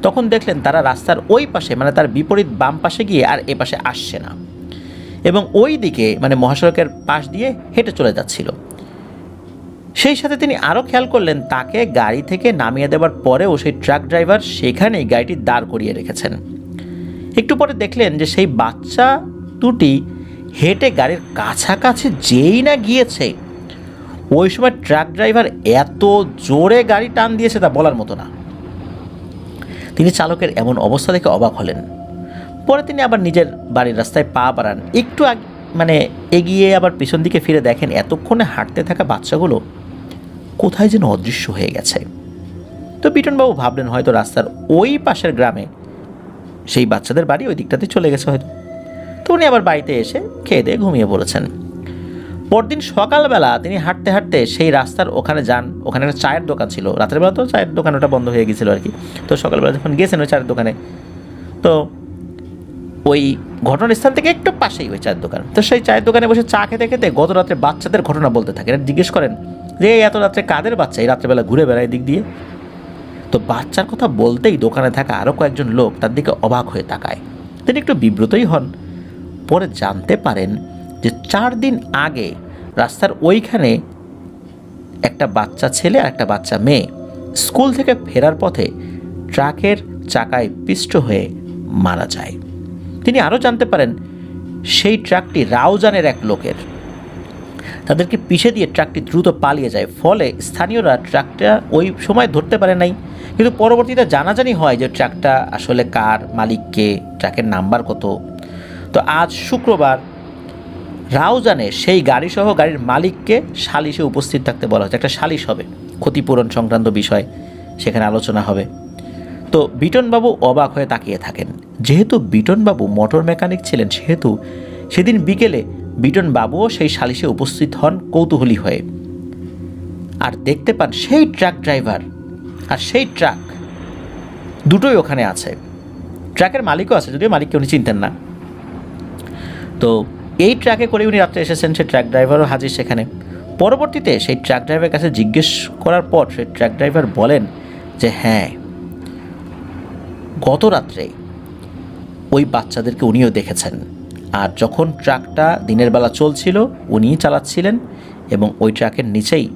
তখন দেখলেন তারা রাস্তার ওই পাশে তার বিপরীত বাম পাশে গিয়ে আর এ পাশে আসছে না, এবং ওই দিকে মহাসড়কের পাশ দিয়ে হেঁটে চলে যাচ্ছিল। সেই সাথে তিনি আরও খেয়াল করলেন তাকে গাড়ি থেকে নামিয়ে দেওয়ার পরেও সেই ট্রাক ড্রাইভার সেখানেই গাড়িটি দাঁড় করিয়ে রেখেছেন। একটু পরে দেখলেন যে সেই বাচ্চা দুটি হেঁটে গাড়ির কাছাকাছি যেই না গিয়েছে, ওই সময় ট্রাক ড্রাইভার এত জোরে গাড়ি টান দিয়েছে তা বলার মতো না। তিনি চালকের এমন অবস্থা দেখে অবাক হলেন। পরে তিনি আবার নিজের বাড়ির রাস্তায় পা বাড়ান, একটু এগিয়ে আবার পিছন দিকে ফিরে দেখেন এতক্ষণে হাঁটতে থাকা বাচ্চাগুলো কোথায় যেন অদৃশ্য হয়ে গেছে। তো বিটনবাবু ভাবলেন হয়তো রাস্তার ওই পাশের গ্রামে সেই বাচ্চাদের বাড়ি ওই দিকটাতে চলে গেছে হয়তো। তো উনি আবার বাড়িতে এসে খেয়ে দিয়ে ঘুমিয়ে পড়েছেন। পরদিন সকালবেলা তিনি হাঁটতে হাঁটতে সেই রাস্তার ওখানে যান। ওখানে একটা চায়ের দোকান ছিল, রাতের বেলা তো চায়ের দোকান ওটা বন্ধ হয়ে গেছিলো আর কি। তো সকালবেলা যখন গেছেন ওই চায়ের দোকানে, তো ওই ঘটনাস্থান থেকে একটু পাশেই ওই চায়ের দোকান। তো সেই চায়ের দোকানে বসে চা খেতে খেতে গত রাত্রে বাচ্চাদের ঘটনা বলতে থাকেন। জিজ্ঞেস করেন যে এত রাত্রে কাদের বাচ্চা, এই রাত্রেবেলা ঘুরে বেড়ায় দিক দিয়ে। তো বাচ্চার কথা বলতেই দোকানে থাকা আরও কয়েকজন লোক তার দিকে অবাক হয়ে তাকায়। তিনি একটু বিব্রতই হন। পরে জানতে পারেন যে 4 দিন আগে রাস্তার ওইখানে একটা বাচ্চা ছেলে আর একটা বাচ্চা মেয়ে স্কুল থেকে ফেরার পথে ট্রাকের চাকায় পিষ্ট হয়ে মারা যায়। তিনি আরও জানতে পারেন সেই ট্রাকটি রাউজানের এক লোকের। তাদেরকে পিষে দিয়ে ট্রাকটি দ্রুত পালিয়ে যায়, ফলে স্থানীয়রা ট্রাকটা ওই সময় ধরতে পারে নাই। কিন্তু পরবর্তীতে জানাজানি হয় যে ট্রাকটা আসলে কার, মালিককে, ট্রাকের নাম্বার কত। তো আজ শুক্রবার রাউজানে সেই গাড়িসহ গাড়ির মালিককে সালিশে উপস্থিত থাকতে বলা হচ্ছে। একটা সালিশ হবে, ক্ষতিপূরণ সংক্রান্ত বিষয় সেখানে আলোচনা হবে। তো বিটনবাবু অবাক হয়ে তাকিয়ে থাকেন। যেহেতু বিটনবাবু মোটর মেকানিক ছিলেন, সেহেতু সেদিন বিকেলে বিটনবাবুও সেই সালিশে উপস্থিত হন কৌতূহলী হয়ে, আর দেখতে পান সেই ট্রাক ড্রাইভার আর সেই ট্রাক দুটোই ওখানে আছে। ট্রাকের মালিকও আছে, যদিও মালিককে উনি চিনতেন না। তো এই ট্রাকে করে উনি রাত্রে এসেছেন, সেই ট্রাক ড্রাইভারও হাজির সেখানে। পরবর্তীতে সেই ট্রাক ড্রাইভারের কাছে জিজ্ঞেস করার পর সেই ট্রাক ড্রাইভার বলেন যে হ্যাঁ, গত রাত্রে ওই বাচ্চাদেরকে উনিও দেখেছেন, আর যখন ট্রাকটা দিনের বেলা চলছিল উনিই চালাচ্ছিলেন, এবং ওই ট্রাকের নিচেই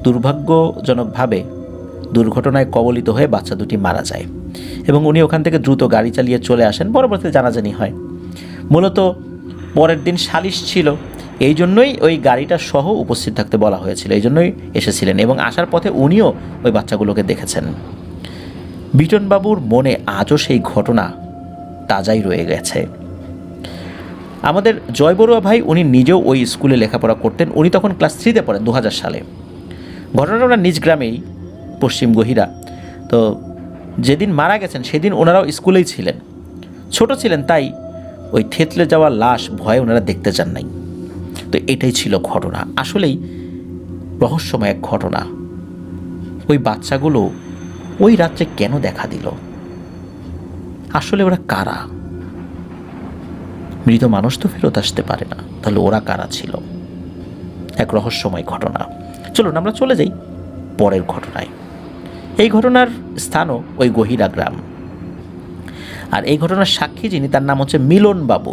দুর্ভাগ্যজনকভাবে দুর্ঘটনায় কবলিত হয়ে বাচ্চা দুটি মারা যায়, এবং উনি ওখান থেকে দ্রুত গাড়ি চালিয়ে চলে আসেন। পরবর্তীতে জানাজানি হয়। মূলত পরের দিন সালিশ ছিল, এই জন্যই ওই গাড়িটা সহ উপস্থিত থাকতে বলা হয়েছিল, এই জন্যই এসেছিলেন, এবং আসার পথে উনিও ওই বাচ্চাগুলোকে দেখেছেন। বিটনবাবুর মনে আজও সেই ঘটনা তাজাই রয়ে গেছে। আমাদের জয় বড়ুয়া ভাই, উনি নিজেও ওই স্কুলে লেখাপড়া করতেন। উনি তখন ক্লাস 3-তে পড়েন 2000 সালে। ঘটনাটা ওনার নিজ গ্রামেই, পশ্চিম গহিরা। তো যেদিন মারা গেছেন সেদিন ওনারাও স্কুলেই ছিলেন, ছোট ছিলেন, তাই ওই থেতলে যাওয়া লাশ ভয়ে ওনারা দেখতে চান নাই। তো এটাই ছিল ঘটনা। আসলেই রহস্যময় এক ঘটনা। ওই বাচ্চাগুলো ওই রাত্রে কেন দেখা দিল? আসলে ওরা কারা? মৃত মানুষ তো ফেরত আসতে পারে না, তাহলে ওরা কারা ছিল? এক রহস্যময় ঘটনা। চলুন আমরা চলে যাই পরের ঘটনায়। এই ঘটনার স্থানও ওই গহিরা গ্রাম, আর এই ঘটনার সাক্ষী যিনি, তার নাম হচ্ছে মিলন বাবু।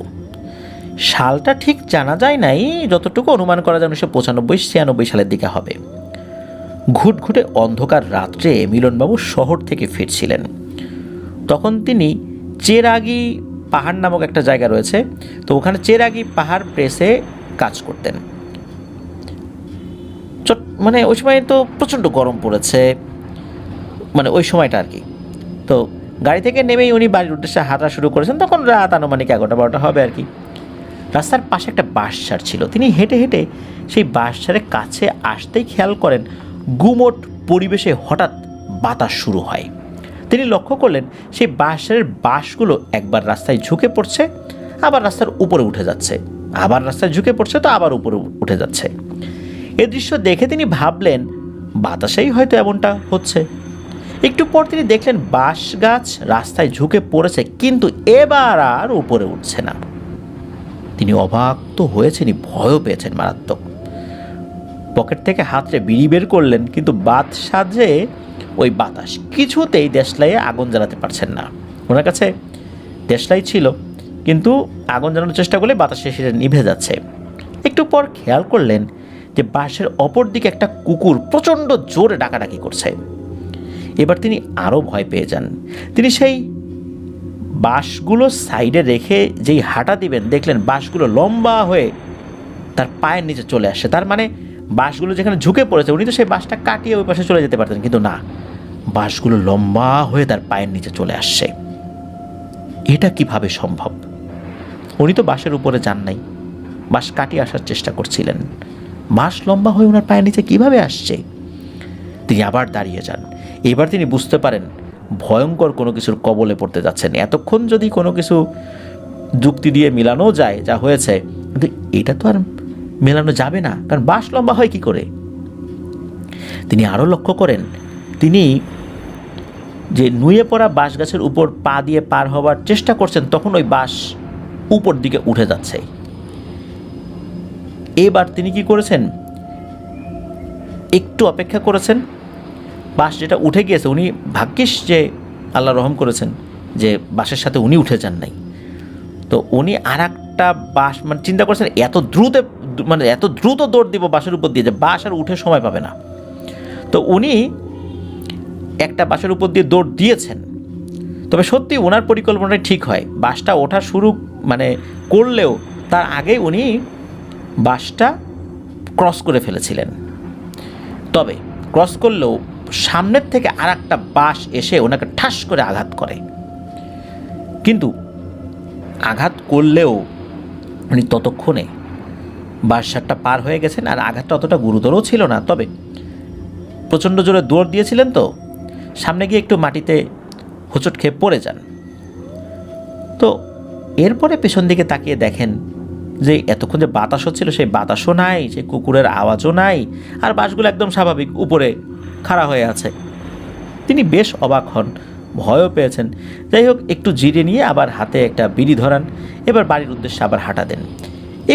সালটা ঠিক জানা যায় নাই, যতটুকু অনুমান করা যায় 1995-96 সালের দিকে হবে। ঘুটঘুটে অন্ধকার রাত্রে মিলনবাবু শহর থেকে ফিরছিলেন। তখন তিনি চেরাগি পাহাড় নামক একটা জায়গা রয়েছে, তো ওখানে চেরাগি পাহাড় প্রেসে কাজ করতেন। মানে ওই সময় তো প্রচণ্ড গরম পড়েছে, মানে ওই সময়টা আর কি। তো গাড়ি থেকে নেমেই উনি বাড়ির উদ্দেশ্যে হাঁটা শুরু করেছেন। তখন রাত আনুমানিক 11-12টা হবে আর কি। রাস্তার পাশে একটা বাঁশঝাড় ছিল। তিনি হেঁটে হেঁটে সেই বাঁশঝাড়ের কাছে আসতেই খেয়াল করেন গুমোট পরিবেশে হঠাৎ বাতাস শুরু হয়। তিনি লক্ষ্য করলেন সেই বাঁশঝাড়ের বাঁশগুলো একবার রাস্তায় ঝুঁকে পড়ছে, আবার রাস্তার উপরে উঠে যাচ্ছে, আবার রাস্তায় ঝুঁকে পড়ছে, তো আবার উপরে উঠে যাচ্ছে। এ দৃশ্য দেখে তিনি ভাবলেন বাতাসেই হয়তো এমনটা হচ্ছে। একটু পর তিনি দেখলেন বাঁশ গাছ রাস্তায় ঝুঁকে পড়েছে, কিন্তু এবার আর উপরে উঠছে না। তিনি অবাক তো হয়েছেনই, ভয়ও পেয়েছেন মারাত্মক। পকেট থেকে হাতড়ে বিড়ি বের করলেন, কিন্তু বাত সাজে ওই বাতাস কিছুতেই দেশলাইয়ে আগুন জ্বালাতে পারছেন না। ওনার কাছে দেশলাই ছিল, কিন্তু আগুন জ্বালানোর চেষ্টা করলে বাতাসে সেটা নিভে যাচ্ছে। একটু পর খেয়াল করলেন যে বাঁশের অপর দিকে একটা কুকুর প্রচণ্ড জোরে ডাকাডাকি করছে। এবার তিনি আরও ভয় পেয়ে যান। তিনি সেই বাঁশগুলো সাইডে রেখে যেই হাঁটা দিবেন, দেখলেন বাঁশগুলো লম্বা হয়ে তার পায়ের নিচে চলে আসে। তার মানে বাঁশগুলো যেখানে ঝুঁকে পড়েছে, উনি তো সেই বাঁশটা কাটিয়ে ওই পাশে চলে যেতে পারতেন, কিন্তু না, বাঁশগুলো লম্বা হয়ে তার পায়ের নিচে চলে আসছে। এটা কিভাবে সম্ভব? উনি তো বাঁশের উপরে যান নাই, বাঁশ কাটিয়ে আসার চেষ্টা করছিলেন। বাঁশ লম্বা হয়ে ওনার পায়ের নিচে কিভাবে আসছে? তিনি আবার দাঁড়িয়ে যান। এবার তিনি বুঝতে পারেন ভয়ঙ্কর কোনো কিছুর কবলে পড়তে যাচ্ছেন। এতক্ষণ যদি কোনো কিছু যুক্তি দিয়ে মেলানো যায় যা হয়েছে, কিন্তু এটা তো আর মেলানো যাবে না, কারণ বাঁশ লম্বা হয় কি করে? তিনি আরও লক্ষ্য করেন তিনি যে নুয়ে পড়া বাঁশ গাছের উপর পা দিয়ে পার হওয়ার চেষ্টা করছেন, তখন ওই বাঁশ উপর দিকে উঠে যাচ্ছে। এবার তিনি কি করেছেন, একটু অপেক্ষা করেছেন। বাঁশ যেটা উঠে গিয়েছে, উনি ভাগ্যিস যে আল্লাহ রহম করেছেন যে বাঁশের সাথে উনি উঠে যান নাই। তো উনি আর একটা বাঁশ, মানে চিন্তা করছেন এত দ্রুত দৌড় দিব বাঁশের উপর দিয়ে যে বাঁশ আর উঠে সময় পাবে না। তো উনি একটা বাঁশের উপর দিয়ে দৌড় দিয়েছেন। তবে সত্যি ওনার পরিকল্পনাটা ঠিক হয়, বাসটা ওঠা শুরু করলেও তার আগেই উনি বাসটা ক্রস করে ফেলেছিলেন। তবে ক্রস করলেও সামনের থেকে আর একটা বাস এসে ওনাকে ঠাস করে আঘাত করে, কিন্তু আঘাত করলেও উনি ততক্ষণে বাঁশঝাড়টা পার হয়ে গেছেন, আর আঘাতটা অতটা গুরুতরও ছিল না। তবে প্রচণ্ড জোরে দৌড় দিয়েছিলেন, তো সামনে গিয়ে একটু মাটিতে হোঁচট খেয়ে পড়ে যান। তো এরপরে পেছন দিকে তাকিয়ে দেখেন যে এতক্ষণ যে বাতাস হচ্ছিল সেই বাতাসও নাই, সেই কুকুরের আওয়াজও নাই, আর বাঁশগুলো একদম স্বাভাবিক উপরে খাড়া হয়ে আছে। তিনি বেশ অবাক হন, ভয়ও পেয়েছেন। যাই হোক, একটু জিরে নিয়ে আবার হাতে একটা বিড়ি ধরান, এবার বাড়ির উদ্দেশ্যে আবার হাঁটা দেন।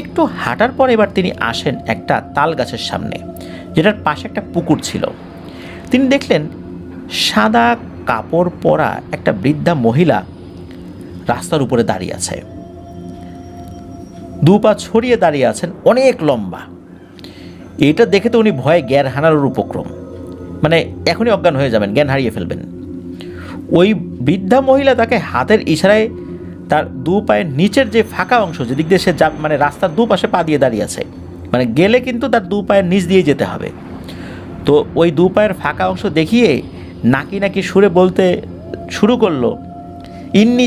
একটু হাঁটার পর এবার তিনি আসেন একটা তাল গাছের সামনে, যেটার পাশে একটা পুকুর ছিল। তিনি দেখলেন সাদা কাপড় পরা একটা বৃদ্ধা মহিলা রাস্তার উপরে দাঁড়িয়ে আছে, দু পা ছড়িয়ে দাঁড়িয়ে আছেন, অনেক লম্বা। এটা দেখে তো উনি ভয়ে জ্ঞান হারানোর উপক্রম, মানে এখনই অজ্ঞান হয়ে যাবেন, জ্ঞান হারিয়ে ফেলবেন। ওই বৃদ্ধা মহিলা তাকে হাতের ইশারায় তার দু পায়ের নিচের যে ফাঁকা অংশ, যেদিক দিয়ে সে মানে রাস্তার দুপাশে পা দিয়ে দাঁড়িয়ে আছে, মানে গেলে কিন্তু তার দু পায়ের নিচ দিয়ে যেতে হবে। তো ওই দু পায়ের ফাঁকা অংশ দেখিয়ে নাকি সুরে বলতে শুরু করলো, ইন্নি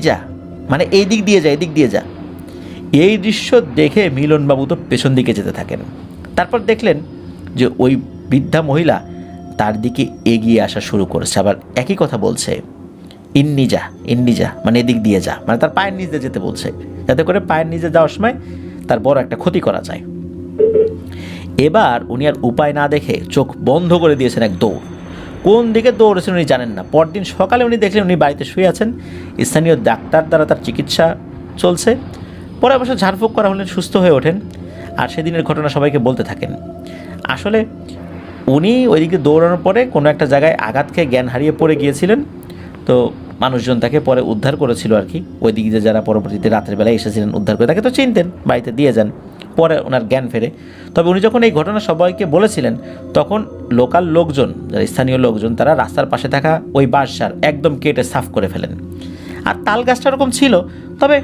যা, মানে এই দিক দিয়ে যা। এই দৃশ্য দেখে মিলনবাবু তো পেছন দিকে যেতে থাকেন। তারপর দেখলেন যে ওই বৃদ্ধা মহিলা তার দিকে এগিয়ে আসা শুরু করেছে, আবার একই কথা বলছে, ইন্নি যা, মানে এদিক দিয়ে যা, মানে তার পায়ের নিচে যেতে বলছে, যাতে করে পায়ের নিচে যাওয়ার সময় তার বড় একটা ক্ষতি করা যায়। এবার উনি আর উপায় না দেখে চোখ বন্ধ করে দিয়েছেন এক দৌড়। কোন দিকে দৌড়েছেন উনি জানেন না। পরদিন সকালে উনি দেখলেন উনি বাড়িতে শুয়ে আছেন, স্থানীয় ডাক্তার দ্বারা তার চিকিৎসা চলছে। পরে অবশ্য ঝাড়ফুঁক করা হলেন, সুস্থ হয়ে ওঠেন, আর সেদিনের ঘটনা সবাইকে বলতে থাকেন। আসলে উনি ওইদিকে দৌড়ানোর পরে কোনো একটা জায়গায় আঘাত খেয়ে জ্ঞান হারিয়ে পড়ে গিয়েছিলেন। তো মানুষজন তাকে পরে উদ্ধার করেছিল আর কি, ওই দিকে যারা পরবর্তীতে রাতের বেলায় এসেছিলেন উদ্ধার করে, তাকে তো চিনতেন, বাড়িতে দিয়ে যান, পরে ওনার জ্ঞান ফেরে। তবে উনি যখন এই ঘটনা সবাইকে বলেছিলেন, তখন লোকাল লোকজন, যারা স্থানীয় লোকজন, তারা রাস্তার পাশে থাকা ওই বাঁশঝাড় একদম কেটে সাফ করে ফেলেন। আর তাল গাছটা এরকম ছিল, তবে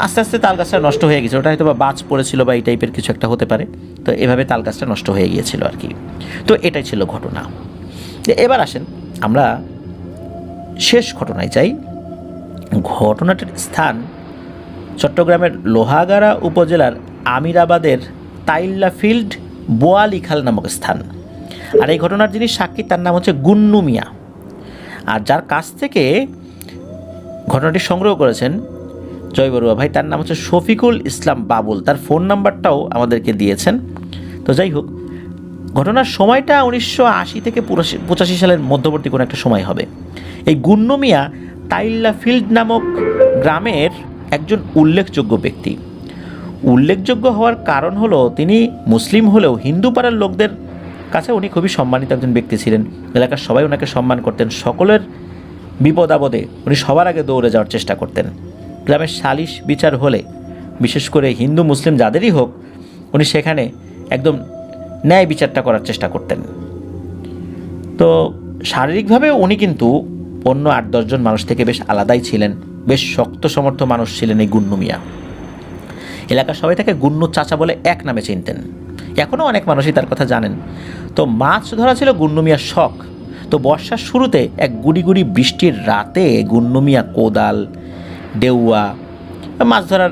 আস্তে আস্তে তাল গাছটা নষ্ট হয়ে গেছে, ওটা হয়তো বা বাজ পড়েছিল বা এই টাইপের কিছু একটা হতে পারে। তো এভাবে তাল গাছটা নষ্ট হয়ে গিয়েছিল আর কি। তো এটাই ছিল ঘটনা। এবার আসেন আমরা শেষ ঘটনায় যাই। ঘটনাটির স্থান চট্টগ্রামের লোহাগাড়া উপজেলার আমিরাবাদের তাইল্লা ফিল্ড বোয়ালিখাল নামক স্থান। আর এই ঘটনার যিনি সাক্ষী তার নাম হচ্ছে গুন্নু মিয়া, আর যার কাছ থেকে ঘটনাটি সংগ্রহ করেছেন জয় বড়ুয়া ভাই, তার নাম হচ্ছে শফিকুল ইসলাম বাবুল। তার ফোন নাম্বারটাও আমাদেরকে দিয়েছেন। তো যাই হোক, ঘটনার সময়টা 1980 থেকে 85 সালের মধ্যবর্তী কোনো একটা সময় হবে। এই গুন্নু মিয়া তাইল্লা ফিল্ড নামক গ্রামের একজন উল্লেখযোগ্য ব্যক্তি। উল্লেখযোগ্য হওয়ার কারণ হলো তিনি মুসলিম হলেও হিন্দু পাড়ার লোকদের কাছে উনি খুবই সম্মানিত একজন ব্যক্তি ছিলেন। এলাকার সবাই ওনাকে সম্মান করতেন, সকলের বিপদ আপদে উনি সবার আগে দৌড়ে যাওয়ার চেষ্টা করতেন। গ্রামের সালিশ বিচার হলে, বিশেষ করে হিন্দু মুসলিম যাদেরই হোক, উনি সেখানে একদম ন্যায় বিচারটা করার চেষ্টা করতেন। তো শারীরিকভাবে উনি কিন্তু অন্য 8-10 জন মানুষ থেকে বেশ আলাদাই ছিলেন, বেশ শক্ত সমর্থ মানুষ ছিলেন এই গুন্নু মিয়া। এলাকার সবাই তাকে গুন্নু চাচা বলে এক নামে চিনতেন, এখনও অনেক মানুষই তার কথা জানেন। তো মাছ ধরা ছিল গুন্নু মিয়ার শখ। তো বর্ষার শুরুতে এক গুড়ি গুড়ি বৃষ্টির রাতে গুন্নু মিয়া কোদাল, ডেউয়া, মাছ ধরার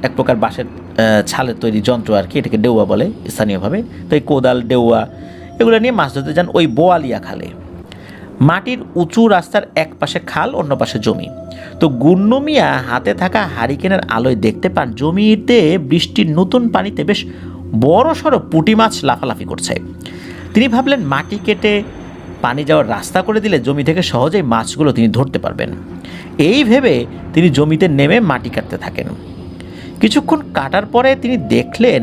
এক প্রকার বাঁশের ছালের তৈরি যন্ত্র আর কি, এটাকে ডেউয়া বলে স্থানীয়ভাবে। তো এই কোদাল, ডেউয়া এগুলো নিয়ে মাছ ধরতে যান ওই বোয়ালিয়া খালে। মাটির উঁচু রাস্তার এক পাশে খাল, অন্য পাশে জমি। তো গুন্নু মিয়া হাতে থাকা হারিকেনের আলোয় দেখতে পান জমিতে বৃষ্টির নতুন পানিতে বেশ বড় সড়ো পুঁটি মাছ লাফালাফি করছে। তিনি ভাবলেন মাটি কেটে পানি যাওয়ার রাস্তা করে দিলে জমি থেকে সহজেই মাছগুলো তিনি ধরতে পারবেন। এই ভেবে তিনি জমিতে নেমে মাটি কাটতে থাকেন। কিছুক্ষণ কাটার পরে তিনি দেখলেন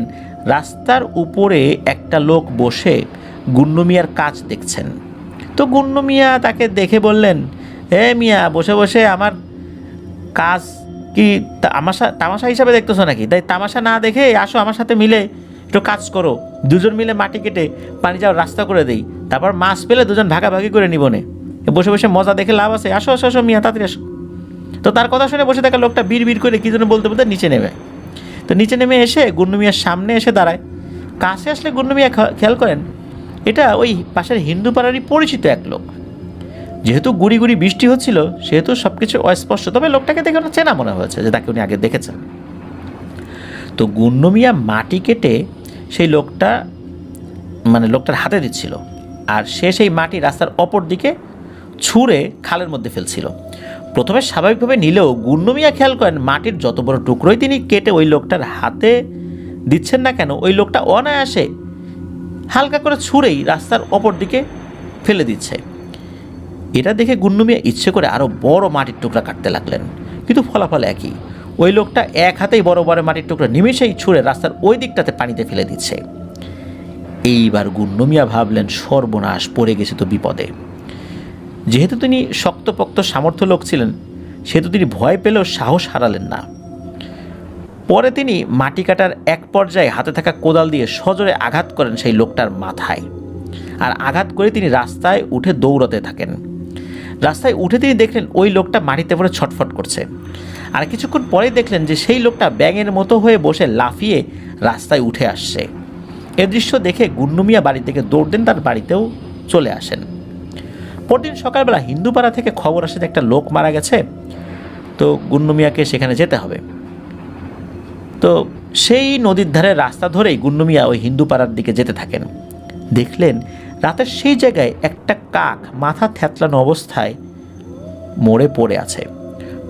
রাস্তার উপরে একটা লোক বসে গুন্নু মিয়ার কাজ দেখছেন। তো গুন্নু মিয়া তাকে দেখে বললেন, হে মিয়া, বসে বসে আমার কাজ কি তামাশা হিসাবে দেখতেছো নাকি? তাই তামাশা না দেখে আসো আমার সাথে মিলে একটু কাজ করো, দুজন মিলে মাটি কেটে পানি যাওয়ার রাস্তা করে দেই, তারপর মাছ পেলে দুজন ভাগাভাগি করে নিবনে। বসে বসে মজা দেখে লাভ আছে? আসো আসো আসো মিয়া, তাড়াতাড়ি আসো। তো তার কথা শুনে বসে থাকা লোকটা বিড় করে কী যেন বলতে বলতে নিচে নেমে, তো নিচে নেমে এসে গুন্নু মিয়ার সামনে এসে দাঁড়ায়। কাছে আসলে গুন্নু মিয়া খেয়াল করেন এটা ওই পাশের হিন্দু পাড়ারই পরিচিত এক লোক। যেহেতু গুড়ি গুড়ি বৃষ্টি হচ্ছিল সেহেতু সব কিছু অস্পষ্ট, তবে লোকটাকে দেখে ওটা চেনা মনে হয়েছে যে তাকে উনি আগে দেখেছেন। তো গুন্নু মিয়া মাটি কেটে সেই লোকটার হাতে দিচ্ছিল, আর সে সেই মাটি রাস্তার অপর দিকে ছুঁড়ে খালের মধ্যে ফেলছিল। প্রথমে স্বাভাবিকভাবে নিলেও গুন্নু মিয়া খেয়াল করেন মাটির যত বড় টুকরোই তিনি কেটে ওই লোকটার হাতে দিচ্ছেন না কেন, ওই লোকটা অনায়াসে হালকা করে ছুঁড়েই রাস্তার অপর দিকে ফেলে দিচ্ছে। এটা দেখে গুন্নু মিয়া ইচ্ছে করে আরও বড় মাটির টুকরা কাটতে লাগলেন, কিন্তু ফলাফল একই। ওই লোকটা এক হাতেই বড় বড় মাটির টুকরা নিমেষেই ছুঁড়ে রাস্তার ওই দিকটাতে পানিতে ফেলে দিচ্ছে। এইবার গুন্নু মিয়া ভাবলেন সর্বনাশ, পড়ে গেছে তো বিপদে। যেহেতু তিনি শক্তপোক্ত সামর্থ্য লোক ছিলেন সেহেতু তিনি ভয় পেলেও সাহস হারালেন না। পরে তিনি মাটি কাটার এক পর্যায়ে হাতে থাকা কোদাল দিয়ে সজোরে আঘাত করেন সেই লোকটার মাথায়, আর আঘাত করে তিনি রাস্তায় উঠে দৌড়াতে থাকেন। রাস্তায় উঠে তিনি দেখলেন ওই লোকটা মাটিতে পড়ে ছটফট করছে, আর কিছুক্ষণ পরেই দেখলেন যে সেই লোকটা ব্যাঙের মতো হয়ে বসে লাফিয়ে রাস্তায় উঠে আসছে। এ দৃশ্য দেখে গুন্নু মিয়া বাড়ি থেকে দৌড় দেন, তার বাড়িতেও চলে আসেন। পরদিন সকালবেলা হিন্দুপাড়া থেকে খবর আসে যে একটা লোক মারা গেছে, তো গুন্নু মিয়াকে সেখানে যেতে হবে। তো সেই নদীর ধারে রাস্তা ধরেই গুন্নু মিয়া ওই হিন্দুপাড়ার দিকে যেতে থাকেন। দেখলেন রাতের সেই জায়গায় একটা কাক মাথা থ্যাতলানো অবস্থায় মরে পড়ে আছে।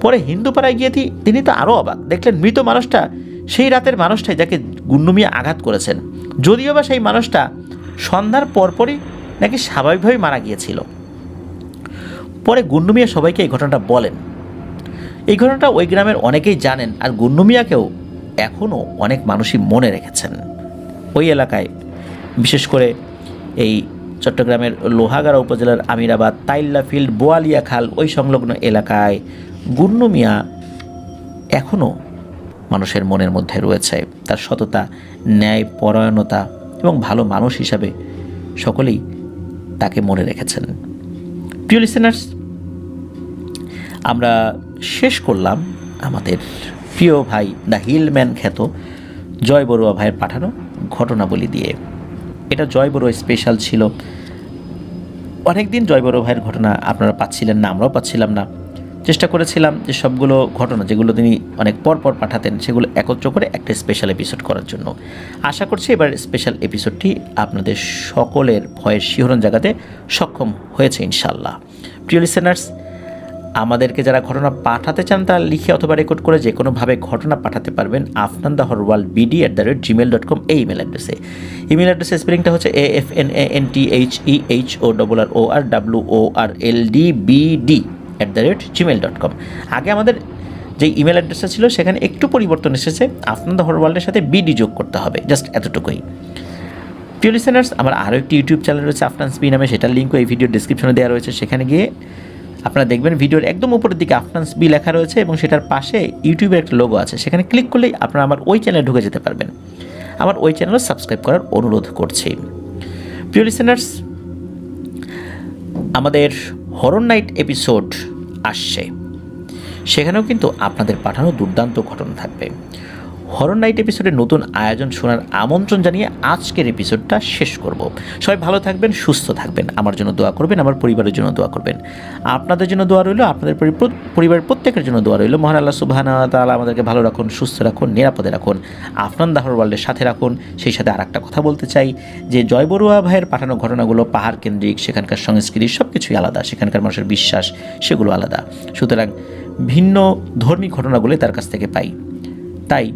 পরে হিন্দুপাড়ায় গিয়ে তিনি তো আরও অবাক, দেখলেন মৃত মানুষটা সেই রাতের মানুষটাই যাকে গুন্নু মিয়া আঘাত করেছেন, যদিও বা সেই মানুষটা সন্ধ্যার পরপরই নাকি স্বাভাবিকভাবেই মারা গিয়েছিল। পরে গুন্নু মিয়া সবাইকে এই ঘটনাটা বলেন। এই ঘটনাটা ওই গ্রামের অনেকেই জানেন, আর গুন্নু মিয়াকেও এখনও অনেক মানুষই মনে রেখেছেন। ওই এলাকায় বিশেষ করে এই চট্টগ্রামের লোহাগাড়া উপজেলার আমিরাবাদ, তাইল্লা ফিল্ড, বোয়ালিয়া খাল ওই সংলগ্ন এলাকায় গুন্নু মিয়া এখনও মানুষের মনের মধ্যে রয়েছে। তার সততা, ন্যায় পরায়ণতা এবং ভালো মানুষ হিসাবে সকলেই তাকে মনে রেখেছেন। প্রিয় লিসেনার্স, আমরা শেষ করলাম আমাদের প্রিয় ভাই দ্য হিলম্যান খ্যাত জয় বড়ুয়া ভাইয়ের পাঠানো ঘটনাবলী দিয়ে। এটা জয় বড়ুয়া স্পেশাল ছিল। অনেকদিন জয় বড়ুয়া ভাইয়ের ঘটনা আপনারা পাচ্ছিলেন না, আমরাও পাচ্ছিলাম না। চেষ্টা করেছিলাম যে সবগুলো ঘটনা যেগুলো তিনি অনেক পর পাঠাতেন সেগুলো একত্র করে একটা স্পেশাল এপিসোড করার জন্য। আশা করছি এবার স্পেশাল এপিসোডটি আপনাদের সকলের ভয়ের শিহরণ জাগাতে সক্ষম হয়েছে ইনশাল্লাহ। প্রিয় লিসেনার্স, আমাদেরকে যারা ঘটনা পাঠাতে চান তারা লিখে অথবা রেকর্ড করে যে কোনোভাবে ঘটনা পাঠাতে পারবেন afnandahorwaldbd@gmail.com এই ইমেল অ্যাড্রেসে। ইমেল অ্যাড্রেসের স্পেলিংটা হচ্ছে afnanthehorrwldbd@gmail.com। আগে আমাদের যে ইমেল অ্যাড্রেসটা ছিল সেখানে একটু পরিবর্তন এসেছে, আফনান দ্য হরওয়ার্ল্ডের সাথে বিডি যোগ করতে হবে, জাস্ট এতটুকুই। প্রিয় লিসেনার্স, আমার আরও একটি ইউটিউব চ্যানেল রয়েছে আফনানস বি নামে, সেটার লিঙ্কও এই ভিডিওর ডিসক্রিপশনে দেওয়া রয়েছে। সেখানে গিয়ে আপনারা দেখবেন ভিডিওর একদম উপরের দিকে আফনানস বি লেখা রয়েছে এবং সেটার পাশে ইউটিউবের একটা লোগো আছে, সেখানে ক্লিক করলেই আপনারা আমার ওই চ্যানেলে ঢুকে যেতে পারবেন। আমার ওই চ্যানেলও সাবস্ক্রাইব করার অনুরোধ করছি। প্রিয় লিসেনার্স, আমাদের হরর নাইট এপিসোড আসছে, সেখানেও কিন্তু আপনাদের পাঠানো দুর্দান্ত ঘটনা থাকবে। হরর নাইট এপিসোডের নতুন আয়োজন শোনার আমন্ত্রণ জানিয়ে আজকের এপিসোডটা শেষ করব। সবাই ভালো থাকবেন, সুস্থ থাকবেন, আমার জন্য দোয়া করবেন, আমার পরিবারের জন্য দোয়া করবেন। আপনাদের জন্য দোয়া রইল, আপনাদের পরিবারের প্রত্যেকের জন্য দোয়া রইল। মহান আল্লাহ সুবহানাহু ওয়া তাআলা আমাদেরকে ভালো রাখুন, সুস্থ রাখুন, নিরাপদে রাখুন, আফনান দ্য হরওয়ার্ল্ডের সাথে রাখুন। সেই সাথে আরেকটা কথা বলতে চাই যে জয় বড়ুয়া ভাইয়ের পাঠানো ঘটনাগুলো পাহাড় কেন্দ্রিক, সেখানকার সংস্কৃতি সব কিছুই আলাদা, সেখানকার মানুষের বিশ্বাস সেগুলো আলাদা, সুতরাং ভিন্ন ধর্মী ঘটনাগুলো তার কাছ থেকে পাই। তাই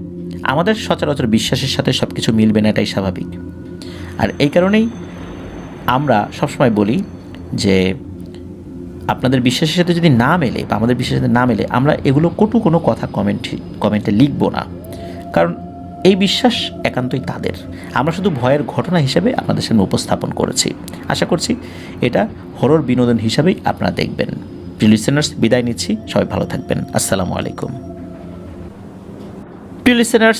আমাদের সচরাচর বিশ্বাসের সাথে সব কিছু মিলবে না, এটাই স্বাভাবিক। আর এই কারণেই আমরা সবসময় বলি যে আপনাদের বিশ্বাসের সাথে যদি না মেলে বা আমাদের বিশ্বাসের সাথে না মেলে, আমরা এগুলো কটু কোনো কথা কমেন্টে লিখব না, কারণ এই বিশ্বাস একান্তই তাদের। আমরা শুধু ভয়ের ঘটনা হিসেবে আপনাদের সামনে উপস্থাপন করেছি। আশা করছি এটা হরর বিনোদন হিসাবেই আপনারা দেখবেন। প্রিয় লিসেনার্স, বিদায় নিচ্ছি, সবাই ভালো থাকবেন। আসসালামু আলাইকুম। প্রিয় লিসেনার্স,